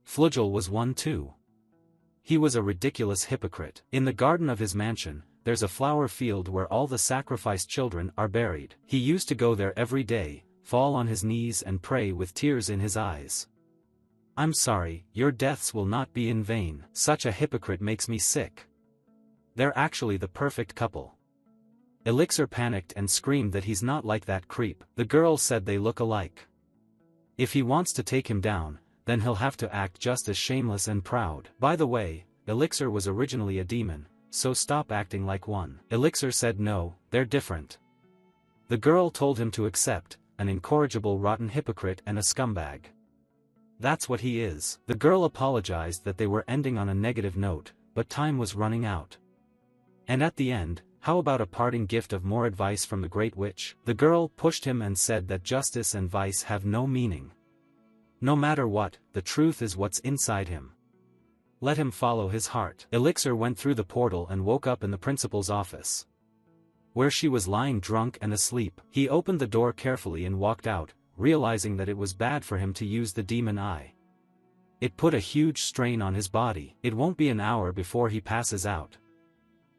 Flugel was one too. He was a ridiculous hypocrite. In the garden of his mansion, there's a flower field where all the sacrificed children are buried. He used to go there every day, fall on his knees and pray with tears in his eyes. I'm sorry, your deaths will not be in vain. Such a hypocrite makes me sick. They're actually the perfect couple. Elixir panicked and screamed that he's not like that creep. The girl said they look alike. If he wants to take him down, then he'll have to act just as shameless and proud. By the way, Elixir was originally a demon, so stop acting like one. Elixir said no, they're different. The girl told him to accept, an incorrigible rotten hypocrite and a scumbag. That's what he is. The girl apologized that they were ending on a negative note, but time was running out. And at the end, how about a parting gift of more advice from the Great Witch? The girl pushed him and said that justice and vice have no meaning. No matter what, the truth is what's inside him. Let him follow his heart. Elixir went through the portal and woke up in the principal's office, where she was lying drunk and asleep. He opened the door carefully and walked out, realizing that it was bad for him to use the demon eye. It put a huge strain on his body. It won't be an hour before he passes out.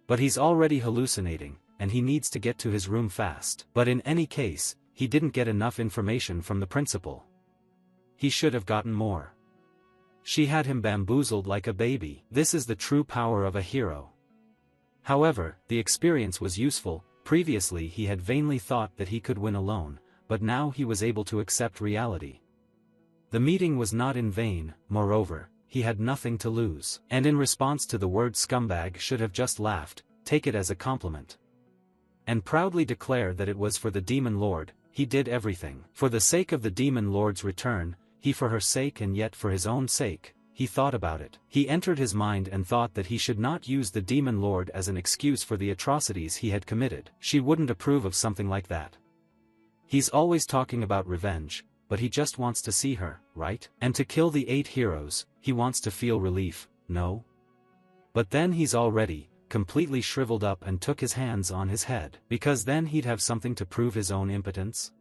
But he's already hallucinating, and he needs to get to his room fast. But in any case, he didn't get enough information from the principal. He should have gotten more. She had him bamboozled like a baby. This is the true power of a hero. However, the experience was useful. Previously he had vainly thought that he could win alone, but now he was able to accept reality. The meeting was not in vain. Moreover, he had nothing to lose. And in response to the word scumbag should have just laughed, take it as a compliment, and proudly declare that it was for the demon lord. He did everything. For the sake of the demon lord's return, he for her sake and yet for his own sake, he thought about it. He entered his mind and thought that he should not use the demon lord as an excuse for the atrocities he had committed. She wouldn't approve of something like that. He's always talking about revenge, but he just wants to see her, right? And to kill the 8 heroes, he wants to feel relief, no? But then he's already completely shriveled up and took his hands on his head, because then he'd have something to prove his own impotence.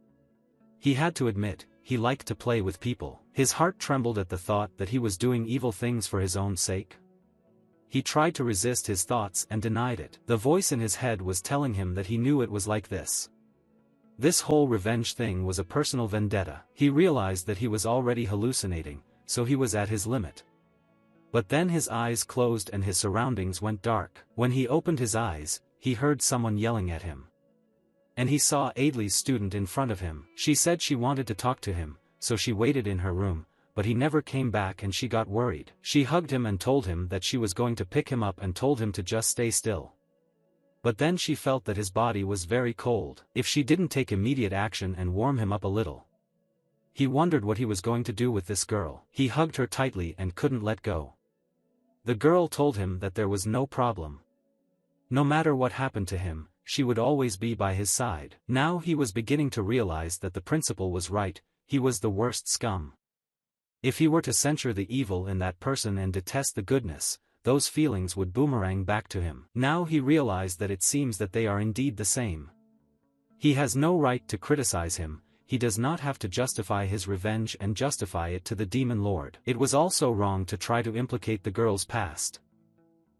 He had to admit, he liked to play with people. His heart trembled at the thought that he was doing evil things for his own sake. He tried to resist his thoughts and denied it. The voice in his head was telling him that he knew it was like this. This whole revenge thing was a personal vendetta. He realized that he was already hallucinating, so he was at his limit. But then his eyes closed and his surroundings went dark. When he opened his eyes, he heard someone yelling at him. And he saw Adley's student in front of him. She said she wanted to talk to him, so she waited in her room, but he never came back and she got worried. She hugged him and told him that she was going to pick him up and told him to just stay still. But then she felt that his body was very cold. If she didn't take immediate action and warm him up a little. He wondered what he was going to do with this girl. He hugged her tightly and couldn't let go. The girl told him that there was no problem. No matter what happened to him, she would always be by his side. Now he was beginning to realize that the principal was right, he was the worst scum. If he were to censure the evil in that person and detest the goodness, those feelings would boomerang back to him. Now he realized that it seems that they are indeed the same. He has no right to criticize him, he does not have to justify his revenge and justify it to the demon lord. It was also wrong to try to implicate the girl's past.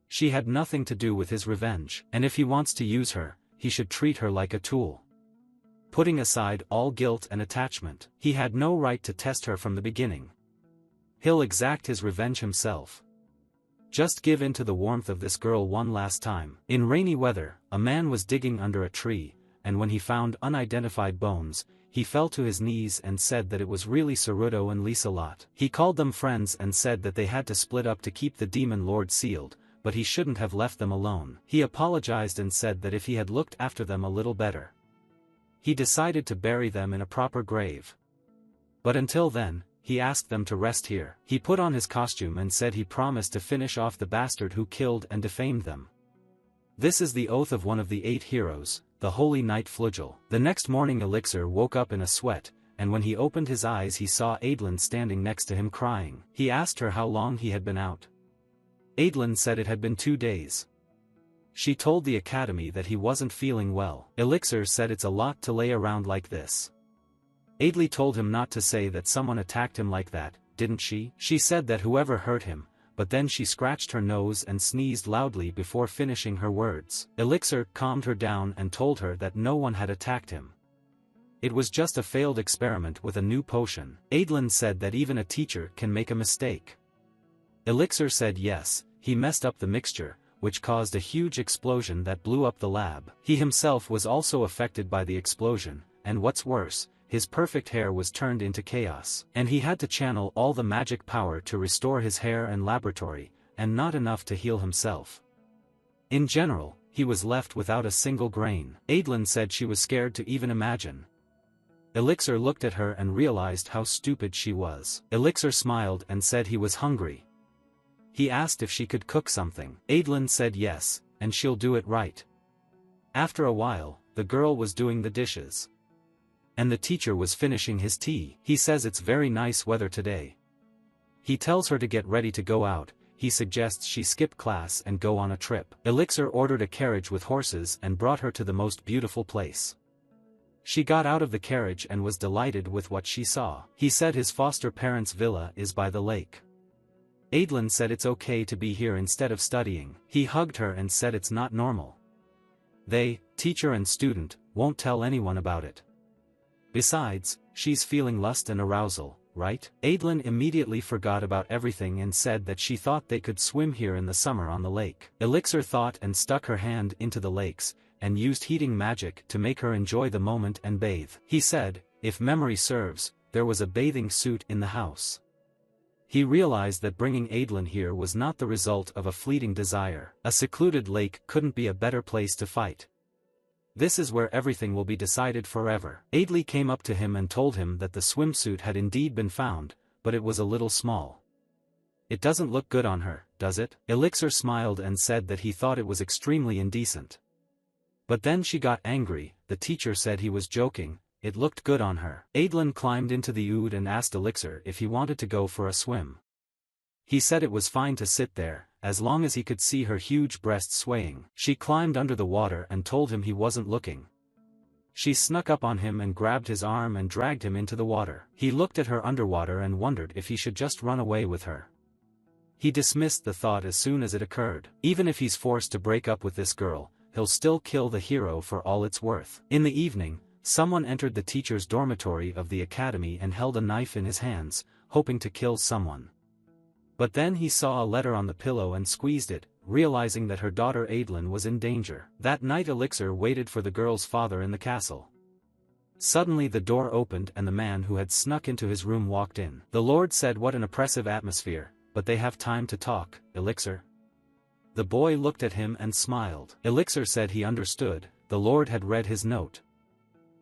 She had nothing to do with his revenge, and if he wants to use her, he should treat her like a tool. Putting aside all guilt and attachment, he had no right to test her from the beginning. He'll exact his revenge himself. Just give in to the warmth of this girl one last time. In rainy weather, a man was digging under a tree, and when he found unidentified bones, he fell to his knees and said that it was really Ceruto and Lisa-Lot. He called them friends and said that they had to split up to keep the demon lord sealed, but he shouldn't have left them alone. He apologized and said that if he had looked after them a little better. He decided to bury them in a proper grave. But until then, he asked them to rest here. He put on his costume and said he promised to finish off the bastard who killed and defamed them. This is the oath of one of the 8 heroes, the Holy Knight Flugel. The next morning Elixir woke up in a sweat, and when he opened his eyes he saw Adlin standing next to him crying. He asked her how long he had been out. Adlin said it had been 2 days. She told the academy that he wasn't feeling well. Elixir said it's a lot to lay around like this. Adley told him not to say that someone attacked him like that, didn't she? She said that whoever hurt him, but then she scratched her nose and sneezed loudly before finishing her words. Elixir calmed her down and told her that no one had attacked him. It was just a failed experiment with a new potion. Adlin said that even a teacher can make a mistake. Elixir said yes, he messed up the mixture, which caused a huge explosion that blew up the lab. He himself was also affected by the explosion, and what's worse, his perfect hair was turned into chaos. And he had to channel all the magic power to restore his hair and laboratory, and not enough to heal himself. In general, he was left without a single grain. Adlin said she was scared to even imagine. Elixir looked at her and realized how stupid she was. Elixir smiled and said he was hungry. He asked if she could cook something. Adlin said yes, and she'll do it right. After a while, the girl was doing the dishes. And the teacher was finishing his tea. He says it's very nice weather today. He tells her to get ready to go out. He suggests she skip class and go on a trip. Elixir ordered a carriage with horses and brought her to the most beautiful place. She got out of the carriage and was delighted with what she saw. He said his foster parents' villa is by the lake. Adlin said it's okay to be here instead of studying. He hugged her and said it's not normal. They, teacher and student, won't tell anyone about it. Besides, she's feeling lust and arousal, right? Adlin immediately forgot about everything and said that she thought they could swim here in the summer on the lake. Elixir thought and stuck her hand into the lakes, and used heating magic to make her enjoy the moment and bathe. He said, if memory serves, there was a bathing suit in the house. He realized that bringing Adlin here was not the result of a fleeting desire. A secluded lake couldn't be a better place to fight. This is where everything will be decided forever. Adli came up to him and told him that the swimsuit had indeed been found, but it was a little small. It doesn't look good on her, does it? Elixir smiled and said that he thought it was extremely indecent. But then she got angry. The teacher said he was joking, it looked good on her. Adlin climbed into the ood and asked Elixir if he wanted to go for a swim. He said it was fine to sit there, as long as he could see her huge breasts swaying. She climbed under the water and told him he wasn't looking. She snuck up on him and grabbed his arm and dragged him into the water. He looked at her underwater and wondered if he should just run away with her. He dismissed the thought as soon as it occurred. Even if he's forced to break up with this girl, he'll still kill the hero for all it's worth. In the evening, someone entered the teacher's dormitory of the academy and held a knife in his hands, hoping to kill someone. But then he saw a letter on the pillow and squeezed it, realizing that her daughter Adlin was in danger. That night Elixir waited for the girl's father in the castle. Suddenly the door opened and the man who had snuck into his room walked in. The Lord said, "What an oppressive atmosphere, but they have time to talk, Elixir." The boy looked at him and smiled. Elixir said he understood. The Lord had read his note.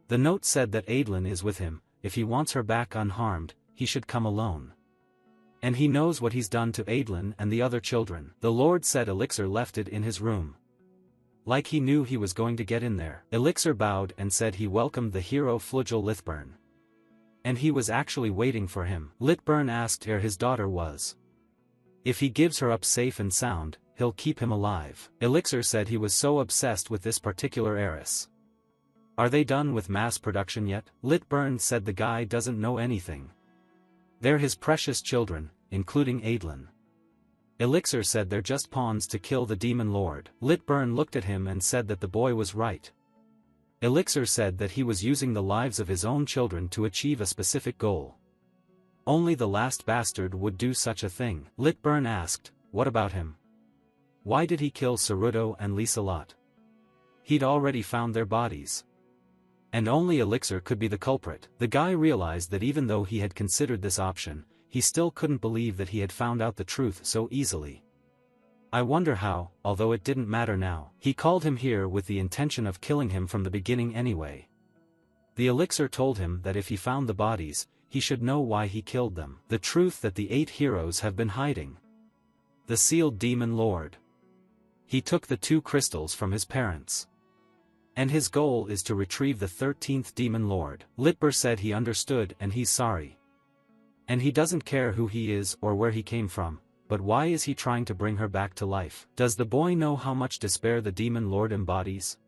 The note said that Adlin is with him. If he wants her back unharmed, he should come alone. And he knows what he's done to Adlin and the other children. The Lord said Elixir left it in his room. Like he knew he was going to get in there. Elixir bowed and said he welcomed the hero Flugel Lithburn. And he was actually waiting for him. Lithburn asked where his daughter was. If he gives her up safe and sound, he'll keep him alive. Elixir said he was so obsessed with this particular heiress. Are they done with mass production yet? Lithburn said the guy doesn't know anything. They're his precious children, including Adlin. Elixir said they're just pawns to kill the demon lord. Lithburn looked at him and said that the boy was right. Elixir said that he was using the lives of his own children to achieve a specific goal. Only the last bastard would do such a thing. Lithburn asked, what about him? Why did he kill Ceruto and Liselot? He'd already found their bodies. And only Elixir could be the culprit. The guy realized that even though he had considered this option, he still couldn't believe that he had found out the truth so easily. I wonder how, although it didn't matter now. He called him here with the intention of killing him from the beginning anyway. The Elixir told him that if he found the bodies, he should know why he killed them. The truth that the 8 heroes have been hiding. The sealed demon lord. He took the 2 crystals from his parents. And his goal is to retrieve the 13th demon lord. Lithburn said he understood and he's sorry. And he doesn't care who he is or where he came from, but why is he trying to bring her back to life? Does the boy know how much despair the demon lord embodies?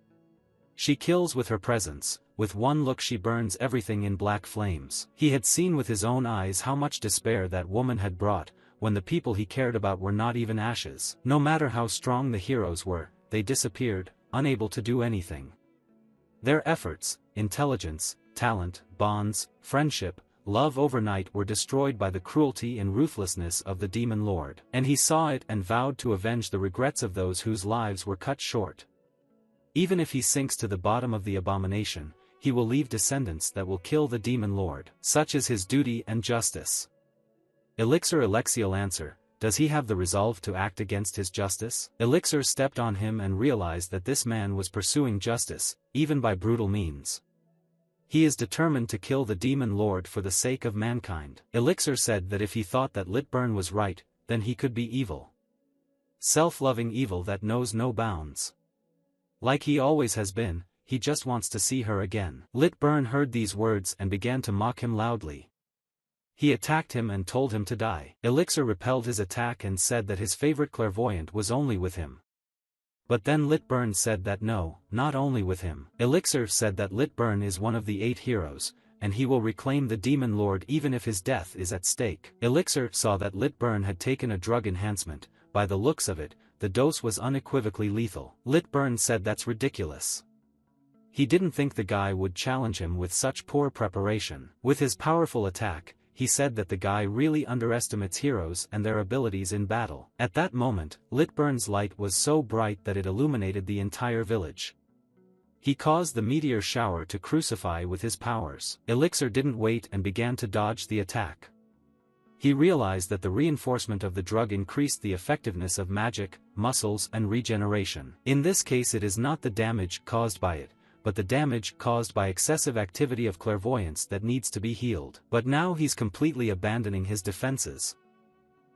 She kills with her presence. With one look she burns everything in black flames. He had seen with his own eyes how much despair that woman had brought, when the people he cared about were not even ashes. No matter how strong the heroes were, they disappeared, unable to do anything. Their efforts, intelligence, talent, bonds, friendship, love overnight were destroyed by the cruelty and ruthlessness of the demon lord. And he saw it and vowed to avenge the regrets of those whose lives were cut short. Even if he sinks to the bottom of the abomination, he will leave descendants that will kill the demon lord. Such is his duty and justice. Elixir Alexiel answer, does he have the resolve to act against his justice? Elixir stepped on him and realized that this man was pursuing justice, even by brutal means. He is determined to kill the demon lord for the sake of mankind. Elixir said that if he thought that Litburn was right, then he could be evil. Self-loving evil that knows no bounds. Like he always has been, he just wants to see her again. Litburn heard these words and began to mock him loudly. He attacked him and told him to die. Elixir repelled his attack and said that his favorite clairvoyant was only with him. But then Litburn said that no, not only with him. Elixir said that Litburn is one of the 8 heroes, and he will reclaim the demon lord even if his death is at stake. Elixir saw that Litburn had taken a drug enhancement. By the looks of it, the dose was unequivocally lethal. Litburn said that's ridiculous. He didn't think the guy would challenge him with such poor preparation. With his powerful attack, he said that the guy really underestimates heroes and their abilities in battle. At that moment, Litburn's light was so bright that it illuminated the entire village. He caused the meteor shower to crucify with his powers. Elixir didn't wait and began to dodge the attack. He realized that the reinforcement of the drug increased the effectiveness of magic, muscles and regeneration. In this case it is not the damage caused by it, but the damage caused by excessive activity of clairvoyance that needs to be healed. But now he's completely abandoning his defenses.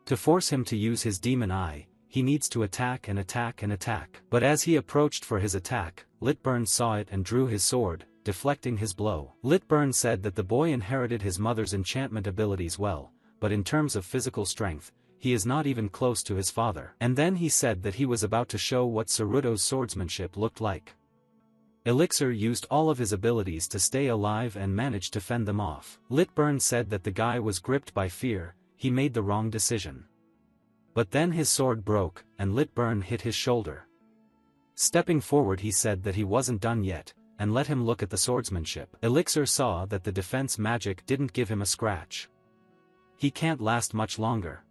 To force him to use his demon eye, he needs to attack and attack and attack. But as he approached for his attack, Litburn saw it and drew his sword, deflecting his blow. Litburn said that the boy inherited his mother's enchantment abilities well, but in terms of physical strength, he is not even close to his father. And then he said that he was about to show what Saruto's swordsmanship looked like. Elixir used all of his abilities to stay alive and managed to fend them off. Litburn said that the guy was gripped by fear, he made the wrong decision. But then his sword broke, and Litburn hit his shoulder. Stepping forward he said that he wasn't done yet, and let him look at the swordsmanship. Elixir saw that the defense magic didn't give him a scratch. He can't last much longer.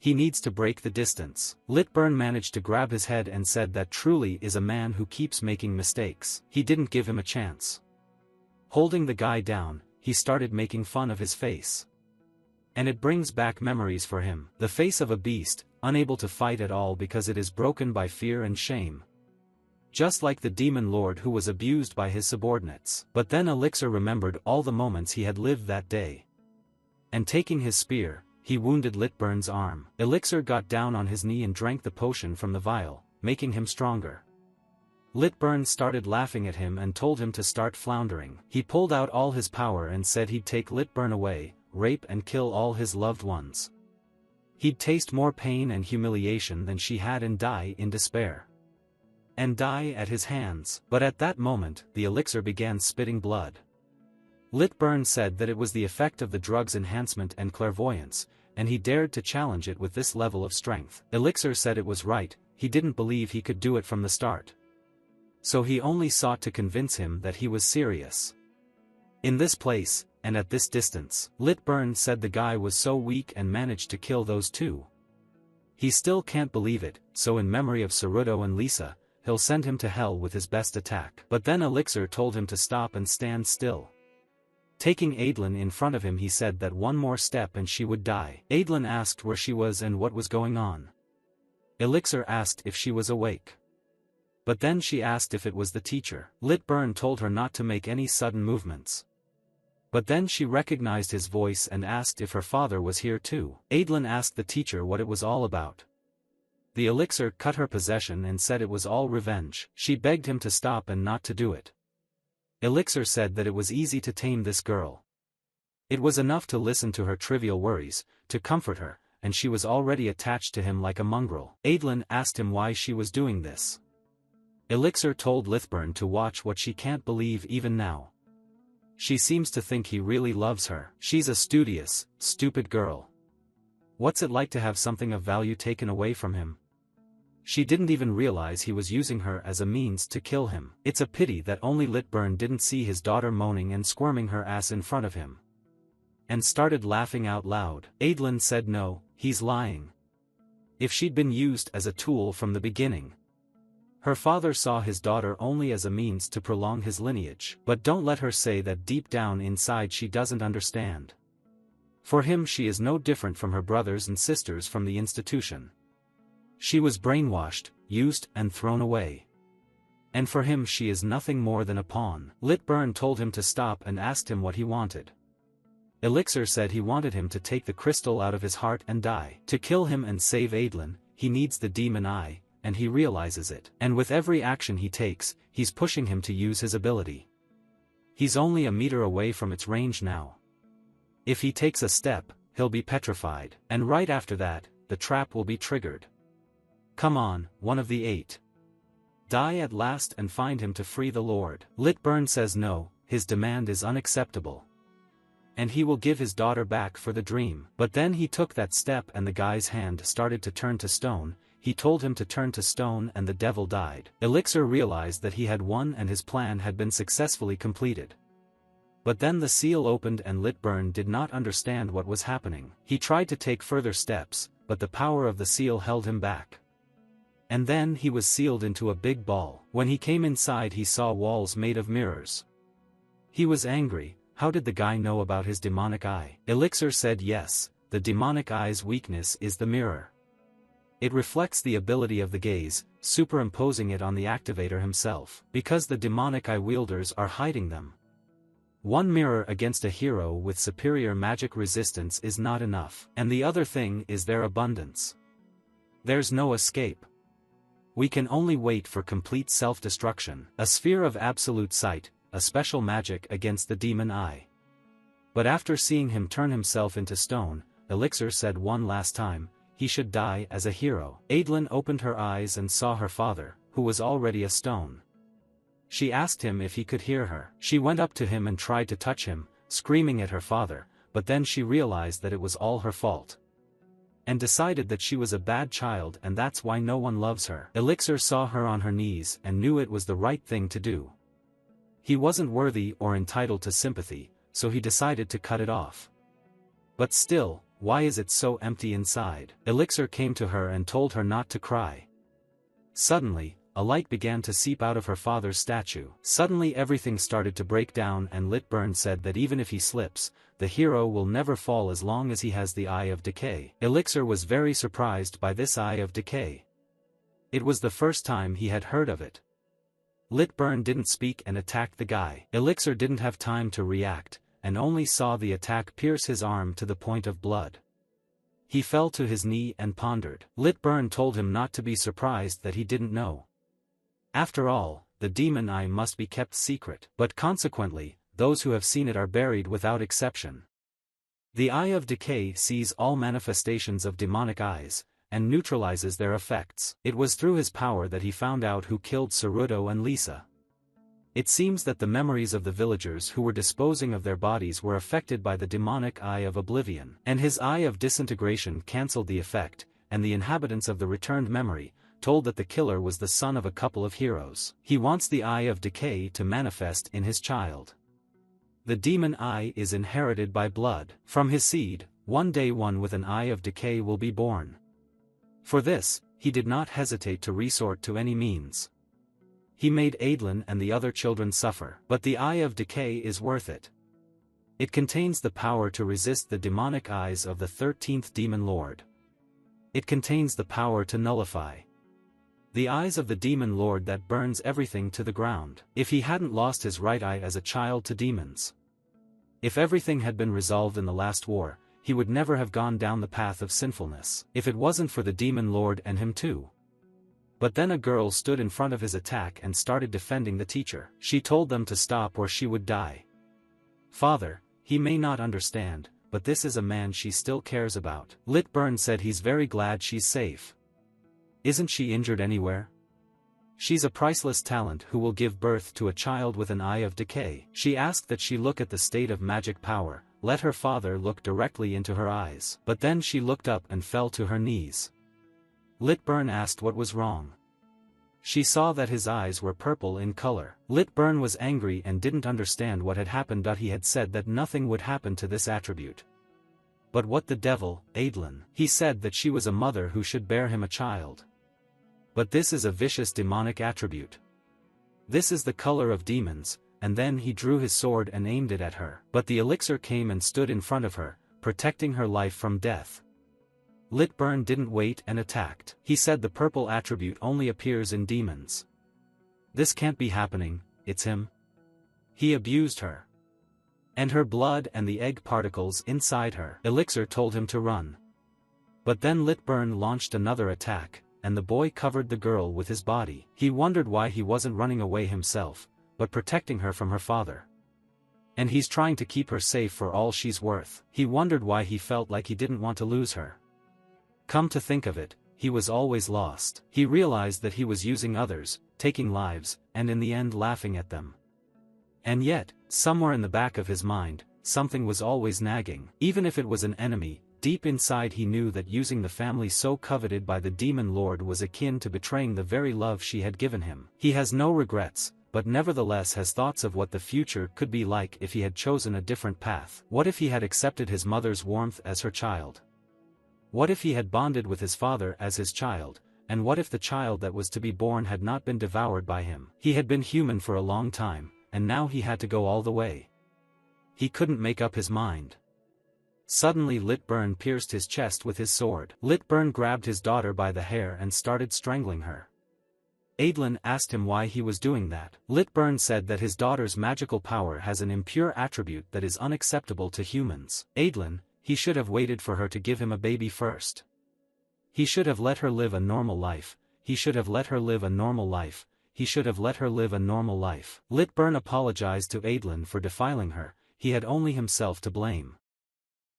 He needs to break the distance. Litburn managed to grab his head and said that truly is a man who keeps making mistakes. He didn't give him a chance. Holding the guy down, he started making fun of his face. And it brings back memories for him. The face of a beast, unable to fight at all because it is broken by fear and shame. Just like the demon lord who was abused by his subordinates. But then Elixir remembered all the moments he had lived that day. And taking his spear, he wounded Litburn's arm. Elixir got down on his knee and drank the potion from the vial, making him stronger. Litburn started laughing at him and told him to start floundering. He pulled out all his power and said he'd take Litburn away, rape and kill all his loved ones. He'd taste more pain and humiliation than she had and die in despair. And die at his hands. But at that moment, the elixir began spitting blood. Litburn said that it was the effect of the drug's enhancement and clairvoyance, and he dared to challenge it with this level of strength. Elixir said it was right, he didn't believe he could do it from the start. So he only sought to convince him that he was serious. In this place, and at this distance, Litburn said the guy was so weak and managed to kill those two. He still can't believe it, so in memory of Saruto and Lisa, he'll send him to hell with his best attack. But then Elixir told him to stop and stand still. Taking Adlin in front of him he said that one more step and she would die. Adlin asked where she was and what was going on. Elixir asked if she was awake. But then she asked if it was the teacher. Litburn told her not to make any sudden movements. But then she recognized his voice and asked if her father was here too. Adlin asked the teacher what it was all about. The elixir cut her possession and said it was all revenge. She begged him to stop and not to do it. Elixir said that it was easy to tame this girl. It was enough to listen to her trivial worries, to comfort her, and she was already attached to him like a mongrel. Adlin asked him why she was doing this. Elixir told Litburn to watch what she can't believe even now. She seems to think he really loves her. She's a studious, stupid girl. What's it like to have something of value taken away from him? She didn't even realize he was using her as a means to kill him. It's a pity that only Litburn didn't see his daughter moaning and squirming her ass in front of him. and started laughing out loud. Adlin said no, he's lying. If she'd been used as a tool from the beginning. Her father saw his daughter only as a means to prolong his lineage. But don't let her say that deep down inside she doesn't understand. For him she is no different from her brothers and sisters from the institution. She was brainwashed, used and thrown away. And for him she is nothing more than a pawn. Litburn told him to stop and asked him what he wanted. Elixir said he wanted him to take the crystal out of his heart and die. To kill him and save Adlin, he needs the demon eye, and he realizes it. And with every action he takes, he's pushing him to use his ability. He's only a meter away from its range now. If he takes a step, he'll be petrified. And right after that, the trap will be triggered. Come on, one of the 8. Die at last and find him to free the Lord. Litburn says no, his demand is unacceptable. And he will give his daughter back for the dream. But then he took that step and the guy's hand started to turn to stone. He told him to turn to stone and the devil died. Elixir realized that he had won and his plan had been successfully completed. But then the seal opened and Litburn did not understand what was happening. He tried to take further steps, but the power of the seal held him back. And then he was sealed into a big ball. When he came inside he saw walls made of mirrors. He was angry. How did the guy know about his demonic eye? Elixir said yes, the demonic eye's weakness is the mirror. It reflects the ability of the gaze, superimposing it on the activator himself. Because the demonic eye wielders are hiding them. One mirror against a hero with superior magic resistance is not enough. And the other thing is their abundance. There's no escape. We can only wait for complete self-destruction. A sphere of absolute sight, a special magic against the demon eye. But after seeing him turn himself into stone, Elixir said one last time, he should die as a hero. Adlin opened her eyes and saw her father, who was already a stone. She asked him if he could hear her. She went up to him and tried to touch him, screaming at her father, but then she realized that it was all her fault. And decided that she was a bad child and that's why no one loves her. Elixir saw her on her knees and knew it was the right thing to do. He wasn't worthy or entitled to sympathy, so he decided to cut it off. But still, why is it so empty inside? Elixir came to her and told her not to cry. Suddenly, a light began to seep out of her father's statue. Suddenly everything started to break down and Litburn said that even if he slips, the hero will never fall as long as he has the Eye of Decay. Elixir was very surprised by this Eye of Decay. It was the first time he had heard of it. Litburn didn't speak and attacked the guy. Elixir didn't have time to react, and only saw the attack pierce his arm to the point of blood. He fell to his knee and pondered. Litburn told him not to be surprised that he didn't know. After all, the demon eye must be kept secret. But consequently, those who have seen it are buried without exception. The Eye of Decay sees all manifestations of demonic eyes, and neutralizes their effects. It was through his power that he found out who killed Ceruto and Lisa. It seems that the memories of the villagers who were disposing of their bodies were affected by the demonic Eye of Oblivion. And his Eye of Disintegration cancelled the effect, and the inhabitants of the returned memory, told that the killer was the son of a couple of heroes. He wants the Eye of Decay to manifest in his child. The demon eye is inherited by blood. From his seed, one day one with an Eye of Decay will be born. For this, he did not hesitate to resort to any means. He made Adlin and the other children suffer. But the Eye of Decay is worth it. It contains the power to resist the demonic eyes of the 13th Demon Lord. It contains the power to nullify the eyes of the Demon Lord that burns everything to the ground. If he hadn't lost his right eye as a child to demons. If everything had been resolved in the last war, he would never have gone down the path of sinfulness. If it wasn't for the Demon Lord and him too. But then a girl stood in front of his attack and started defending the teacher. She told them to stop or she would die. Father, he may not understand, but this is a man she still cares about. Litburn said he's very glad she's safe. Isn't she injured anywhere? She's a priceless talent who will give birth to a child with an Eye of Decay. She asked that she look at the state of magic power, let her father look directly into her eyes. But then she looked up and fell to her knees. Litburn asked what was wrong. She saw that his eyes were purple in color. Litburn was angry and didn't understand what had happened. He had said that nothing would happen to this attribute. But what the devil, Adlin? He said that she was a mother who should bear him a child. But this is a vicious demonic attribute. This is the color of demons, and then he drew his sword and aimed it at her. But the elixir came and stood in front of her, protecting her life from death. Litburn didn't wait and attacked. He said the purple attribute only appears in demons. This can't be happening, it's him. He abused her. And her blood and the egg particles inside her elixir told him to run. But then Litburn launched another attack, and the boy covered the girl with his body. He wondered why he wasn't running away himself, but protecting her from her father. And he's trying to keep her safe for all she's worth. He wondered why he felt like he didn't want to lose her. Come to think of it, he was always lost. He realized that he was using others, taking lives, and in the end laughing at them. And yet, somewhere in the back of his mind, something was always nagging. Even if it was an enemy, deep inside he knew that using the family so coveted by the demon lord was akin to betraying the very love she had given him. He has no regrets, but nevertheless has thoughts of what the future could be like if he had chosen a different path. What if he had accepted his mother's warmth as her child? What if he had bonded with his father as his child, and what if the child that was to be born had not been devoured by him? He had been human for a long time, and now he had to go all the way. He couldn't make up his mind. Suddenly Litburn pierced his chest with his sword. Litburn grabbed his daughter by the hair and started strangling her. Adlin asked him why he was doing that. Litburn said that his daughter's magical power has an impure attribute that is unacceptable to humans. Adlin, he should have waited for her to give him a baby first. He should have let her live a normal life. He should have let her live a normal life. He should have let her live a normal life. Litburn apologized to Adlin for defiling her. He had only himself to blame.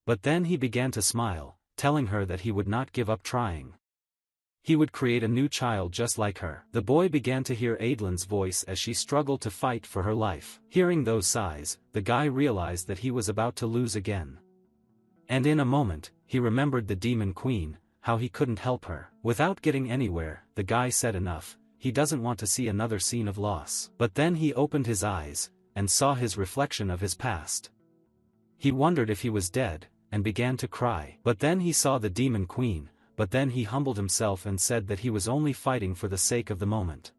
But then he began to smile, telling her that he would not give up trying. He would create a new child just like her. The boy began to hear Adlin's voice as she struggled to fight for her life. Hearing those sighs, the guy realized that he was about to lose again. And in a moment, he remembered the demon queen, how he couldn't help her. Without getting anywhere, the guy said enough, he doesn't want to see another scene of loss. But then he opened his eyes, and saw his reflection of his past. He wondered if he was dead, and began to cry. But then he saw the demon queen, but then he humbled himself and said that he was only fighting for the sake of the moment.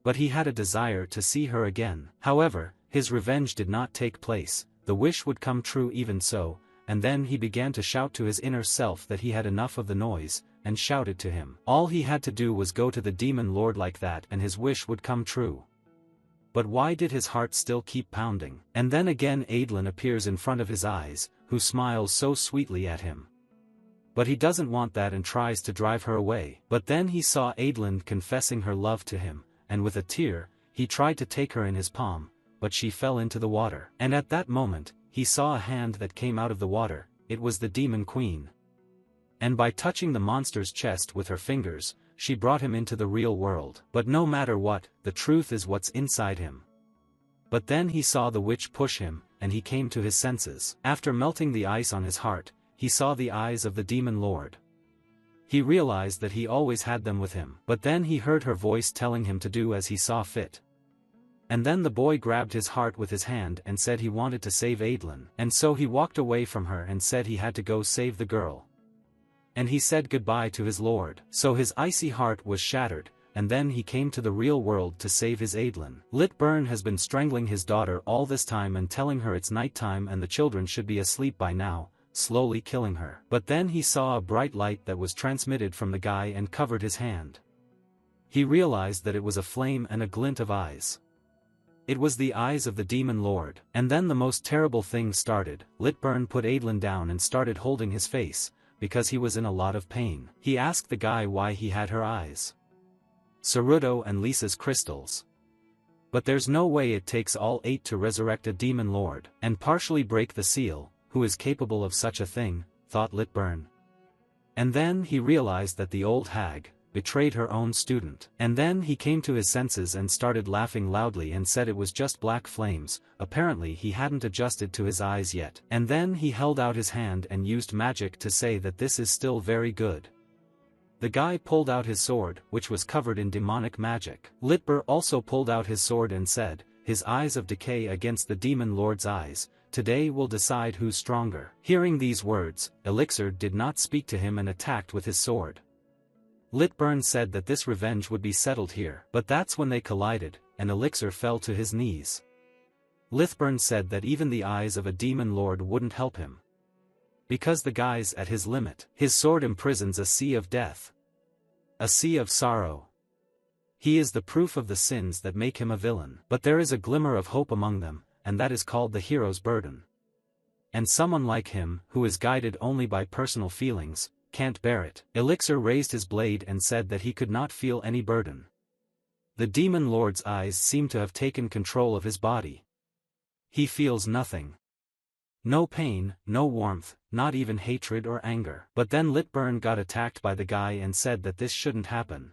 But he had a desire to see her again. However, his revenge did not take place, the wish would come true even so, and then he began to shout to his inner self that he had enough of the noise, and shouted to him. All he had to do was go to the demon lord like that and his wish would come true. But why did his heart still keep pounding? And then again Adlin appears in front of his eyes, who smiles so sweetly at him. But he doesn't want that and tries to drive her away. But then he saw Adlin confessing her love to him, and with a tear, he tried to take her in his palm, but she fell into the water. And at that moment, he saw a hand that came out of the water. It was the demon queen. And by touching the monster's chest with her fingers, she brought him into the real world. But no matter what, the truth is what's inside him. But then he saw the witch push him, and he came to his senses. After melting the ice on his heart, he saw the eyes of the demon lord. He realized that he always had them with him. But then he heard her voice telling him to do as he saw fit. And then the boy grabbed his heart with his hand and said he wanted to save Adlin. And so he walked away from her and said he had to go save the girl. And he said goodbye to his lord. So his icy heart was shattered, and then he came to the real world to save his Adlin. Litburn has been strangling his daughter all this time and telling her it's nighttime and the children should be asleep by now, slowly killing her. But then he saw a bright light that was transmitted from the guy and covered his hand. He realized that it was a flame and a glint of eyes. It was the eyes of the demon lord. And then the most terrible thing started. Litburn put Adlin down and started holding his face, because he was in a lot of pain. He asked the guy why he had her eyes. Saruto and Lisa's crystals. But there's no way it takes all 8 to resurrect a demon lord, and partially break the seal. Who is capable of such a thing, thought Litburn. And then he realized that the old hag betrayed her own student. And then he came to his senses and started laughing loudly and said it was just black flames. Apparently he hadn't adjusted to his eyes yet. And then he held out his hand and used magic to say that this is still very good. The guy pulled out his sword, which was covered in demonic magic. Litber also pulled out his sword and said, his eyes of decay against the demon lord's eyes, today will decide who's stronger. Hearing these words, Elixir did not speak to him and attacked with his sword. Litburn said that this revenge would be settled here, but that's when they collided, and Elixir fell to his knees. Lithburn said that even the eyes of a demon lord wouldn't help him. Because the guy's at his limit. His sword imprisons a sea of death. A sea of sorrow. He is the proof of the sins that make him a villain. But there is a glimmer of hope among them, and that is called the hero's burden. And someone like him, who is guided only by personal feelings, can't bear it. Elixir raised his blade and said that he could not feel any burden. The demon lord's eyes seem to have taken control of his body. He feels nothing. No pain, no warmth, not even hatred or anger. But then Litburn got attacked by the guy and said that this shouldn't happen.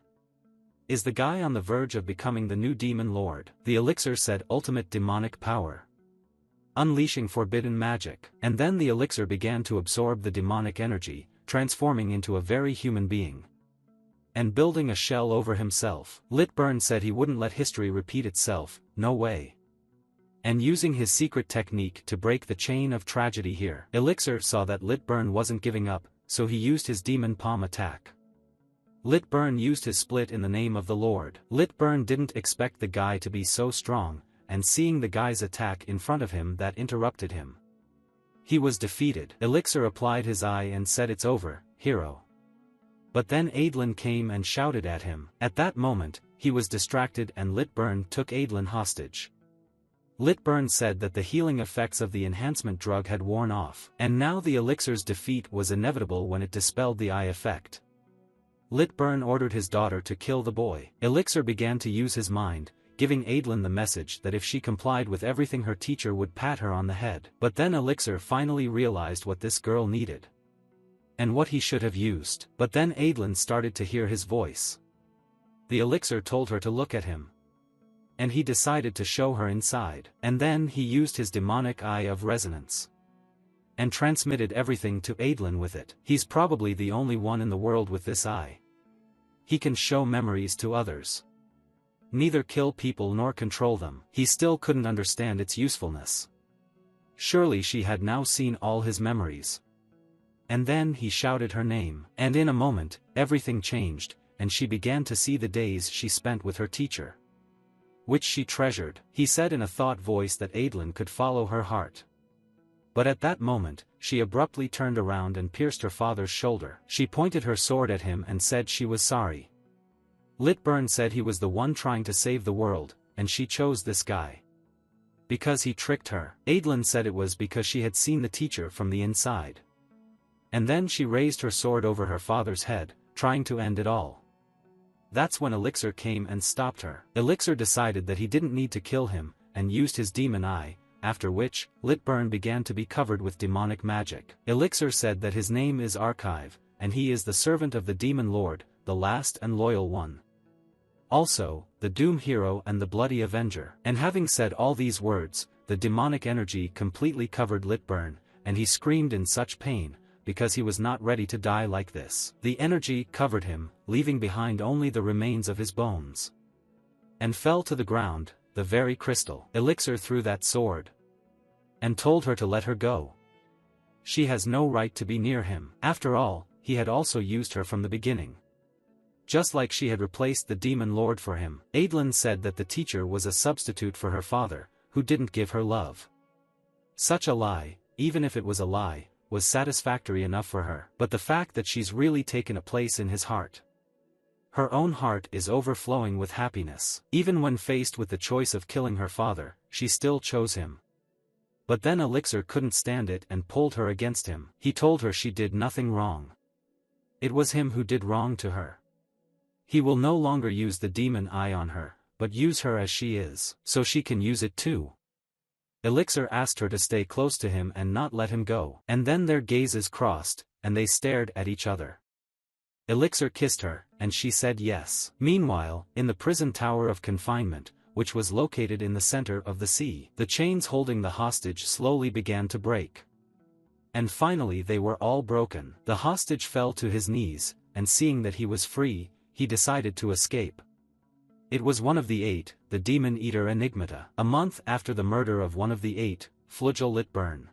Is the guy on the verge of becoming the new demon lord? The elixir said ultimate demonic power. Unleashing forbidden magic. And then the elixir began to absorb the demonic energy, transforming into a very human being. And building a shell over himself. Litburn said he wouldn't let history repeat itself, no way. And using his secret technique to break the chain of tragedy here. Elixir saw that Litburn wasn't giving up, so he used his demon palm attack. Litburn used his split in the name of the Lord. Litburn didn't expect the guy to be so strong, and seeing the guy's attack in front of him that interrupted him. He was defeated. Elixir applied his eye and said, "It's over, hero." But then Adlin came and shouted at him. At that moment, he was distracted and Litburn took Adlin hostage. Litburn said that the healing effects of the enhancement drug had worn off, and now the elixir's defeat was inevitable when it dispelled the eye effect. Litburn ordered his daughter to kill the boy. Elixir began to use his mind, giving Adlin the message that if she complied with everything her teacher would pat her on the head. But then Elixir finally realized what this girl needed. And what he should have used. But then Adlin started to hear his voice. The elixir told her to look at him. And he decided to show her inside. And then he used his demonic eye of resonance. And transmitted everything to Adlin with it. He's probably the only one in the world with this eye. He can show memories to others. Neither kill people nor control them. He still couldn't understand its usefulness. Surely she had now seen all his memories. And then he shouted her name. And in a moment, everything changed, and she began to see the days she spent with her teacher. Which she treasured. He said in a thought voice that Adlin could follow her heart. But at that moment, she abruptly turned around and pierced her father's shoulder. She pointed her sword at him and said she was sorry. Litburn said he was the one trying to save the world, and she chose this guy. Because he tricked her. Adlin said it was because she had seen the teacher from the inside. And then she raised her sword over her father's head, trying to end it all. That's when Elixir came and stopped her. Elixir decided that he didn't need to kill him, and used his demon eye, after which, Litburn began to be covered with demonic magic. Elixir said that his name is Archive, and he is the servant of the Demon Lord, the last and loyal one. Also, the Doom Hero and the Bloody Avenger. And having said all these words, the demonic energy completely covered Litburn, and he screamed in such pain, because he was not ready to die like this. The energy covered him, leaving behind only the remains of his bones. And fell to the ground, the very crystal. Elixir threw that sword. And told her to let her go. She has no right to be near him. After all, he had also used her from the beginning. Just like she had replaced the demon lord for him. Adlin said that the teacher was a substitute for her father, who didn't give her love. Such a lie, even if it was a lie, was satisfactory enough for her. But the fact that she's really taken a place in his heart. Her own heart is overflowing with happiness. Even when faced with the choice of killing her father, she still chose him. But then Elixir couldn't stand it and pulled her against him. He told her she did nothing wrong. It was him who did wrong to her. He will no longer use the demon eye on her, but use her as she is, so she can use it too. Elixir asked her to stay close to him and not let him go. And then their gazes crossed, and they stared at each other. Elixir kissed her, and she said yes. Meanwhile, in the prison tower of confinement, which was located in the center of the sea, the chains holding the hostage slowly began to break. And finally they were all broken. The hostage fell to his knees, and seeing that he was free, he decided to escape. It was one of the 8, the demon eater Enigmata. A month after the murder of one of the 8, Flugel lit burn.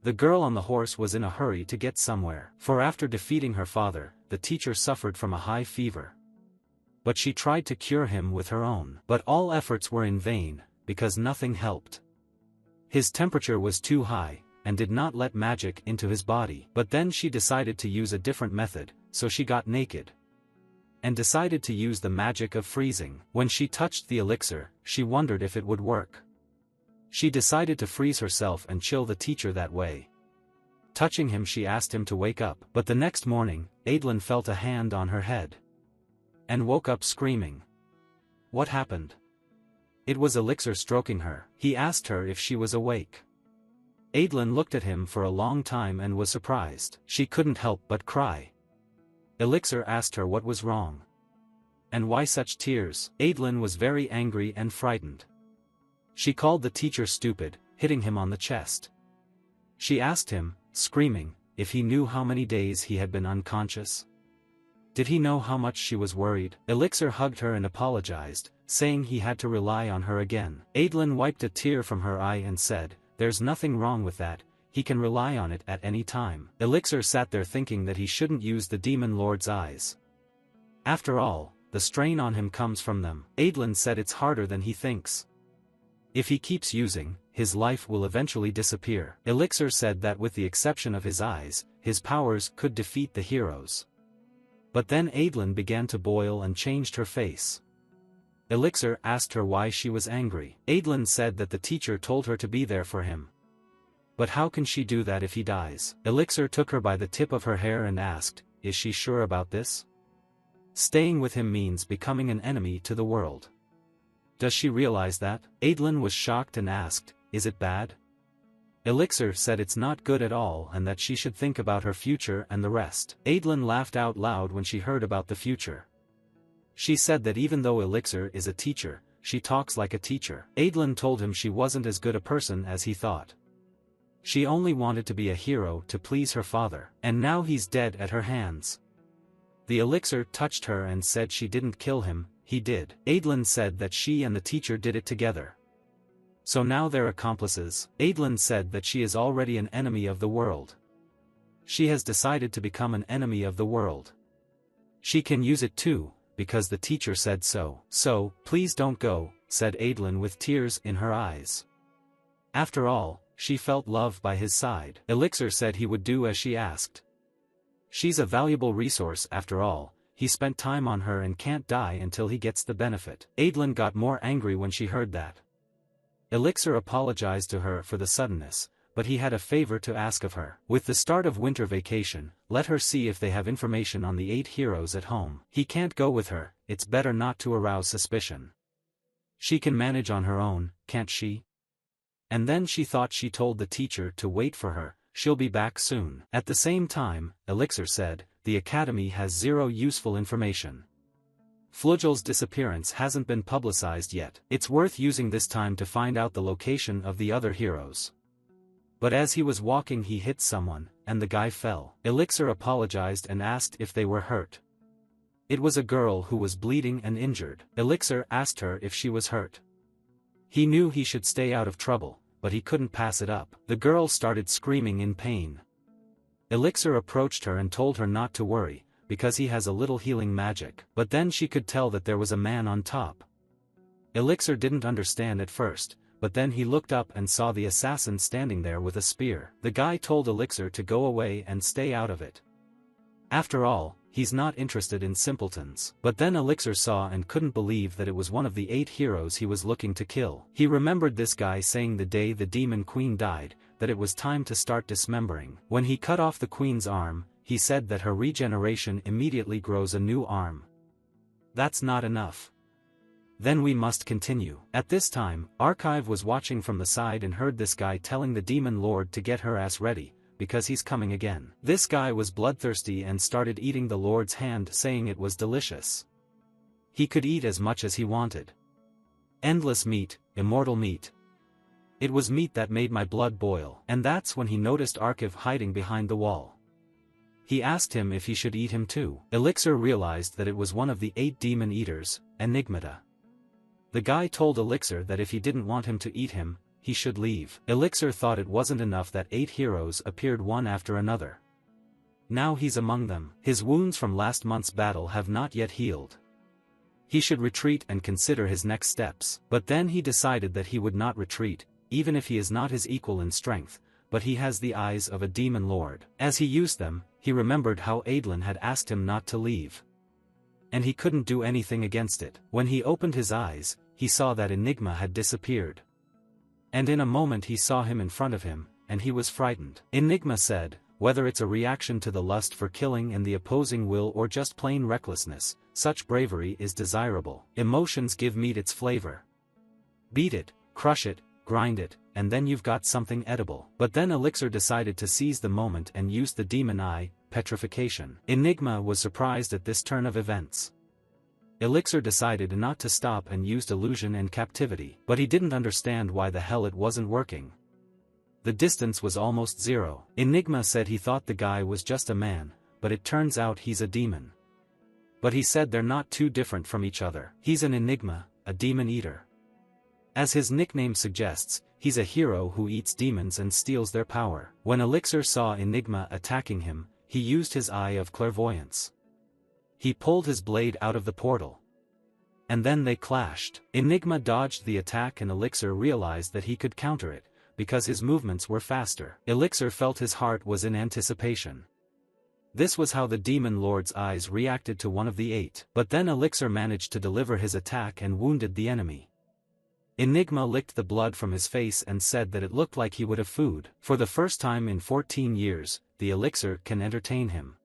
The girl on the horse was in a hurry to get somewhere, for after defeating her father, the teacher suffered from a high fever. But she tried to cure him with her own. But all efforts were in vain, because nothing helped. His temperature was too high, and did not let magic into his body. But then she decided to use a different method, so she got naked. And decided to use the magic of freezing. When she touched the elixir, she wondered if it would work. She decided to freeze herself and chill the teacher that way. Touching him, she asked him to wake up. But the next morning, Adlin felt a hand on her head. And woke up screaming. What happened? It was Elixir stroking her. He asked her if she was awake. Adlin looked at him for a long time and was surprised. She couldn't help but cry. Elixir asked her what was wrong. And why such tears? Adlin was very angry and frightened. She called the teacher stupid, hitting him on the chest. She asked him, screaming, if he knew how many days he had been unconscious. Did he know how much she was worried? Elixir hugged her and apologized, saying he had to rely on her again. Adlin wiped a tear from her eye and said, "There's nothing wrong with that, he can rely on it at any time." Elixir sat there thinking that he shouldn't use the demon lord's eyes. After all, the strain on him comes from them. Adlin said it's harder than he thinks. If he keeps using, his life will eventually disappear. Elixir said that with the exception of his eyes, his powers could defeat the heroes. But then Adlin began to boil and changed her face. Elixir asked her why she was angry. Adlin said that the teacher told her to be there for him. But how can she do that if he dies? Elixir took her by the tip of her hair and asked, "Is she sure about this? Staying with him means becoming an enemy to the world. Does she realize that?" Adlin was shocked and asked, "Is it bad?" Elixir said it's not good at all and that she should think about her future and the rest. Adlin laughed out loud when she heard about the future. She said that even though Elixir is a teacher, she talks like a teacher. Adlin told him she wasn't as good a person as he thought. She only wanted to be a hero to please her father, and now he's dead at her hands. The elixir touched her and said she didn't kill him, he did. Adlin said that she and the teacher did it together. So now they're accomplices. Adlin said that she is already an enemy of the world. She has decided to become an enemy of the world. She can use it too, because the teacher said so. "So, please don't go," said Adlin with tears in her eyes. After all, she felt love by his side. Elixir said he would do as she asked. She's a valuable resource after all, he spent time on her and can't die until he gets the benefit. Adlin got more angry when she heard that. Elixir apologized to her for the suddenness, but he had a favor to ask of her. With the start of winter vacation, let her see if they have information on the 8 heroes at home. He can't go with her, it's better not to arouse suspicion. She can manage on her own, can't she? And then she thought she told the teacher to wait for her, she'll be back soon. At the same time, Elixir said, the academy has 0 useful information. Flugel's disappearance hasn't been publicized yet. It's worth using this time to find out the location of the other heroes. But as he was walking he hit someone, and the guy fell. Elixir apologized and asked if they were hurt. It was a girl who was bleeding and injured. Elixir asked her if she was hurt. He knew he should stay out of trouble, but he couldn't pass it up. The girl started screaming in pain. Elixir approached her and told her not to worry, because he has a little healing magic. But then she could tell that there was a man on top. Elixir didn't understand at first, but then he looked up and saw the assassin standing there with a spear. The guy told Elixir to go away and stay out of it. After all, he's not interested in simpletons. But then Elixir saw and couldn't believe that it was one of the 8 heroes he was looking to kill. He remembered this guy saying the day the demon queen died, that it was time to start dismembering. When he cut off the queen's arm, he said that her regeneration immediately grows a new arm. That's not enough. Then we must continue. At this time, Archive was watching from the side and heard this guy telling the demon lord to get her ass ready, because he's coming again. This guy was bloodthirsty and started eating the lord's hand, saying it was delicious. He could eat as much as he wanted. Endless meat, immortal meat. It was meat that made my blood boil. And that's when he noticed Archive hiding behind the wall. He asked him if he should eat him too. Elixir realized that it was one of the 8 demon eaters, Enigmata. The guy told Elixir that if he didn't want him to eat him, he should leave. Elixir thought it wasn't enough that 8 heroes appeared one after another. Now he's among them. His wounds from last month's battle have not yet healed. He should retreat and consider his next steps. But then he decided that he would not retreat, even if he is not his equal in strength, but he has the eyes of a demon lord. As he used them, he remembered how Adlin had asked him not to leave. And he couldn't do anything against it. When he opened his eyes, he saw that Enigma had disappeared. And in a moment he saw him in front of him, and he was frightened. Enigma said, "Whether it's a reaction to the lust for killing and the opposing will or just plain recklessness, such bravery is desirable. Emotions give meat its flavor. Beat it, crush it, grind it, and then you've got something edible." But then Elixir decided to seize the moment and use the demon eye, petrification. Enigma was surprised at this turn of events. Elixir decided not to stop and used illusion and captivity, but he didn't understand why the hell it wasn't working. The distance was almost 0. Enigma said he thought the guy was just a man, but it turns out he's a demon. But he said they're not too different from each other. He's an enigma, a demon eater. As his nickname suggests, he's a hero who eats demons and steals their power. When Elixir saw Enigma attacking him, he used his eye of clairvoyance. He pulled his blade out of the portal. And then they clashed. Enigma dodged the attack and Elixir realized that he could counter it, because his movements were faster. Elixir felt his heart was in anticipation. This was how the demon lord's eyes reacted to one of the 8. But then Elixir managed to deliver his attack and wounded the enemy. Enigma licked the blood from his face and said that it looked like he would have food. For the first time in 14 years, the elixir can entertain him.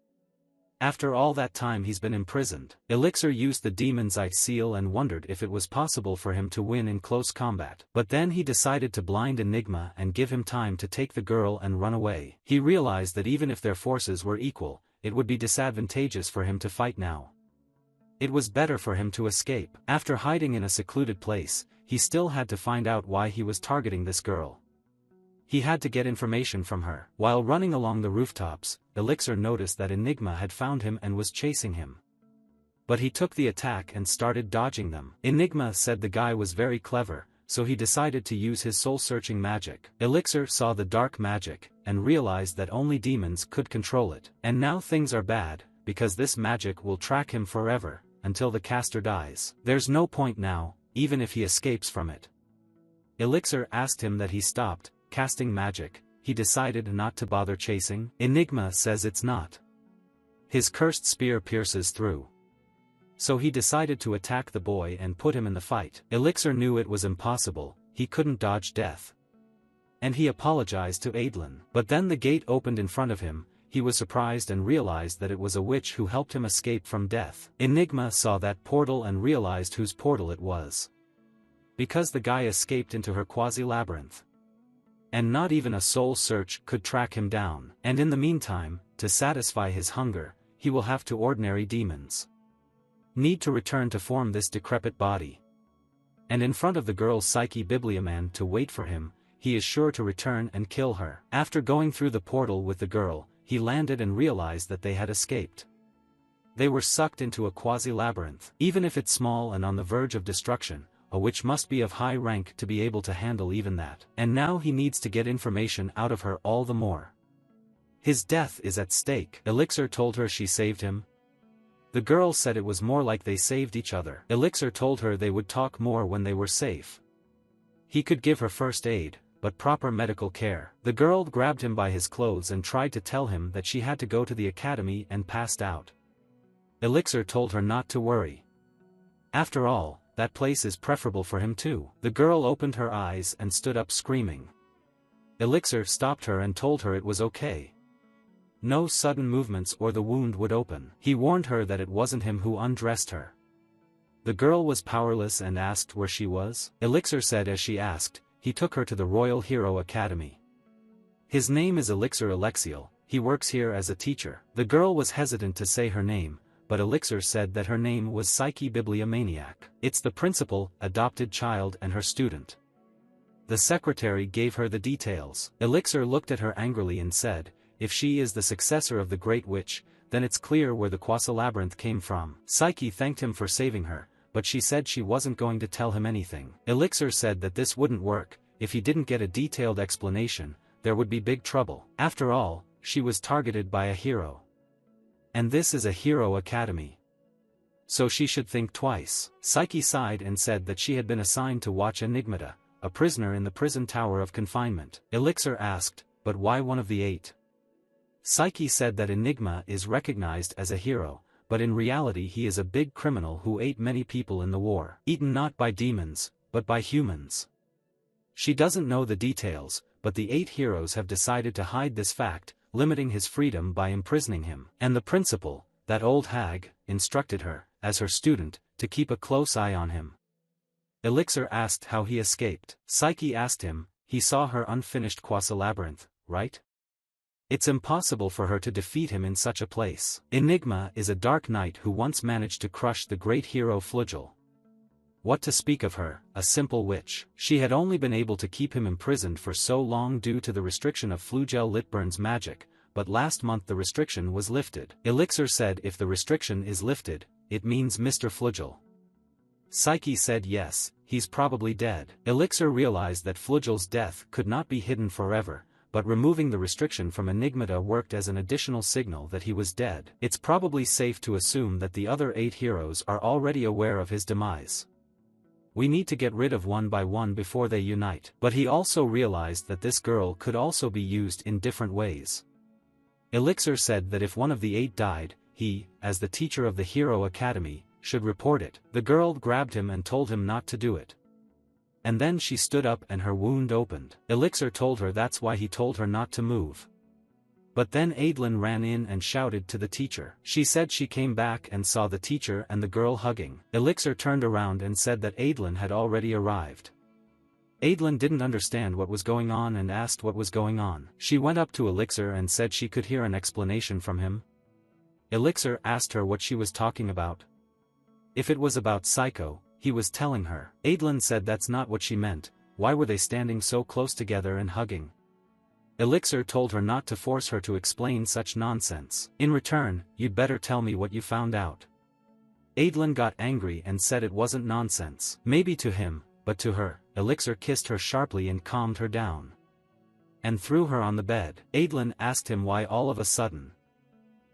After all that time he's been imprisoned. Elixir used the demon's eye seal and wondered if it was possible for him to win in close combat. But then he decided to blind Enigma and give him time to take the girl and run away. He realized that even if their forces were equal, it would be disadvantageous for him to fight now. It was better for him to escape. After hiding in a secluded place, he still had to find out why he was targeting this girl. He had to get information from her. While running along the rooftops, Elixir noticed that Enigma had found him and was chasing him. But he took the attack and started dodging them. Enigma said the guy was very clever, so he decided to use his soul-searching magic. Elixir saw the dark magic, and realized that only demons could control it. And now things are bad, because this magic will track him forever, until the caster dies. There's no point now, even if he escapes from it. Elixir asked him that he stopped casting magic. He decided not to bother chasing. Enigma says it's not. His cursed spear pierces through. So he decided to attack the boy and put him in the fight. Elixir knew it was impossible, he couldn't dodge death. And he apologized to Adlin. But then the gate opened in front of him. He was surprised and realized that it was a witch who helped him escape from death. Enigma saw that portal and realized whose portal it was. Because the guy escaped into her quasi-labyrinth. And not even a soul search could track him down. And in the meantime, to satisfy his hunger, he will have to ordinary demons. Need to return to form this decrepit body. And in front of the girl's psyche biblioman to wait for him, he is sure to return and kill her. After going through the portal with the girl, he landed and realized that they had escaped. They were sucked into a quasi-labyrinth. Even if it's small and on the verge of destruction, a witch must be of high rank to be able to handle even that. And now he needs to get information out of her all the more. His death is at stake. Elixir told her she saved him. The girl said it was more like they saved each other. Elixir told her they would talk more when they were safe. He could give her first aid, but proper medical care. The girl grabbed him by his clothes and tried to tell him that she had to go to the academy and passed out. Elixir told her not to worry. After all, that place is preferable for him too. The girl opened her eyes and stood up screaming. Elixir stopped her and told her it was okay. No sudden movements or the wound would open. He warned her that it wasn't him who undressed her. The girl was powerless and asked where she was. Elixir said as she asked, he took her to the Royal Hero Academy. His name is Elixir Alexiel, he works here as a teacher. The girl was hesitant to say her name, but Elixir said that her name was Psyche Bibliomaniac. It's the principal, adopted child and her student. The secretary gave her the details. Elixir looked at her angrily and said, if she is the successor of the Great Witch, then it's clear where the Quasi-Labyrinth came from. Psyche thanked him for saving her, but she said she wasn't going to tell him anything. Elixir said that this wouldn't work, if he didn't get a detailed explanation, there would be big trouble. After all, she was targeted by a hero. And this is a hero academy. So she should think twice. Psyche sighed and said that she had been assigned to watch Enigmata, a prisoner in the prison tower of confinement. Elixir asked, but why one of the 8? Psyche said that Enigma is recognized as a hero, but in reality he is a big criminal who ate many people in the war. Eaten not by demons, but by humans. She doesn't know the details, but the 8 heroes have decided to hide this fact, limiting his freedom by imprisoning him. And the principal, that old hag, instructed her, as her student, to keep a close eye on him. Elixir asked how he escaped. Psyche asked him, he saw her unfinished Quasi-Labyrinth, right? It's impossible for her to defeat him in such a place. Enigma is a dark knight who once managed to crush the great hero Flugel. What to speak of her, a simple witch. She had only been able to keep him imprisoned for so long due to the restriction of Flugel Litburn's magic, but last month the restriction was lifted. Elixir said if the restriction is lifted, it means Mr. Flugel. Psyche said yes, he's probably dead. Elixir realized that Flugel's death could not be hidden forever, but removing the restriction from Enigmata worked as an additional signal that he was dead. It's probably safe to assume that the other 8 heroes are already aware of his demise. We need to get rid of one by one before they unite. But he also realized that this girl could also be used in different ways. Elixir said that if one of the 8 died, he, as the teacher of the Hero Academy, should report it. The girl grabbed him and told him not to do it. And then she stood up and her wound opened. Elixir told her that's why he told her not to move. But then Adlin ran in and shouted to the teacher. She said she came back and saw the teacher and the girl hugging. Elixir turned around and said that Adlin had already arrived. Adlin didn't understand what was going on and asked what was going on. She went up to Elixir and said she could hear an explanation from him. Elixir asked her what she was talking about. If it was about Psycho, he was telling her. Adlin said that's not what she meant. Why were they standing so close together and hugging? Elixir told her not to force her to explain such nonsense. In return, you'd better tell me what you found out. Adlin got angry and said it wasn't nonsense. Maybe to him, but to her, Elixir kissed her sharply and calmed her down. And threw her on the bed. Adlin asked him why all of a sudden.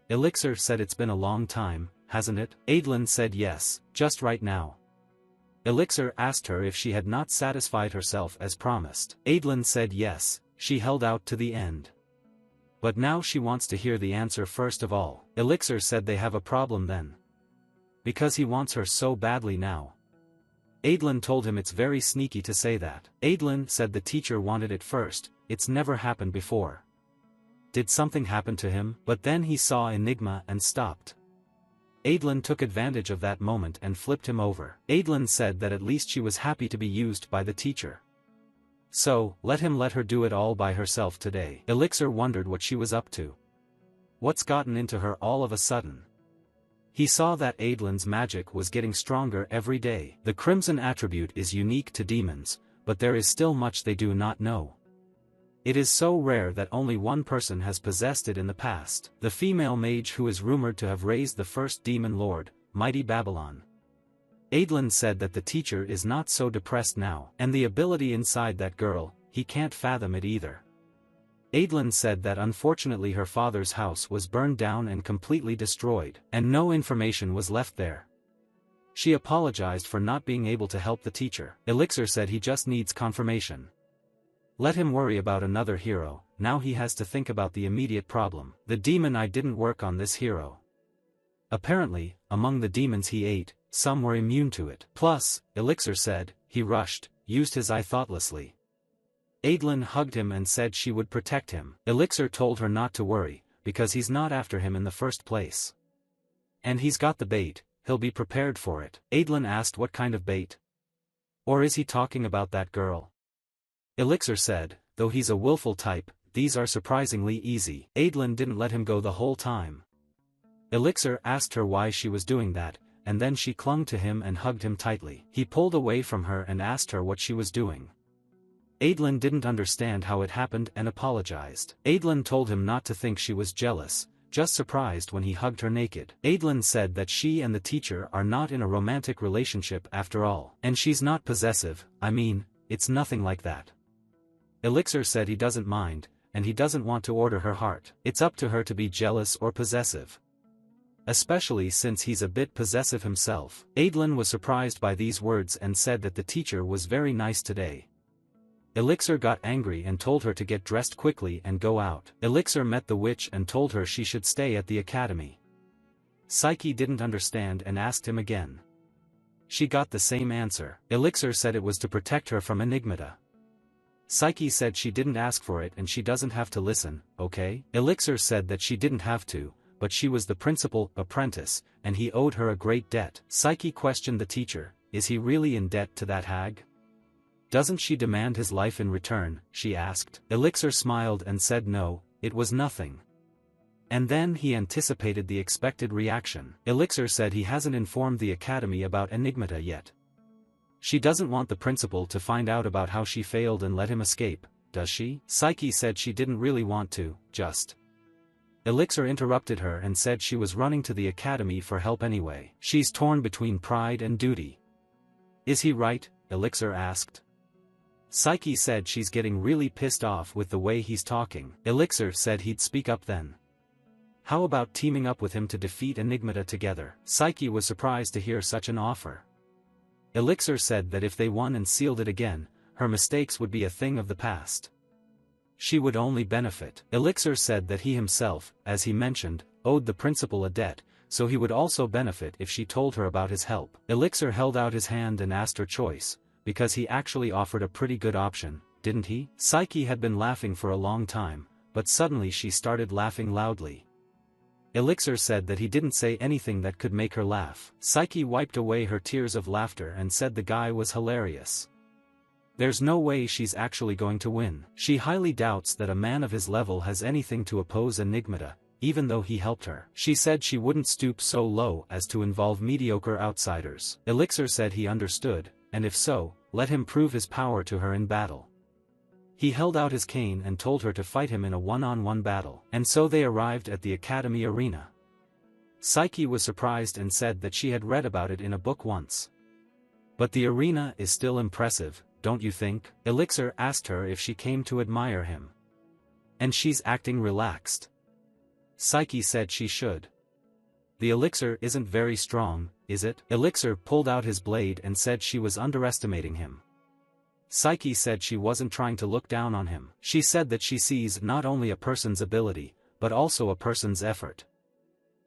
Elixir said it's been a long time, hasn't it? Adlin said yes, just right now. Elixir asked her if she had not satisfied herself as promised. Adlin said yes, she held out to the end. But now she wants to hear the answer first of all. Elixir said they have a problem then. Because he wants her so badly now. Adlin told him it's very sneaky to say that. Adlin said the teacher wanted it first, it's never happened before. Did something happen to him? But then he saw Enigma and stopped. Adlin took advantage of that moment and flipped him over. Adlin said that at least she was happy to be used by the teacher. So, let him let her do it all by herself today. Elixir wondered what she was up to. What's gotten into her all of a sudden? He saw that Adlin's magic was getting stronger every day. The Crimson attribute is unique to demons, but there is still much they do not know. It is so rare that only one person has possessed it in the past. The female mage who is rumored to have raised the first demon lord, Mighty Babylon. Adlin said that the teacher is not so depressed now. And the ability inside that girl, he can't fathom it either. Adlin said that unfortunately her father's house was burned down and completely destroyed, and no information was left there. She apologized for not being able to help the teacher. Elixir said he just needs confirmation. Let him worry about another hero, now he has to think about the immediate problem. The demon eye didn't work on this hero. Apparently, among the demons he ate, some were immune to it. Plus, Elixir said, he rushed, used his eye thoughtlessly. Adlin hugged him and said she would protect him. Elixir told her not to worry, because he's not after him in the first place. And he's got the bait, he'll be prepared for it. Adlin asked what kind of bait? Or is he talking about that girl? Elixir said, though he's a willful type, these are surprisingly easy. Adlin didn't let him go the whole time. Elixir asked her why she was doing that, and then she clung to him and hugged him tightly. He pulled away from her and asked her what she was doing. Adlin didn't understand how it happened and apologized. Adlin told him not to think she was jealous, just surprised when he hugged her naked. Adlin said that she and the teacher are not in a romantic relationship after all. And she's not possessive, I mean, it's nothing like that. Elixir said he doesn't mind, and he doesn't want to order her heart. It's up to her to be jealous or possessive. Especially since he's a bit possessive himself. Adlin was surprised by these words and said that the teacher was very nice today. Elixir got angry and told her to get dressed quickly and go out. Elixir met the witch and told her she should stay at the academy. Psyche didn't understand and asked him again. She got the same answer. Elixir said it was to protect her from enigmata. Psyche said she didn't ask for it and she doesn't have to listen, okay? Elixir said that she didn't have to, but she was the principal apprentice, and he owed her a great debt. Psyche questioned the teacher, is he really in debt to that hag? Doesn't she demand his life in return, she asked. Elixir smiled and said no, it was nothing. And then he anticipated the expected reaction. Elixir said he hasn't informed the academy about enigmata yet. She doesn't want the principal to find out about how she failed and let him escape, does she? Psyche said she didn't really want to, just. Elixir interrupted her and said she was running to the academy for help anyway. She's torn between pride and duty. Is he right? Elixir asked. Psyche said she's getting really pissed off with the way he's talking. Elixir said he'd speak up then. How about teaming up with him to defeat enigmata together? Psyche was surprised to hear such an offer. Elixir said that if they won and sealed it again, her mistakes would be a thing of the past. She would only benefit. Elixir said that he himself, as he mentioned, owed the principal a debt, so he would also benefit if she told her about his help. Elixir held out his hand and asked her choice, because he actually offered a pretty good option, didn't he? Psyche had been laughing for a long time, but suddenly she started laughing loudly. Elixir said that he didn't say anything that could make her laugh. Psyche wiped away her tears of laughter and said the guy was hilarious. There's no way she's actually going to win. She highly doubts that a man of his level has anything to oppose enigmata, even though he helped her. She said she wouldn't stoop so low as to involve mediocre outsiders. Elixir said he understood, and if so, let him prove his power to her in battle. He held out his cane and told her to fight him in a one-on-one battle. And so they arrived at the academy arena. Psyche was surprised and said that she had read about it in a book once. But the arena is still impressive, don't you think? Elixir asked her if she came to admire him. And she's acting relaxed. Psyche said she should. The elixir isn't very strong, is it? Elixir pulled out his blade and said she was underestimating him. Psyche said she wasn't trying to look down on him. She said that she sees not only a person's ability, but also a person's effort.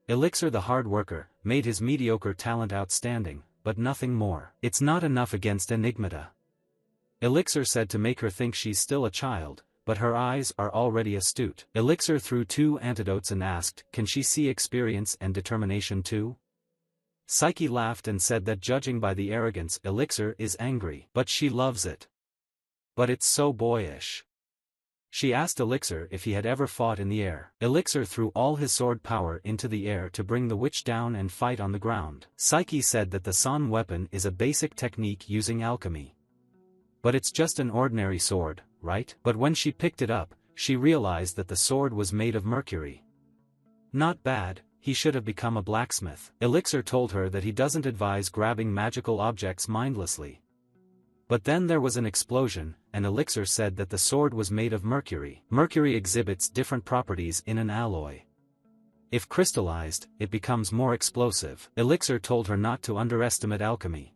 Elixir the hard worker, made his mediocre talent outstanding, but nothing more. It's not enough against enigmata. Elixir said to make her think she's still a child, but her eyes are already astute. Elixir threw 2 antidotes and asked, can she see experience and determination too? Psyche laughed and said that judging by the arrogance Elixir is angry, but she loves it. But it's so boyish. She asked Elixir if he had ever fought in the air. Elixir threw all his sword power into the air to bring the witch down and fight on the ground. Psyche said that the San weapon is a basic technique using alchemy. But it's just an ordinary sword, right? But when she picked it up, she realized that the sword was made of mercury. Not bad. He should have become a blacksmith. Elixir told her that he doesn't advise grabbing magical objects mindlessly. But then there was an explosion, and Elixir said that the sword was made of mercury. Mercury exhibits different properties in an alloy. If crystallized, it becomes more explosive. Elixir told her not to underestimate alchemy.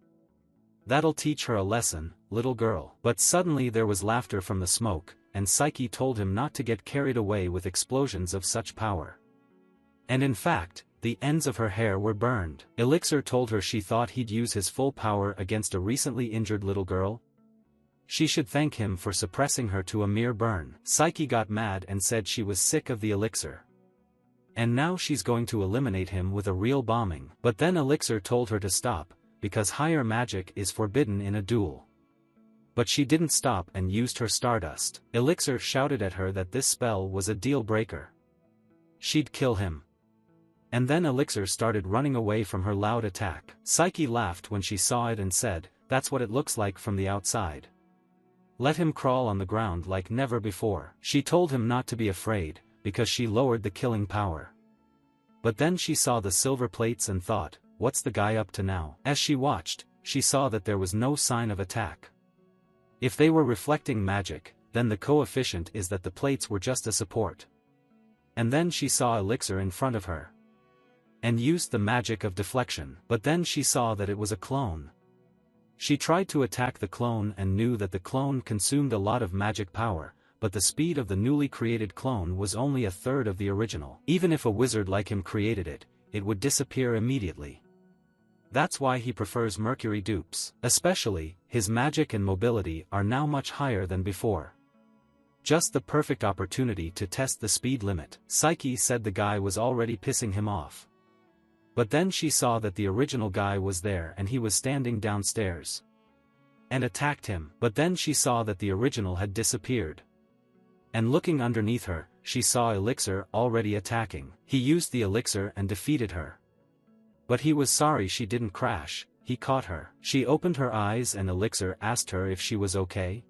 That'll teach her a lesson, little girl. But suddenly there was laughter from the smoke, and Psyche told him not to get carried away with explosions of such power. And in fact, the ends of her hair were burned. Elixir told her she thought he'd use his full power against a recently injured little girl. She should thank him for suppressing her to a mere burn. Psyche got mad and said she was sick of the elixir. And now she's going to eliminate him with a real bombing. But then Elixir told her to stop, because higher magic is forbidden in a duel. But she didn't stop and used her stardust. Elixir shouted at her that this spell was a deal breaker. She'd kill him. And then Elixir started running away from her loud attack. Psyche laughed when she saw it and said, that's what it looks like from the outside. Let him crawl on the ground like never before. She told him not to be afraid, because she lowered the killing power. But then she saw the silver plates and thought, what's the guy up to now? As she watched, she saw that there was no sign of attack. If they were reflecting magic, then the coefficient is that the plates were just a support. And then she saw Elixir in front of her, and used the magic of deflection. But then she saw that it was a clone. She tried to attack the clone and knew that the clone consumed a lot of magic power, but the speed of the newly created clone was only a third of the original. Even if a wizard like him created it, it would disappear immediately. That's why he prefers Mercury dupes. Especially, his magic and mobility are now much higher than before. Just the perfect opportunity to test the speed limit. Psyche said the guy was already pissing him off. But then she saw that the original guy was there and he was standing downstairs, and attacked him. But then she saw that the original had disappeared. And looking underneath her, she saw Elixir already attacking. He used the elixir and defeated her. But he was sorry she didn't crash. He caught her. She opened her eyes and Elixir asked her if she was okay.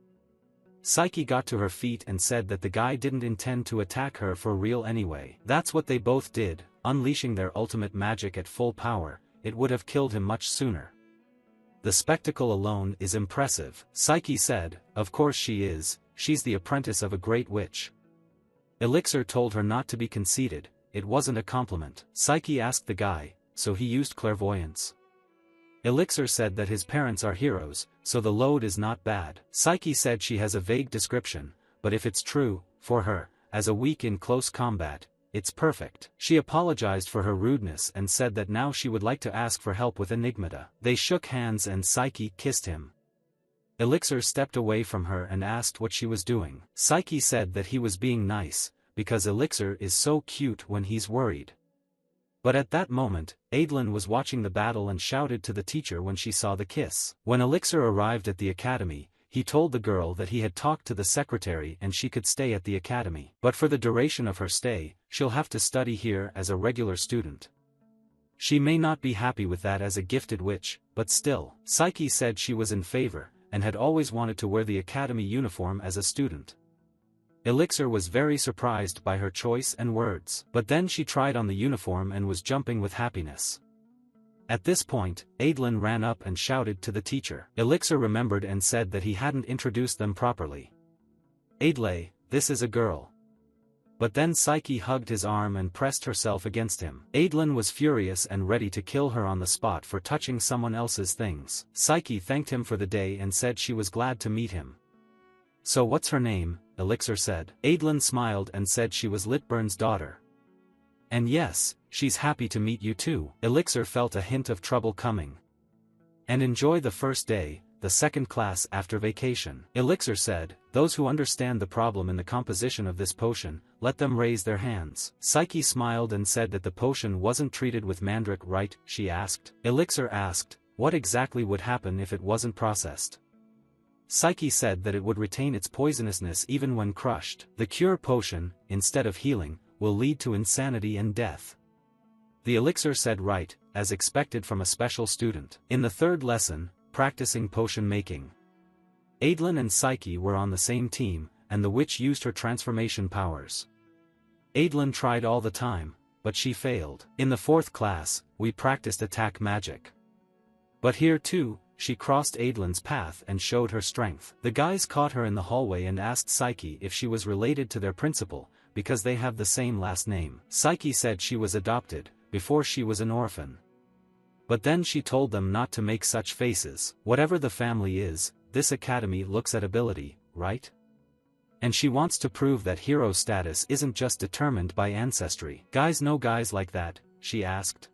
Psyche got to her feet and said that the guy didn't intend to attack her for real anyway. That's what they both did, unleashing their ultimate magic at full power. It would have killed him much sooner. The spectacle alone is impressive, Psyche said. Of course she is, she's the apprentice of a great witch. Elixir told her not to be conceited, it wasn't a compliment. Psyche asked the guy, so he used clairvoyance. Elixir said that his parents are heroes, so the load is not bad. Psyche said she has a vague description, but if it's true, for her, as a weak in close combat, it's perfect. She apologized for her rudeness and said that now she would like to ask for help with Enigmata. They shook hands and Psyche kissed him. Elixir stepped away from her and asked what she was doing. Psyche said that he was being nice, because Elixir is so cute when he's worried. But at that moment, Adeline was watching the battle and shouted to the teacher when she saw the kiss. When Elixir arrived at the academy, he told the girl that he had talked to the secretary and she could stay at the academy. But for the duration of her stay, she'll have to study here as a regular student. She may not be happy with that as a gifted witch, but still, Psyche said she was in favor, and had always wanted to wear the academy uniform as a student. Elixir was very surprised by her choice and words. But then she tried on the uniform and was jumping with happiness. At this point, Adeline ran up and shouted to the teacher. Elixir remembered and said that he hadn't introduced them properly. Adlai, this is a girl. But then Psyche hugged his arm and pressed herself against him. Adeline was furious and ready to kill her on the spot for touching someone else's things. Psyche thanked him for the day and said she was glad to meet him. So what's her name? Elixir said. Adeline smiled and said she was Litburn's daughter. And yes, she's happy to meet you too. Elixir felt a hint of trouble coming. And enjoy the first day, the second class after vacation. Elixir said, those who understand the problem in the composition of this potion, let them raise their hands. Psyche smiled and said that the potion wasn't treated with mandrake, right? She asked. Elixir asked, what exactly would happen if it wasn't processed? Psyche said that it would retain its poisonousness even when crushed. The cure potion, instead of healing, will lead to insanity and death. The elixir said right, as expected from a special student. In the third lesson, practicing potion making, Adeline and Psyche were on the same team, and the witch used her transformation powers. Adeline tried all the time, but she failed. In the fourth class, we practiced attack magic. But here too, she crossed Adeline's path and showed her strength. The guys caught her in the hallway and asked Psyche if she was related to their principal, because they have the same last name. Psyche said she was adopted, before she was an orphan. But then she told them not to make such faces. Whatever the family is, this academy looks at ability, right? And she wants to prove that hero status isn't just determined by ancestry. Guys know guys like that, she asked.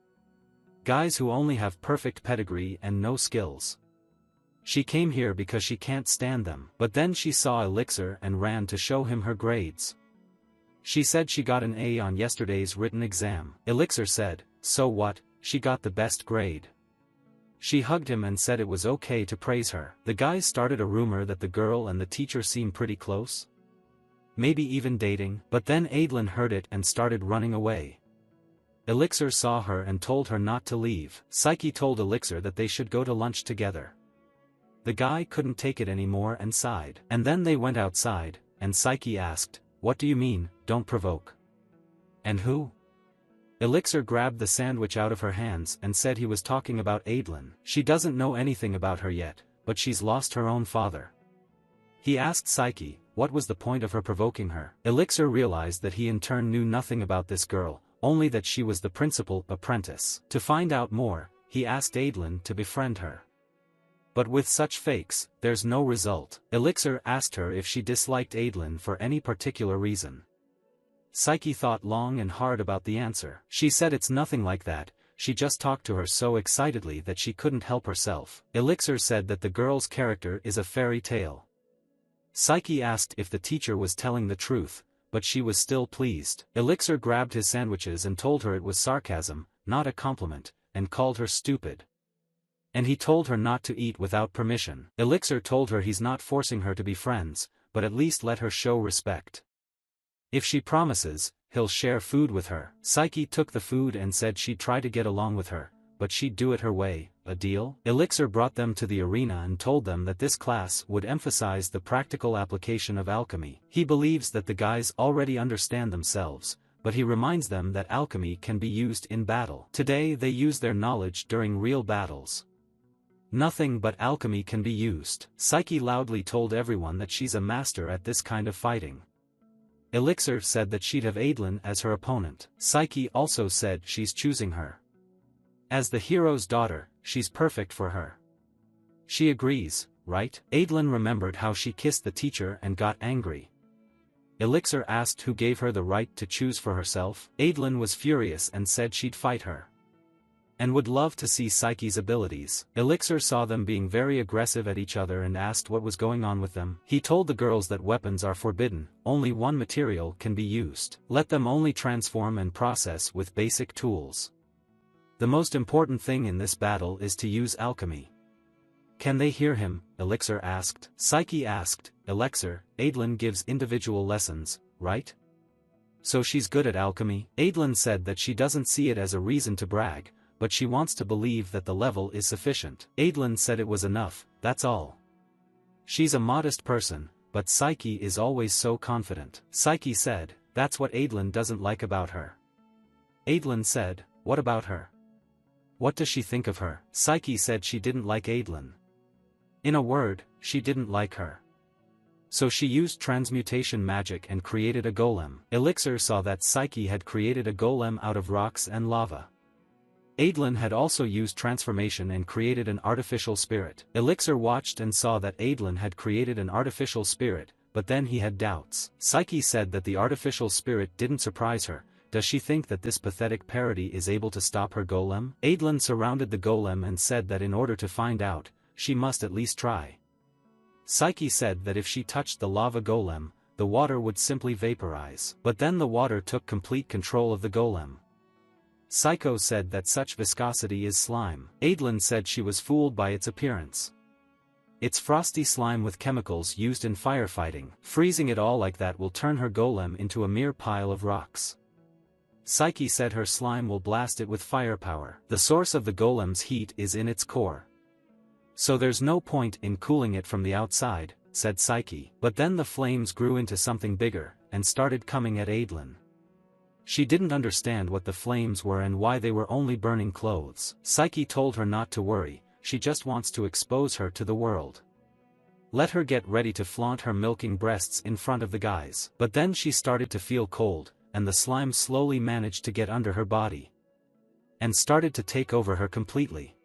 Guys who only have perfect pedigree and no skills. She came here because she can't stand them. But then she saw Elixir and ran to show him her grades. She said she got an A on yesterday's written exam. Elixir said, so what, she got the best grade. She hugged him and said it was okay to praise her. The guys started a rumor that the girl and the teacher seem pretty close. Maybe even dating. But then Adeline heard it and started running away. Elixir saw her and told her not to leave. Psyche told Elixir that they should go to lunch together. The guy couldn't take it anymore and sighed. And then they went outside, and Psyche asked, "What do you mean, don't provoke? And who?" Elixir grabbed the sandwich out of her hands and said he was talking about Adlin. She doesn't know anything about her yet, but she's lost her own father. He asked Psyche, what was the point of her provoking her? Elixir realized that he in turn knew nothing about this girl, only that she was the principal apprentice. To find out more, he asked Adlin to befriend her. But with such fakes, there's no result. Elixir asked her if she disliked Adlin for any particular reason. Psyche thought long and hard about the answer. She said it's nothing like that, she just talked to her so excitedly that she couldn't help herself. Elixir said that the girl's character is a fairy tale. Psyche asked if the teacher was telling the truth, but she was still pleased. Elixir grabbed his sandwiches and told her it was sarcasm, not a compliment, and called her stupid. And he told her not to eat without permission. Elixir told her he's not forcing her to be friends, but at least let her show respect. If she promises, he'll share food with her. Psyche took the food and said she'd try to get along with her, but she'd do it her way. A deal? Elixir brought them to the arena and told them that this class would emphasize the practical application of alchemy. He believes that the guys already understand themselves, but he reminds them that alchemy can be used in battle. Today they use their knowledge during real battles. Nothing but alchemy can be used. Psyche loudly told everyone that she's a master at this kind of fighting. Elixir said that she'd have Adlin as her opponent. Psyche also said she's choosing her. As the hero's daughter, she's perfect for her. She agrees, right? Adlin remembered how she kissed the teacher and got angry. Elixir asked who gave her the right to choose for herself. Adlin was furious and said she'd fight her. And would love to see Psyche's abilities. Elixir saw them being very aggressive at each other and asked what was going on with them. He told the girls that weapons are forbidden, only one material can be used. Let them only transform and process with basic tools. The most important thing in this battle is to use alchemy. Can they hear him? Elixir asked. Psyche asked, Elixir, Adlin gives individual lessons, right? So she's good at alchemy? Adlin said that she doesn't see it as a reason to brag, but she wants to believe that the level is sufficient. Adlin said it was enough, that's all. She's a modest person, but Psyche is always so confident. Psyche said, that's what Adlin doesn't like about her. Adlin said, what about her? What does she think of her? Psyche said she didn't like Adlin. In a word, she didn't like her. So she used transmutation magic and created a golem. Elixir saw that Psyche had created a golem out of rocks and lava. Adlin had also used transformation and created an artificial spirit. Elixir watched and saw that Adlin had created an artificial spirit, but then he had doubts. Psyche said that the artificial spirit didn't surprise her. Does she think that this pathetic parody is able to stop her golem? Adlin surrounded the golem and said that in order to find out, she must at least try. Psyche said that if she touched the lava golem, the water would simply vaporize. But then the water took complete control of the golem. Psycho said that such viscosity is slime. Adlin said she was fooled by its appearance. It's frosty slime with chemicals used in firefighting. Freezing it all like that will turn her golem into a mere pile of rocks. Psyche said her slime will blast it with firepower. The source of the golem's heat is in its core. So there's no point in cooling it from the outside, said Psyche. But then the flames grew into something bigger, and started coming at Adlin. She didn't understand what the flames were and why they were only burning clothes. Psyche told her not to worry, she just wants to expose her to the world. Let her get ready to flaunt her milking breasts in front of the guys. But then she started to feel cold, and the slime slowly managed to get under her body. And started to take over her completely.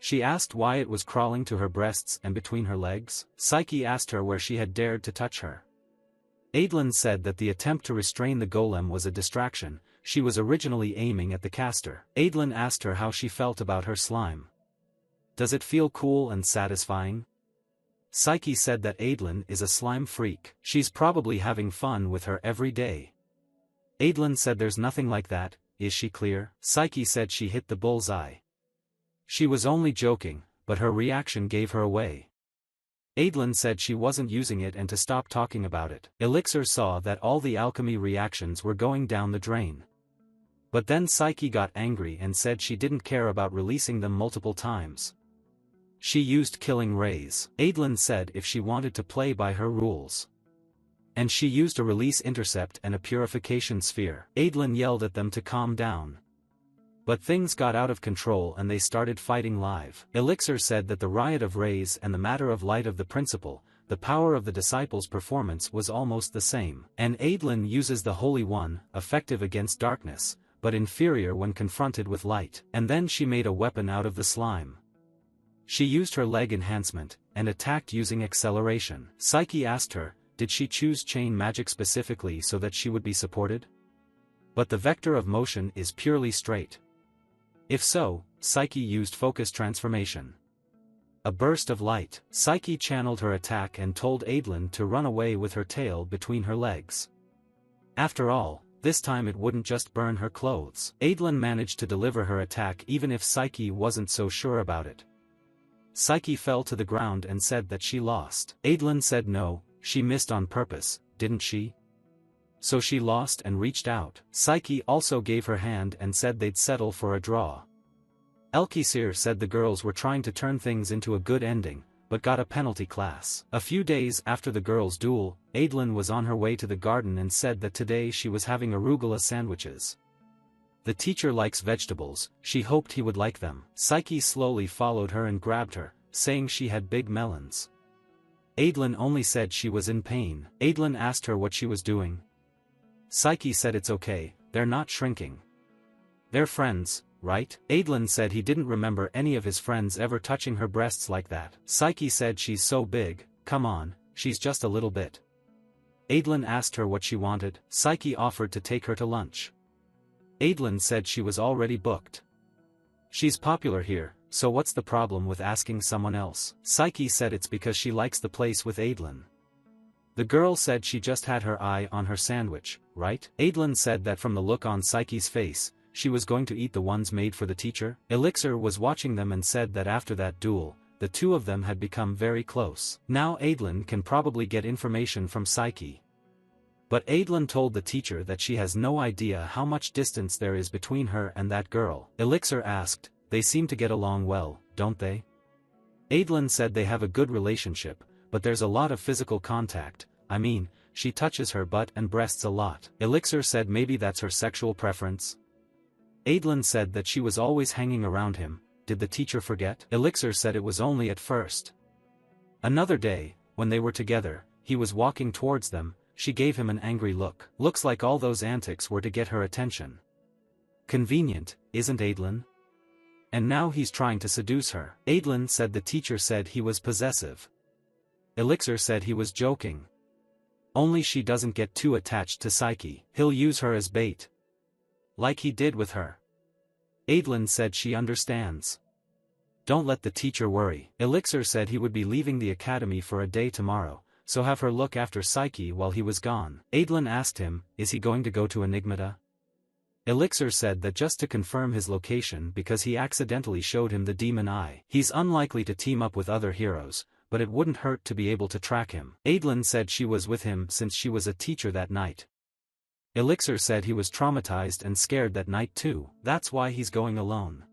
She asked why it was crawling to her breasts and between her legs. Psyche asked her where she had dared to touch her. Adlin said that the attempt to restrain the golem was a distraction, she was originally aiming at the caster. Adlin asked her how she felt about her slime. Does it feel cool and satisfying? Psyche said that Adlin is a slime freak. She's probably having fun with her every day. Adlin said there's nothing like that, is she clear? Psyche said she hit the bullseye. She was only joking, but her reaction gave her away. Adlin said she wasn't using it and to stop talking about it. Elixir saw that all the alchemy reactions were going down the drain. But then Psyche got angry and said she didn't care about releasing them multiple times. She used killing rays. Adlin said if she wanted to play by her rules. And she used a release intercept and a purification sphere. Adlin yelled at them to calm down. But things got out of control and they started fighting live. Elixir said that the riot of rays and the matter of light of the principle, the power of the disciples' performance was almost the same. And Adlin uses the Holy One, effective against darkness, but inferior when confronted with light. And then she made a weapon out of the slime. She used her leg enhancement, and attacked using acceleration. Psyche asked her, did she choose chain magic specifically so that she would be supported? But the vector of motion is purely straight. If so, Psyche used focus transformation. A burst of light. Psyche channeled her attack and told Adlin to run away with her tail between her legs. After all, this time it wouldn't just burn her clothes. Adlin managed to deliver her attack even if Psyche wasn't so sure about it. Psyche fell to the ground and said that she lost. Adlin said no, she missed on purpose, didn't she? So she lost and reached out. Psyche also gave her hand and said they'd settle for a draw. Elkisir said the girls were trying to turn things into a good ending, but got a penalty class. A few days after the girls' duel, Adlin was on her way to the garden and said that today she was having arugula sandwiches. The teacher likes vegetables, she hoped he would like them. Psyche slowly followed her and grabbed her, saying she had big melons. Adlin only said she was in pain. Adlin asked her what she was doing. Psyche said it's okay, they're not shrinking. They're friends, right? Adlin said he didn't remember any of his friends ever touching her breasts like that. Psyche said she's so big, come on, she's just a little bit. Adlin asked her what she wanted. Psyche offered to take her to lunch. Adlin said she was already booked. She's popular here, so what's the problem with asking someone else? Psyche said it's because she likes the place with Adlin. The girl said she just had her eye on her sandwich, right? Adlin said that from the look on Psyche's face, she was going to eat the ones made for the teacher. Elixir was watching them and said that after that duel, the two of them had become very close. Now Adlin can probably get information from Psyche. But Adlin told the teacher that she has no idea how much distance there is between her and that girl. Elixir asked, they seem to get along well, don't they? Adlin said they have a good relationship, but there's a lot of physical contact, I mean, she touches her butt and breasts a lot. Elixir said maybe that's her sexual preference. Adlin said that she was always hanging around him, did the teacher forget? Elixir said it was only at first. Another day, when they were together, he was walking towards them, she gave him an angry look. Looks like all those antics were to get her attention. Convenient, isn't Adlin? And now he's trying to seduce her. Adlin said the teacher said he was possessive. Elixir said he was joking. Only she doesn't get too attached to Psyche. He'll use her as bait. Like he did with her. Adlin said she understands. Don't let the teacher worry. Elixir said he would be leaving the academy for a day tomorrow, so have her look after Psyche while he was gone. Adlin asked him, is he going to go to Enigmata? Elixir said that just to confirm his location because he accidentally showed him the demon eye. He's unlikely to team up with other heroes, but it wouldn't hurt to be able to track him. Adlin said she was with him since she was a teacher that night. Elixir said he was traumatized and scared that night too. That's why he's going alone.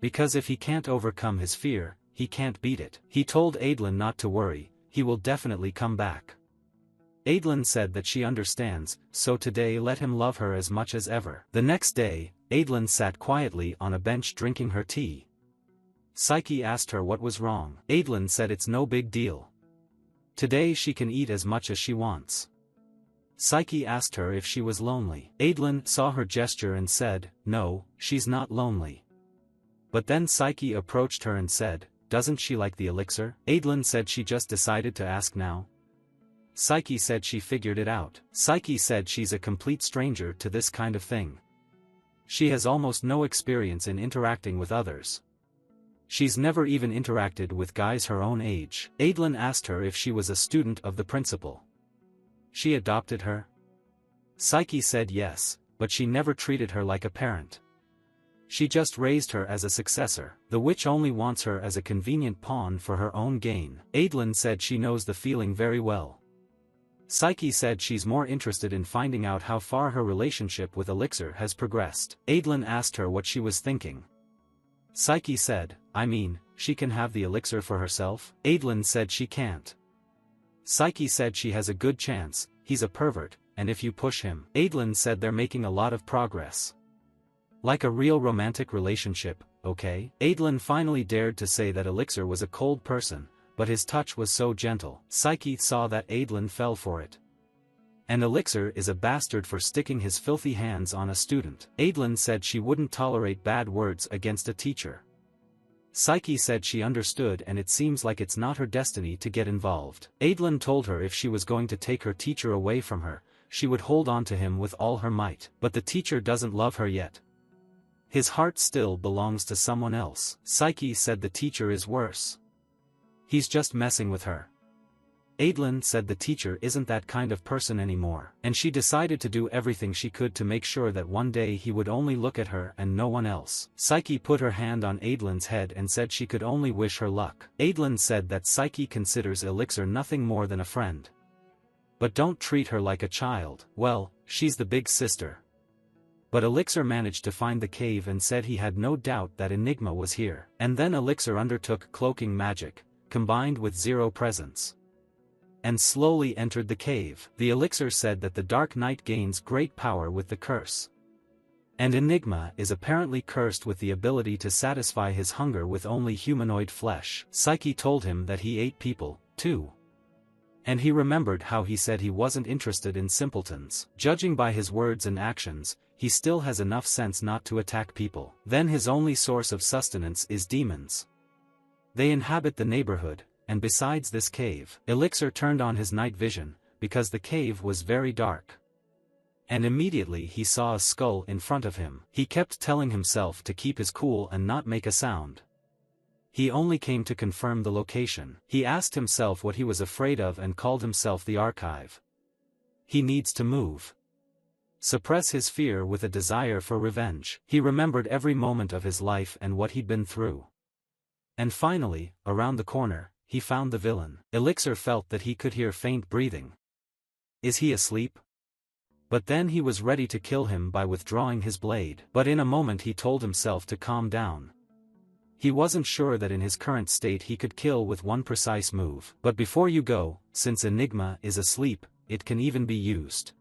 Because if he can't overcome his fear, he can't beat it. He told Adlin not to worry, he will definitely come back. Adlin said that she understands, so today let him love her as much as ever. The next day, Adlin sat quietly on a bench drinking her tea. Psyche asked her what was wrong. Adlin said it's no big deal. Today she can eat as much as she wants. Psyche asked her if she was lonely. Adlin saw her gesture and said, no, she's not lonely. But then Psyche approached her and said, doesn't she like the elixir? Adlin said she just decided to ask now. Psyche said she figured it out. Psyche said she's a complete stranger to this kind of thing. She has almost no experience in interacting with others. She's never even interacted with guys her own age. Adlin asked her if she was a student of the principal. She adopted her? Psyche said yes, but she never treated her like a parent. She just raised her as a successor. The witch only wants her as a convenient pawn for her own gain. Adlin said she knows the feeling very well. Psyche said she's more interested in finding out how far her relationship with Elixir has progressed. Adlin asked her what she was thinking. Psyche said, I mean, she can have the elixir for herself? Adlin said she can't. Psyche said she has a good chance, he's a pervert, and if you push him. Adlin said they're making a lot of progress. Like a real romantic relationship, okay? Adlin finally dared to say that Elixir was a cold person, but his touch was so gentle. Psyche saw that Adlin fell for it. And Elixir is a bastard for sticking his filthy hands on a student. Adlin said she wouldn't tolerate bad words against a teacher. Psyche said she understood and it seems like it's not her destiny to get involved. Adlin told her if she was going to take her teacher away from her, she would hold on to him with all her might. But the teacher doesn't love her yet. His heart still belongs to someone else. Psyche said the teacher is worse. He's just messing with her. Adlin said the teacher isn't that kind of person anymore, and she decided to do everything she could to make sure that one day he would only look at her and no one else. Psyche put her hand on Adlin's head and said she could only wish her luck. Adlin said that Psyche considers Elixir nothing more than a friend. But don't treat her like a child. Well, she's the big sister. But Elixir managed to find the cave and said he had no doubt that Enigma was here. And then Elixir undertook cloaking magic, combined with zero presence, and slowly entered the cave. The elixir said that the Dark Knight gains great power with the curse. And Enigma is apparently cursed with the ability to satisfy his hunger with only humanoid flesh. Psyche told him that he ate people, too. And he remembered how he said he wasn't interested in simpletons. Judging by his words and actions, he still has enough sense not to attack people. Then his only source of sustenance is demons. They inhabit the neighborhood. And besides this cave, Elixir turned on his night vision, because the cave was very dark. And immediately he saw a skull in front of him. He kept telling himself to keep his cool and not make a sound. He only came to confirm the location. He asked himself what he was afraid of and called himself the archive. He needs to move. Suppress his fear with a desire for revenge. He remembered every moment of his life and what he'd been through. And finally, around the corner, he found the villain. Elixir felt that he could hear faint breathing. Is he asleep? But then he was ready to kill him by withdrawing his blade. But in a moment he told himself to calm down. He wasn't sure that in his current state he could kill with one precise move. But before you go, since Enigma is asleep, it can even be used.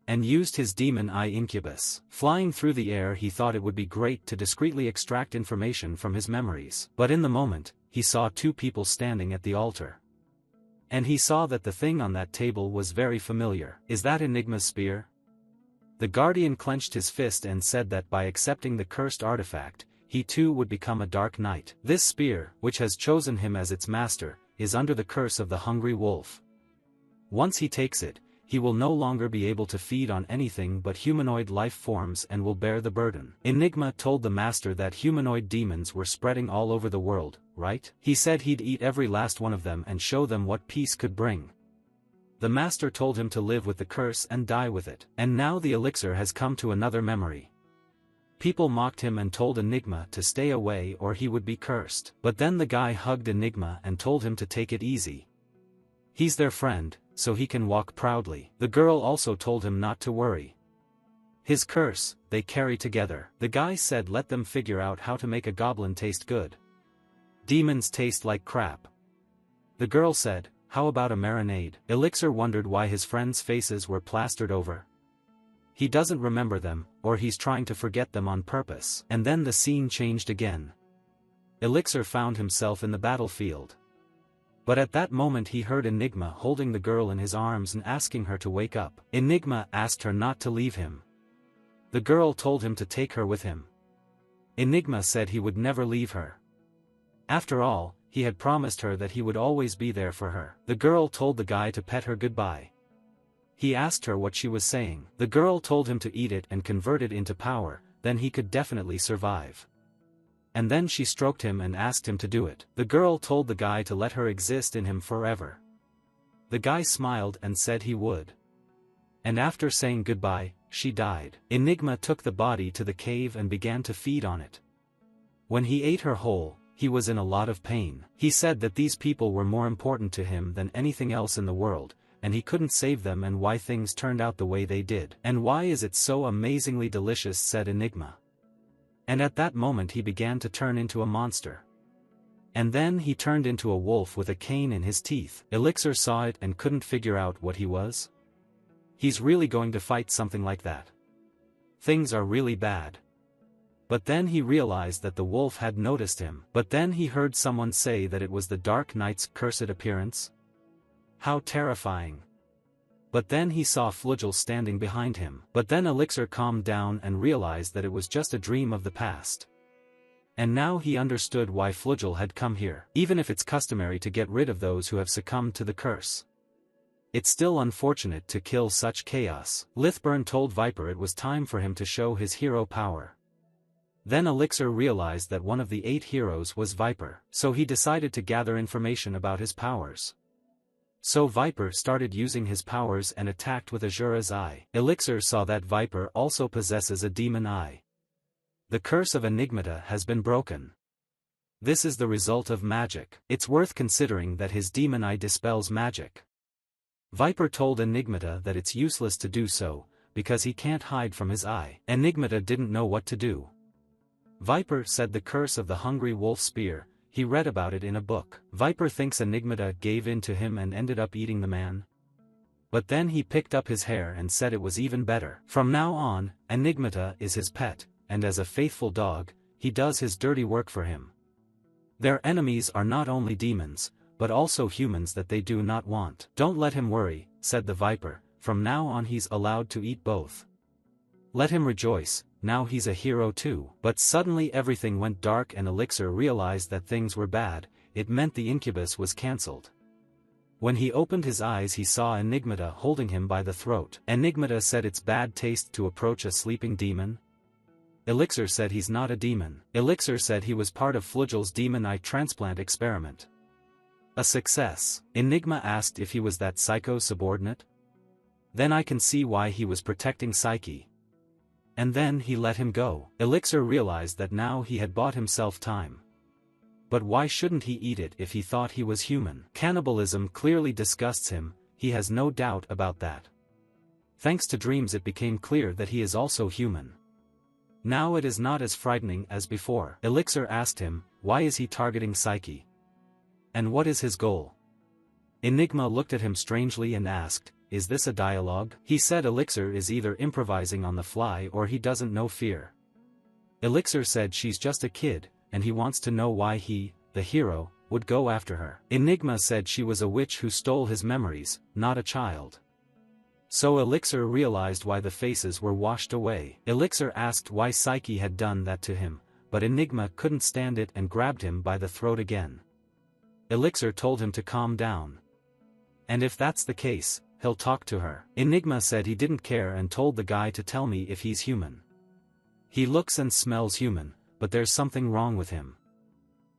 And used his demon eye incubus. Flying through the air, he thought it would be great to discreetly extract information from his memories. But in the moment, he saw two people standing at the altar. And he saw that the thing on that table was very familiar. Is that Enigma's spear? The guardian clenched his fist and said that by accepting the cursed artifact, he too would become a Dark Knight. This spear, which has chosen him as its master, is under the curse of the hungry wolf. Once he takes it, he will no longer be able to feed on anything but humanoid life forms and will bear the burden. Enigma told the master that humanoid demons were spreading all over the world, right? He said he'd eat every last one of them and show them what peace could bring. The master told him to live with the curse and die with it. And now the elixir has come to another memory. People mocked him and told Enigma to stay away or he would be cursed. But then the guy hugged Enigma and told him to take it easy. He's their friend, so he can walk proudly. The girl also told him not to worry. His curse, they carry together. The guy said let them figure out how to make a goblin taste good. Demons taste like crap. The girl said, how about a marinade? Elixir wondered why his friends' faces were plastered over. He doesn't remember them, or he's trying to forget them on purpose. And then the scene changed again. Elixir found himself in the battlefield. But at that moment he heard Enigma holding the girl in his arms and asking her to wake up. Enigma asked her not to leave him. The girl told him to take her with him. Enigma said he would never leave her. After all, he had promised her that he would always be there for her. The girl told the guy to pet her goodbye. He asked her what she was saying. The girl told him to eat it and convert it into power, then he could definitely survive. And then she stroked him and asked him to do it. The girl told the guy to let her exist in him forever. The guy smiled and said he would. And after saying goodbye, she died. Enigma took the body to the cave and began to feed on it. When he ate her whole, he was in a lot of pain. He said that these people were more important to him than anything else in the world, and he couldn't save them and why things turned out the way they did. And why is it so amazingly delicious, said Enigma. And at that moment he began to turn into a monster. And then he turned into a wolf with a cane in his teeth. Elixir saw it and couldn't figure out what he was. He's really going to fight something like that? Things are really bad. But then he realized that the wolf had noticed him. But then he heard someone say that it was the Dark Knight's cursed appearance. How terrifying. But then he saw Flugel standing behind him. But then Elixir calmed down and realized that it was just a dream of the past. And now he understood why Flugel had come here. Even if it's customary to get rid of those who have succumbed to the curse, it's still unfortunate to kill such chaos. Lithburn told Viper it was time for him to show his hero power. Then Elixir realized that one of the 8 heroes was Viper, so he decided to gather information about his powers. So Viper started using his powers and attacked with Asura's eye. Elixir saw that Viper also possesses a demon eye. The curse of Enigmata has been broken. This is the result of magic. It's worth considering that his demon eye dispels magic. Viper told Enigmata that it's useless to do so, because he can't hide from his eye. Enigmata didn't know what to do. Viper said the curse of the hungry wolf spear, he read about it in a book. Viper thinks Enigmata gave in to him and ended up eating the man. But then he picked up his hair and said it was even better. From now on, Enigmata is his pet, and as a faithful dog, he does his dirty work for him. Their enemies are not only demons, but also humans that they do not want. Don't let him worry, said the Viper, from now on he's allowed to eat both. Let him rejoice, now he's a hero too. But suddenly everything went dark and Elixir realized that things were bad. It meant the incubus was cancelled. When he opened his eyes he saw Enigmata holding him by the throat. Enigmata said it's bad taste to approach a sleeping demon. Elixir said he's not a demon. Elixir said he was part of Flugel's demon eye transplant experiment. A success. Enigma asked if he was that Psycho's subordinate. Then I can see why he was protecting Psyche. And then he let him go. Elixir realized that now he had bought himself time. But why shouldn't he eat it if he thought he was human? Cannibalism clearly disgusts him, he has no doubt about that. Thanks to dreams it became clear that he is also human. Now it is not as frightening as before. Elixir asked him, why is he targeting Psyche? And what is his goal? Enigma looked at him strangely and asked, is this a dialogue? He said Elixir is either improvising on the fly or he doesn't know fear. Elixir said she's just a kid, and he wants to know why he, the hero, would go after her. Enigma said she was a witch who stole his memories, not a child. So Elixir realized why the faces were washed away. Elixir asked why Psyche had done that to him, but Enigma couldn't stand it and grabbed him by the throat again. Elixir told him to calm down. And if that's the case, he'll talk to her. Enigma said he didn't care and told the guy to tell me if he's human. He looks and smells human, but there's something wrong with him.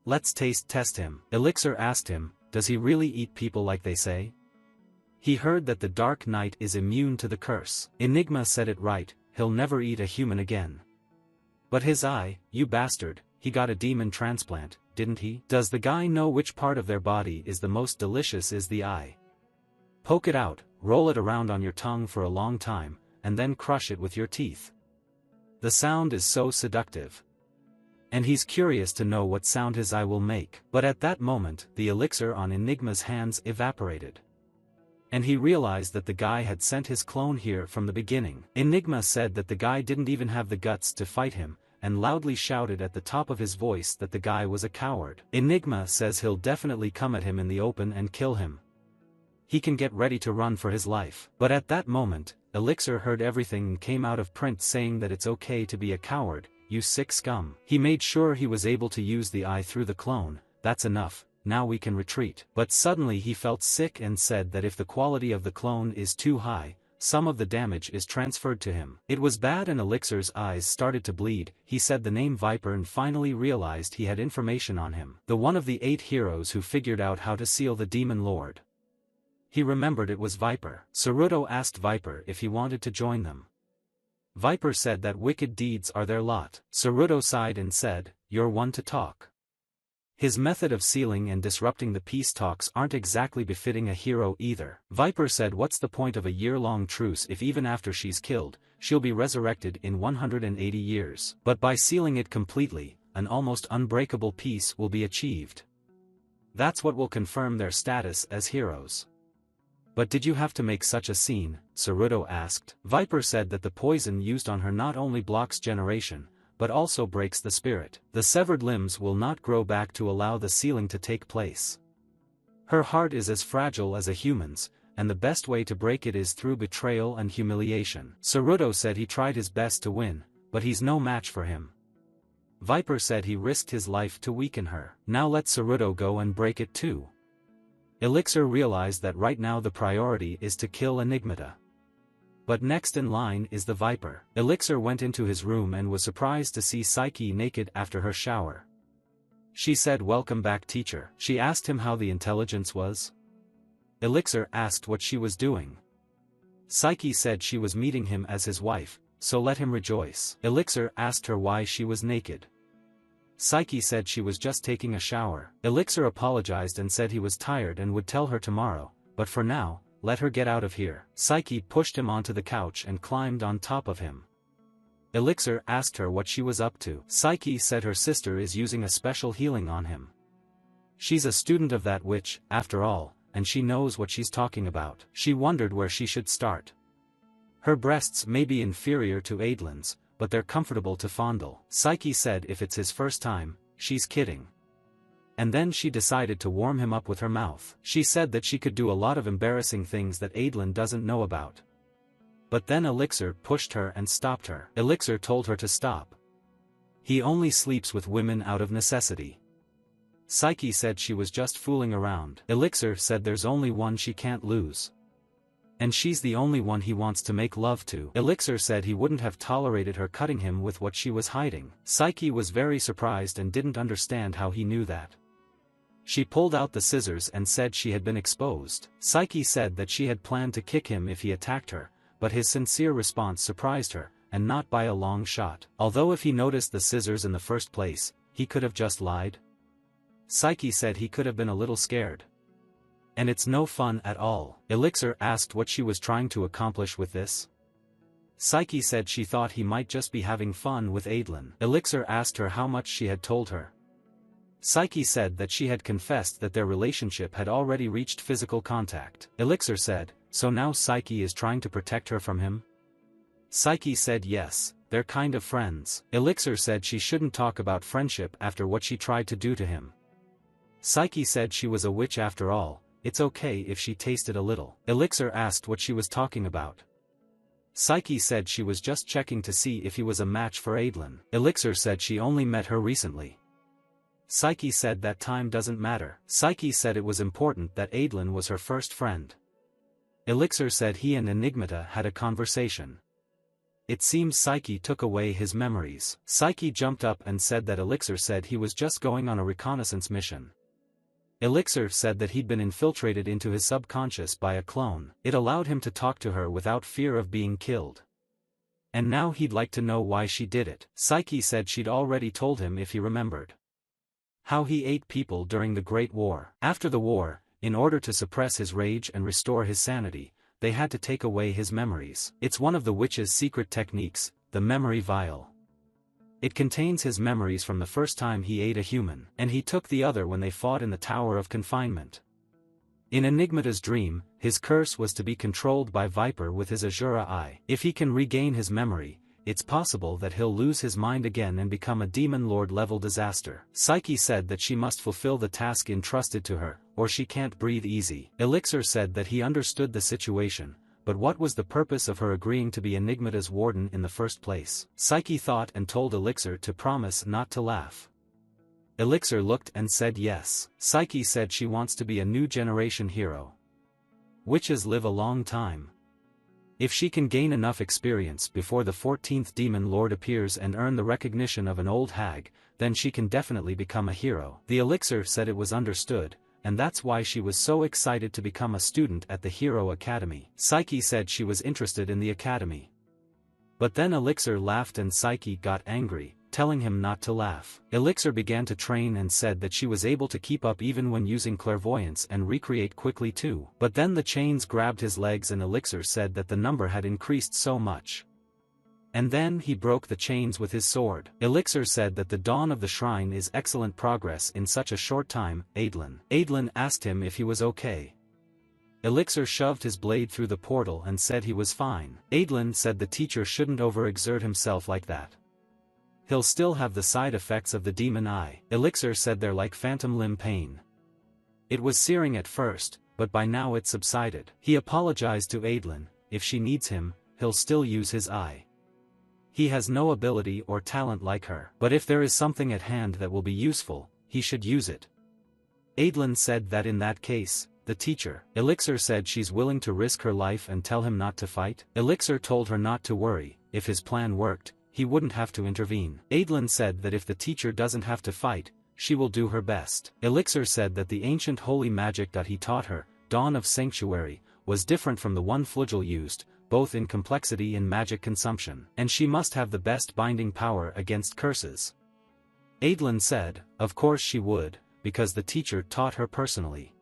Let's test him. Elixir asked him, does he really eat people like they say? He heard that the Dark Knight is immune to the curse. Enigma said it right, he'll never eat a human again. But his eye, you bastard, he got a demon transplant, didn't he? Does the guy know which part of their body is the most delicious is the eye? Poke it out, roll it around on your tongue for a long time, and then crush it with your teeth. The sound is so seductive. And he's curious to know what sound his eye will make. But at that moment, the elixir on Enigma's hands evaporated. And he realized that the guy had sent his clone here from the beginning. Enigma said that the guy didn't even have the guts to fight him, and loudly shouted at the top of his voice that the guy was a coward. Enigma says he'll definitely come at him in the open and kill him. He can get ready to run for his life. But at that moment, Elixir heard everything and came out of print saying that it's okay to be a coward, you sick scum. He made sure he was able to use the eye through the clone, that's enough, now we can retreat. But suddenly he felt sick and said that if the quality of the clone is too high, some of the damage is transferred to him. It was bad and Elixir's eyes started to bleed. He said the name Viper and finally realized he had information on him. The one of the 8 heroes who figured out how to seal the Demon Lord. He remembered it was Viper. Saruto asked Viper if he wanted to join them. Viper said that wicked deeds are their lot. Saruto sighed and said, you're one to talk. His method of sealing and disrupting the peace talks aren't exactly befitting a hero either. Viper said what's the point of a year-long truce if even after she's killed, she'll be resurrected in 180 years. But by sealing it completely, an almost unbreakable peace will be achieved. That's what will confirm their status as heroes. But did you have to make such a scene? Saruto asked. Viper said that the poison used on her not only blocks generation, but also breaks the spirit. The severed limbs will not grow back to allow the sealing to take place. Her heart is as fragile as a human's, and the best way to break it is through betrayal and humiliation. Saruto said he tried his best to win, but he's no match for him. Viper said he risked his life to weaken her. Now let Saruto go and break it too. Elixir realized that right now the priority is to kill Enigmata. But next in line is the Viper. Elixir went into his room and was surprised to see Psyche naked after her shower. She said, "Welcome back, teacher." She asked him how the intelligence was. Elixir asked what she was doing. Psyche said she was meeting him as his wife, so let him rejoice. Elixir asked her why she was naked. Psyche said she was just taking a shower. Elixir apologized and said he was tired and would tell her tomorrow, but for now, let her get out of here. Psyche pushed him onto the couch and climbed on top of him. Elixir asked her what she was up to. Psyche said her sister is using a special healing on him. She's a student of that witch, after all, and she knows what she's talking about. She wondered where she should start. Her breasts may be inferior to Adlin's, but they're comfortable to fondle. Psyche said if it's his first time, she's kidding. And then she decided to warm him up with her mouth. She said that she could do a lot of embarrassing things that Adlin doesn't know about. But then Elixir pushed her and stopped her. Elixir told her to stop. He only sleeps with women out of necessity. Psyche said she was just fooling around. Elixir said there's only one she can't lose. And she's the only one he wants to make love to. Elixir said he wouldn't have tolerated her cutting him with what she was hiding. Psyche was very surprised and didn't understand how he knew that. She pulled out the scissors and said she had been exposed. Psyche said that she had planned to kick him if he attacked her, but his sincere response surprised her, and not by a long shot. Although if he noticed the scissors in the first place, he could have just lied. Psyche said he could have been a little scared. And it's no fun at all. Elixir asked what she was trying to accomplish with this. Psyche said she thought he might just be having fun with Adlin. Elixir asked her how much she had told her. Psyche said that she had confessed that their relationship had already reached physical contact. Elixir said, so now Psyche is trying to protect her from him? Psyche said yes, they're kind of friends. Elixir said she shouldn't talk about friendship after what she tried to do to him. Psyche said she was a witch after all, it's okay if she tasted a little. Elixir asked what she was talking about. Psyche said she was just checking to see if he was a match for Adlin. Elixir said she only met her recently. Psyche said that time doesn't matter. Psyche said it was important that Adlin was her first friend. Elixir said he and Enigmata had a conversation. It seems Psyche took away his memories. Psyche jumped up and said that Elixir said he was just going on a reconnaissance mission. Elixir said that he'd been infiltrated into his subconscious by a clone. It allowed him to talk to her without fear of being killed. And now he'd like to know why she did it. Psyche said she'd already told him if he remembered. How he ate people during the Great War. After the war, in order to suppress his rage and restore his sanity, they had to take away his memories. It's one of the witch's secret techniques, the memory vial. It contains his memories from the first time he ate a human, and he took the other when they fought in the Tower of Confinement. In Enigmata's dream, his curse was to be controlled by Viper with his Asura eye. If he can regain his memory, it's possible that he'll lose his mind again and become a demon lord level disaster. Psyche said that she must fulfill the task entrusted to her, or she can't breathe easy. Elixir said that he understood the situation, but what was the purpose of her agreeing to be Enigmata's warden in the first place? Psyche thought and told Elixir to promise not to laugh. Elixir looked and said yes. Psyche said she wants to be a new generation hero. Witches live a long time. If she can gain enough experience before the 14th demon lord appears and earn the recognition of an old hag, then she can definitely become a hero. The Elixir said it was understood, and that's why she was so excited to become a student at the Hero Academy. Psyche said she was interested in the academy. But then Elixir laughed and Psyche got angry, telling him not to laugh. Elixir began to train and said that she was able to keep up even when using clairvoyance and recreate quickly too. But then the chains grabbed his legs and Elixir said that the number had increased so much. And then he broke the chains with his sword. Elixir said that the dawn of the shrine is excellent progress in such a short time. Adlin asked him if he was okay. Elixir shoved his blade through the portal and said he was fine. Adlin said the teacher shouldn't overexert himself like that. He'll still have the side effects of the demon eye. Elixir said they're like phantom limb pain. It was searing at first, but by now it subsided. He apologized to Adlin. If she needs him, he'll still use his eye. He has no ability or talent like her. But if there is something at hand that will be useful, he should use it. Adlin said that in that case, the teacher. Elixir said she's willing to risk her life and tell him not to fight. Elixir told her not to worry. If his plan worked, he wouldn't have to intervene. Adlin said that if the teacher doesn't have to fight, she will do her best. Elixir said that the ancient holy magic that he taught her, Dawn of Sanctuary, was different from the one Flugel used, both in complexity and magic consumption, and she must have the best binding power against curses. Adlin said, of course she would, because the teacher taught her personally.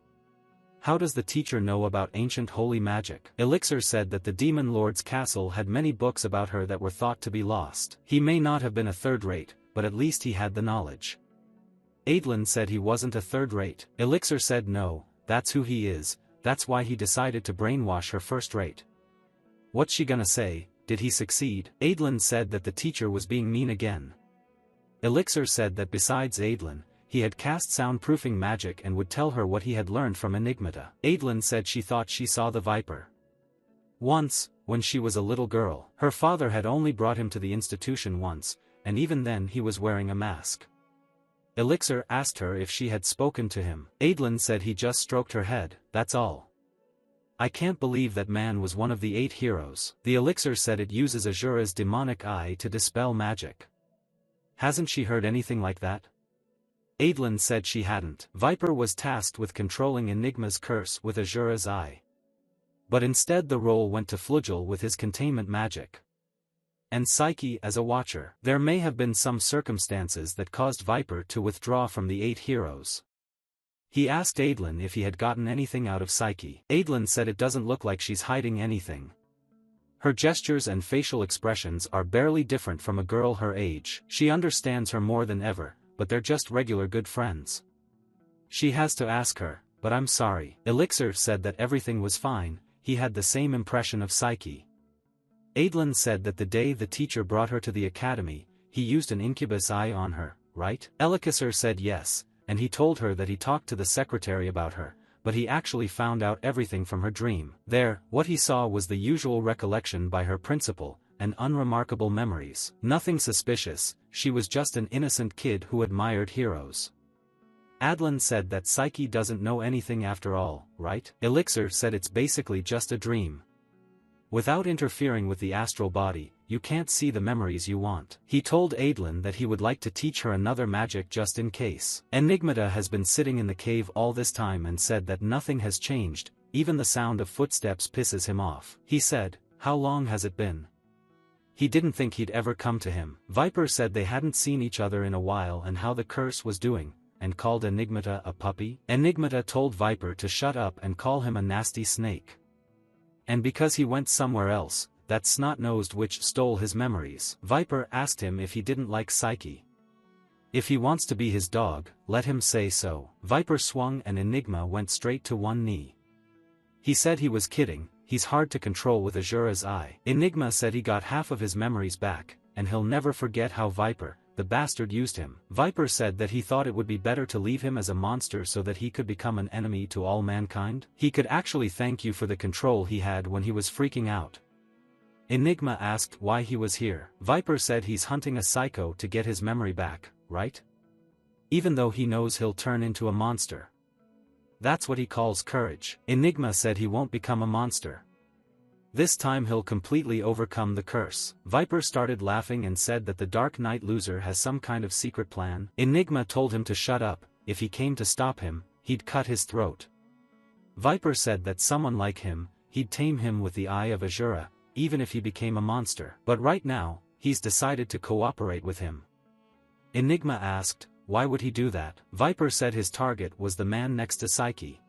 How does the teacher know about ancient holy magic? Elixir said that the Demon Lord's castle had many books about her that were thought to be lost. He may not have been a third-rate, but at least he had the knowledge. Adlin said he wasn't a third-rate. Elixir said no, that's who he is, that's why he decided to brainwash her first-rate. What's she gonna say? Did he succeed? Adlin said that the teacher was being mean again. Elixir said that besides Adlin, he had cast soundproofing magic and would tell her what he had learned from Enigmata. Adlin said she thought she saw the Viper. Once, when she was a little girl, her father had only brought him to the institution once, and even then he was wearing a mask. Elixir asked her if she had spoken to him. Adlin said he just stroked her head, that's all. I can't believe that man was one of the 8 heroes. The Elixir said it uses Asura's demonic eye to dispel magic. Hasn't she heard anything like that? Adlin said she hadn't. Viper was tasked with controlling Enigma's curse with Asura's eye. But instead the role went to Flugel with his containment magic. And Psyche as a watcher. There may have been some circumstances that caused Viper to withdraw from the 8 heroes. He asked Adlin if he had gotten anything out of Psyche. Adlin said it doesn't look like she's hiding anything. Her gestures and facial expressions are barely different from a girl her age. She understands her more than ever, but they're just regular good friends. She has to ask her, but I'm sorry. Elixir said that everything was fine, he had the same impression of Psyche. Adlin said that the day the teacher brought her to the academy, he used an incubus eye on her, right? Elixir said yes, and he told her that he talked to the secretary about her, but he actually found out everything from her dream. There, what he saw was the usual recollection by her principal, and unremarkable memories. Nothing suspicious, she was just an innocent kid who admired heroes. Adlin said that Psyche doesn't know anything after all, right? Elixir said it's basically just a dream. Without interfering with the astral body, you can't see the memories you want. He told Adlin that he would like to teach her another magic just in case. Enigmata has been sitting in the cave all this time and said that nothing has changed, even the sound of footsteps pisses him off. He said, how long has it been? He didn't think he'd ever come to him. Viper said they hadn't seen each other in a while and how the curse was doing, and called Enigmata a puppy. Enigmata told Viper to shut up and call him a nasty snake. And because he went somewhere else, that snot-nosed witch stole his memories. Viper asked him if he didn't like Psyche. If he wants to be his dog, let him say so. Viper swung and Enigma went straight to one knee. He said he was kidding, he's hard to control with Asura's eye. Enigma said he got half of his memories back, and he'll never forget how Viper, the bastard, used him. Viper said that he thought it would be better to leave him as a monster so that he could become an enemy to all mankind. He could actually thank you for the control he had when he was freaking out. Enigma asked why he was here. Viper said he's hunting a psycho to get his memory back, right? Even though he knows he'll turn into a monster. That's what he calls courage. Enigma said he won't become a monster. This time he'll completely overcome the curse. Viper started laughing and said that the Dark Knight loser has some kind of secret plan. Enigma told him to shut up, if he came to stop him, he'd cut his throat. Viper said that someone like him, he'd tame him with the eye of Asura, even if he became a monster. But right now, he's decided to cooperate with him. Enigma asked, why would he do that? Viper said his target was the man next to Psyche.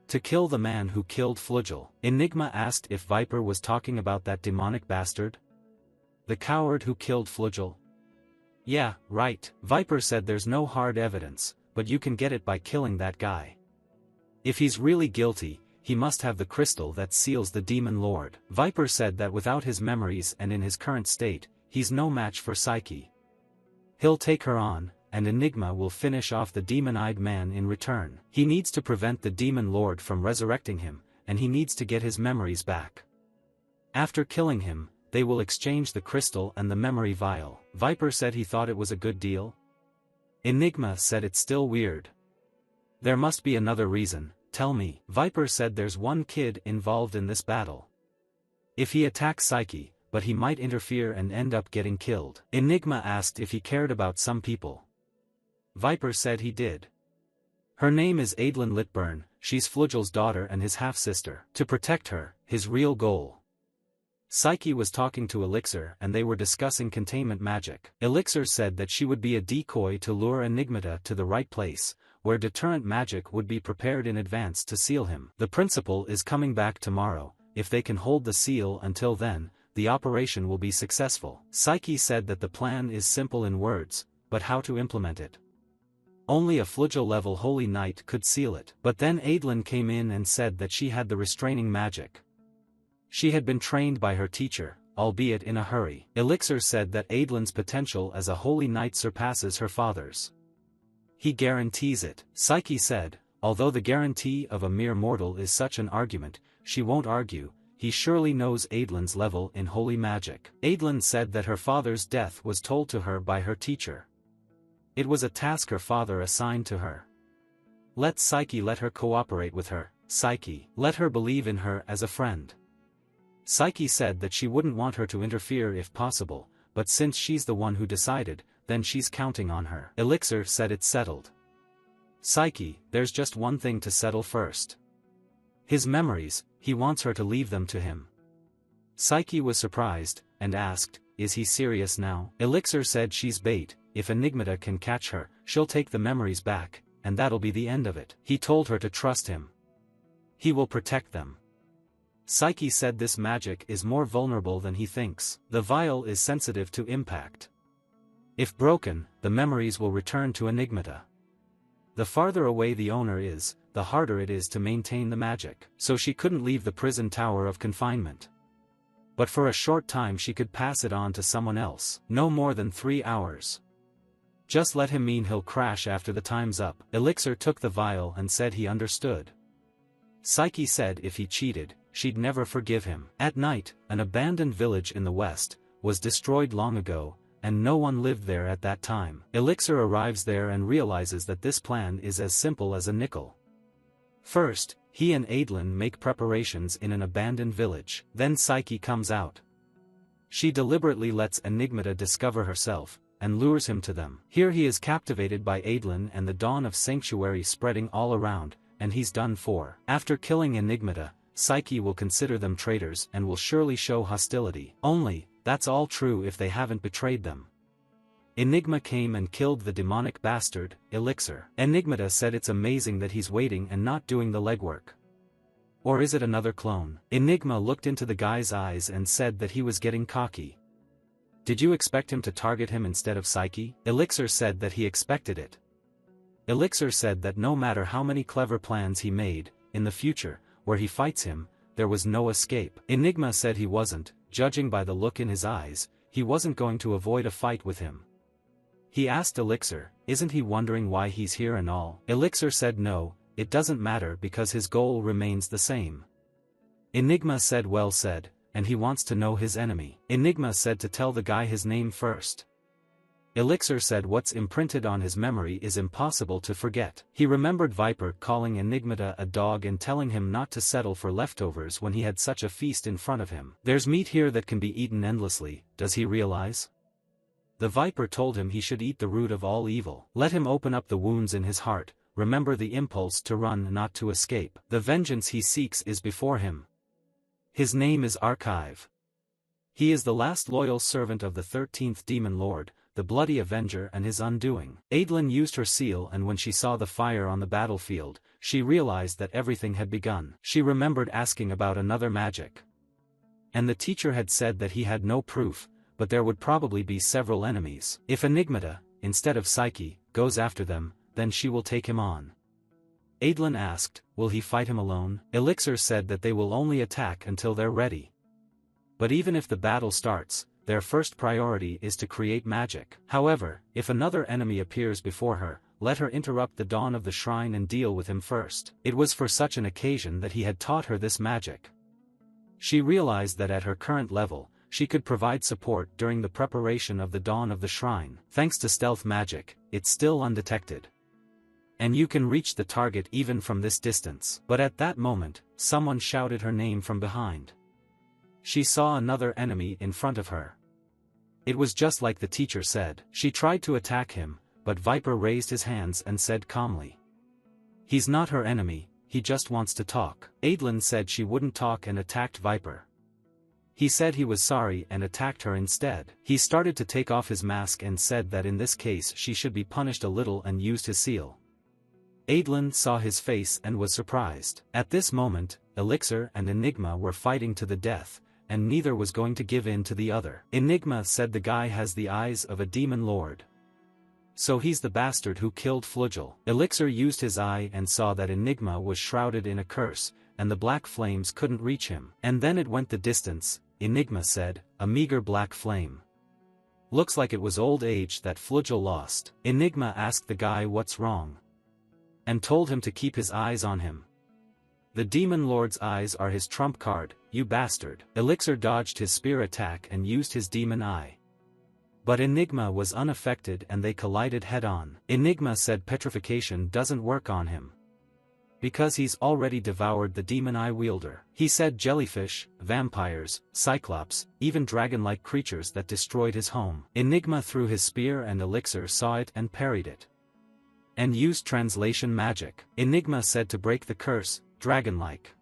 To kill the man who killed Flugel. Enigma asked if Viper was talking about that demonic bastard. The coward who killed Flugel? Yeah, right. Viper said there's no hard evidence, but you can get it by killing that guy. If he's really guilty, he must have the crystal that seals the demon lord. Viper said that without his memories and in his current state, he's no match for Psyche. He'll take her on, and Enigma will finish off the demon-eyed man in return. He needs to prevent the demon lord from resurrecting him, and he needs to get his memories back. After killing him, they will exchange the crystal and the memory vial. Viper said he thought it was a good deal. Enigma said it's still weird. There must be another reason, tell me. Viper said there's one kid involved in this battle. If he attacks Psyche, but he might interfere and end up getting killed. Enigma asked if he cared about some people. Viper said he did. Her name is Adlin Litburn, she's Flugel's daughter and his half-sister. To protect her, his real goal. Psyche was talking to Elixir and they were discussing containment magic. Elixir said that she would be a decoy to lure Enigmata to the right place, where deterrent magic would be prepared in advance to seal him. The principal is coming back tomorrow. If they can hold the seal until then, the operation will be successful. Psyche said that the plan is simple in words, but how to implement it? Only a Flugel-level holy knight could seal it. But then Adlin came in and said that she had the restraining magic. She had been trained by her teacher, albeit in a hurry. Elixir said that Adlin's potential as a holy knight surpasses her father's. He guarantees it. Psyche said, although the guarantee of a mere mortal is such an argument, she won't argue, he surely knows Adlin's level in holy magic. Adlin said that her father's death was told to her by her teacher. It was a task her father assigned to her. Let Psyche let her cooperate with her, Psyche, let her believe in her as a friend. Psyche said that she wouldn't want her to interfere if possible, but since she's the one who decided, then she's counting on her. Elixir said it's settled. Psyche, there's just one thing to settle first. His memories, he wants her to leave them to him. Psyche was surprised, and asked, is he serious now? Elixir said she's bait, if Enigmata can catch her, she'll take the memories back, and that'll be the end of it. He told her to trust him. He will protect them. Psyche said this magic is more vulnerable than he thinks. The vial is sensitive to impact. If broken, the memories will return to Enigmata. The farther away the owner is, the harder it is to maintain the magic. So she couldn't leave the prison tower of confinement. But for a short time she could pass it on to someone else. No more than 3 hours. Just let him mean he'll crash after the time's up. Elixir took the vial and said he understood. Psyche said if he cheated, she'd never forgive him. At night, an abandoned village in the west, was destroyed long ago, and no one lived there at that time. Elixir arrives there and realizes that this plan is as simple as a nickel. First, he and Adlin make preparations in an abandoned village. Then Psyche comes out. She deliberately lets Enigmata discover herself, and lures him to them. Here he is captivated by Adlin and the dawn of sanctuary spreading all around, and he's done for. After killing Enigmata, Psyche will consider them traitors and will surely show hostility. Only, that's all true if they haven't betrayed them. Enigma came and killed the demonic bastard, Elixir. Enigmata said it's amazing that he's waiting and not doing the legwork. Or is it another clone? Enigma looked into the guy's eyes and said that he was getting cocky. Did you expect him to target him instead of Psyche? Elixir said that he expected it. Elixir said that no matter how many clever plans he made, in the future, where he fights him, there was no escape. Enigma said he wasn't, judging by the look in his eyes, he wasn't going to avoid a fight with him. He asked Elixir, isn't he wondering why he's here and all? Elixir said no, it doesn't matter because his goal remains the same. Enigma said well said, and he wants to know his enemy. Enigma said to tell the guy his name first. Elixir said what's imprinted on his memory is impossible to forget. He remembered Viper calling Enigmata a dog and telling him not to settle for leftovers when he had such a feast in front of him. There's meat here that can be eaten endlessly, does he realize? The Viper told him he should eat the root of all evil. Let him open up the wounds in his heart, remember the impulse to run not to escape. The vengeance he seeks is before him. His name is Archive. He is the last loyal servant of the 13th Demon Lord, the bloody avenger and his undoing. Adlin used her seal and when she saw the fire on the battlefield, she realized that everything had begun. She remembered asking about another magic. And the teacher had said that he had no proof, but there would probably be several enemies. If Enigmata, instead of Psyche, goes after them, then she will take him on. Adlin asked, will he fight him alone? Elixir said that they will only attack until they're ready. But even if the battle starts, their first priority is to create magic. However, if another enemy appears before her, let her interrupt the dawn of the shrine and deal with him first. It was for such an occasion that he had taught her this magic. She realized that at her current level, she could provide support during the preparation of the dawn of the shrine. Thanks to stealth magic, it's still undetected. And you can reach the target even from this distance. But at that moment, someone shouted her name from behind. She saw another enemy in front of her. It was just like the teacher said. She tried to attack him, but Viper raised his hands and said calmly. He's not her enemy, he just wants to talk. Adlin said she wouldn't talk and attacked Viper. He said he was sorry and attacked her instead. He started to take off his mask and said that in this case she should be punished a little and used his seal. Adlin saw his face and was surprised. At this moment, Elixir and Enigma were fighting to the death, and neither was going to give in to the other. Enigma said the guy has the eyes of a demon lord. So he's the bastard who killed Flugel. Elixir used his eye and saw that Enigma was shrouded in a curse, and the black flames couldn't reach him. And then it went the distance, Enigma said, a meager black flame. Looks like it was old age that Flugel lost. Enigma asked the guy what's wrong, and told him to keep his eyes on him. The demon lord's eyes are his trump card, you bastard. Elixir dodged his spear attack and used his demon eye. But Enigma was unaffected and they collided head-on. Enigma said petrification doesn't work on him, because he's already devoured the demon eye wielder. He said jellyfish, vampires, cyclops, even dragon-like creatures that destroyed his home. Enigma threw his spear and Elixir saw it and parried it, and used translation magic. Enigma said to break the curse, dragon-like,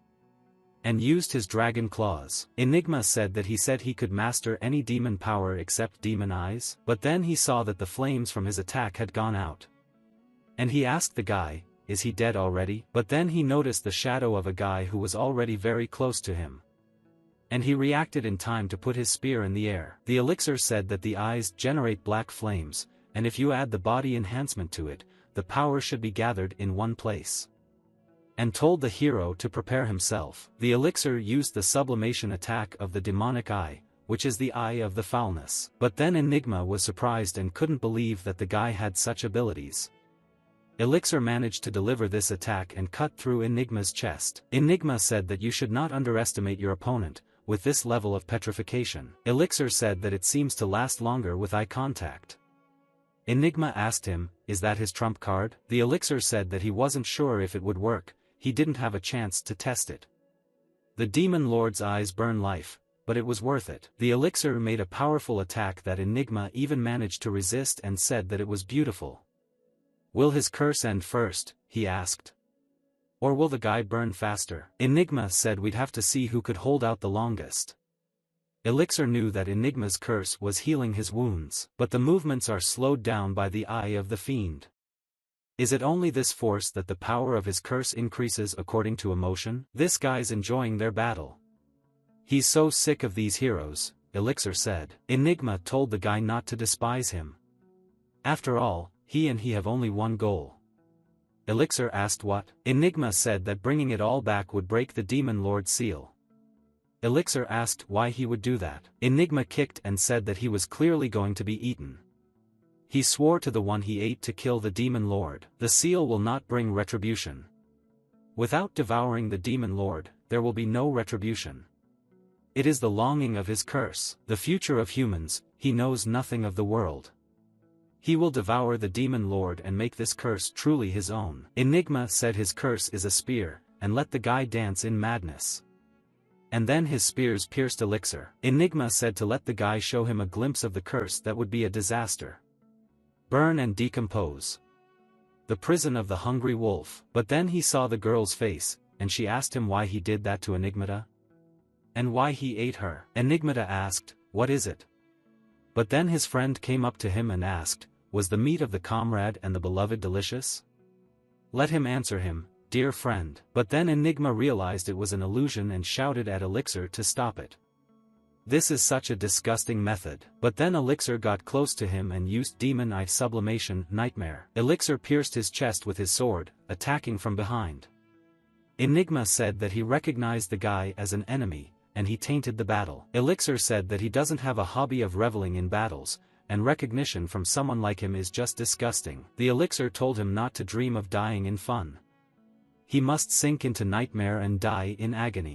and used his dragon claws. Enigma said that he could master any demon power except demon eyes, but then he saw that the flames from his attack had gone out. And he asked the guy, is he dead already? But then he noticed the shadow of a guy who was already very close to him. And he reacted in time to put his spear in the air. The Elixir said that the eyes generate black flames, and if you add the body enhancement to it, the power should be gathered in one place. And told the hero to prepare himself. The Elixir used the sublimation attack of the demonic eye, which is the eye of the foulness. But then Enigma was surprised and couldn't believe that the guy had such abilities. Elixir managed to deliver this attack and cut through Enigma's chest. Enigma said that you should not underestimate your opponent, with this level of petrification. Elixir said that it seems to last longer with eye contact. Enigma asked him, is that his trump card? The Elixir said that he wasn't sure if it would work, he didn't have a chance to test it. The demon lord's eyes burn life, but it was worth it. The Elixir made a powerful attack that Enigma even managed to resist and said that it was beautiful. Will his curse end first? He asked. Or will the guy burn faster? Enigma said we'd have to see who could hold out the longest. Elixir knew that Enigma's curse was healing his wounds, but the movements are slowed down by the eye of the fiend. Is it only this force that the power of his curse increases according to emotion? This guy's enjoying their battle. He's so sick of these heroes, Elixir said. Enigma told the guy not to despise him. After all, he and he have only one goal. Elixir asked what? Enigma said that bringing it all back would break the demon lord's seal. Elixir asked why he would do that. Enigma kicked and said that he was clearly going to be eaten. He swore to the one he ate to kill the demon lord. The seal will not bring retribution. Without devouring the demon lord, there will be no retribution. It is the longing of his curse. The future of humans, he knows nothing of the world. He will devour the demon lord and make this curse truly his own. Enigma said his curse is a spear, and let the guy dance in madness. And then his spears pierced Elixir. Enigma said to let the guy show him a glimpse of the curse that would be a disaster. Burn and decompose. The prison of the hungry wolf. But then he saw the girl's face, and she asked him why he did that to Enigmata, and why he ate her. Enigmata asked, what is it? But then his friend came up to him and asked, was the meat of the comrade and the beloved delicious? Let him answer him, dear friend. But then Enigma realized it was an illusion and shouted at Elixir to stop it. This is such a disgusting method. But then Elixir got close to him and used Demon Eye Sublimation Nightmare. Elixir pierced his chest with his sword, attacking from behind. Enigma said that he recognized the guy as an enemy, and he tainted the battle. Elixir said that he doesn't have a hobby of reveling in battles, and recognition from someone like him is just disgusting. The Elixir told him not to dream of dying in fun. He must sink into nightmare and die in agony.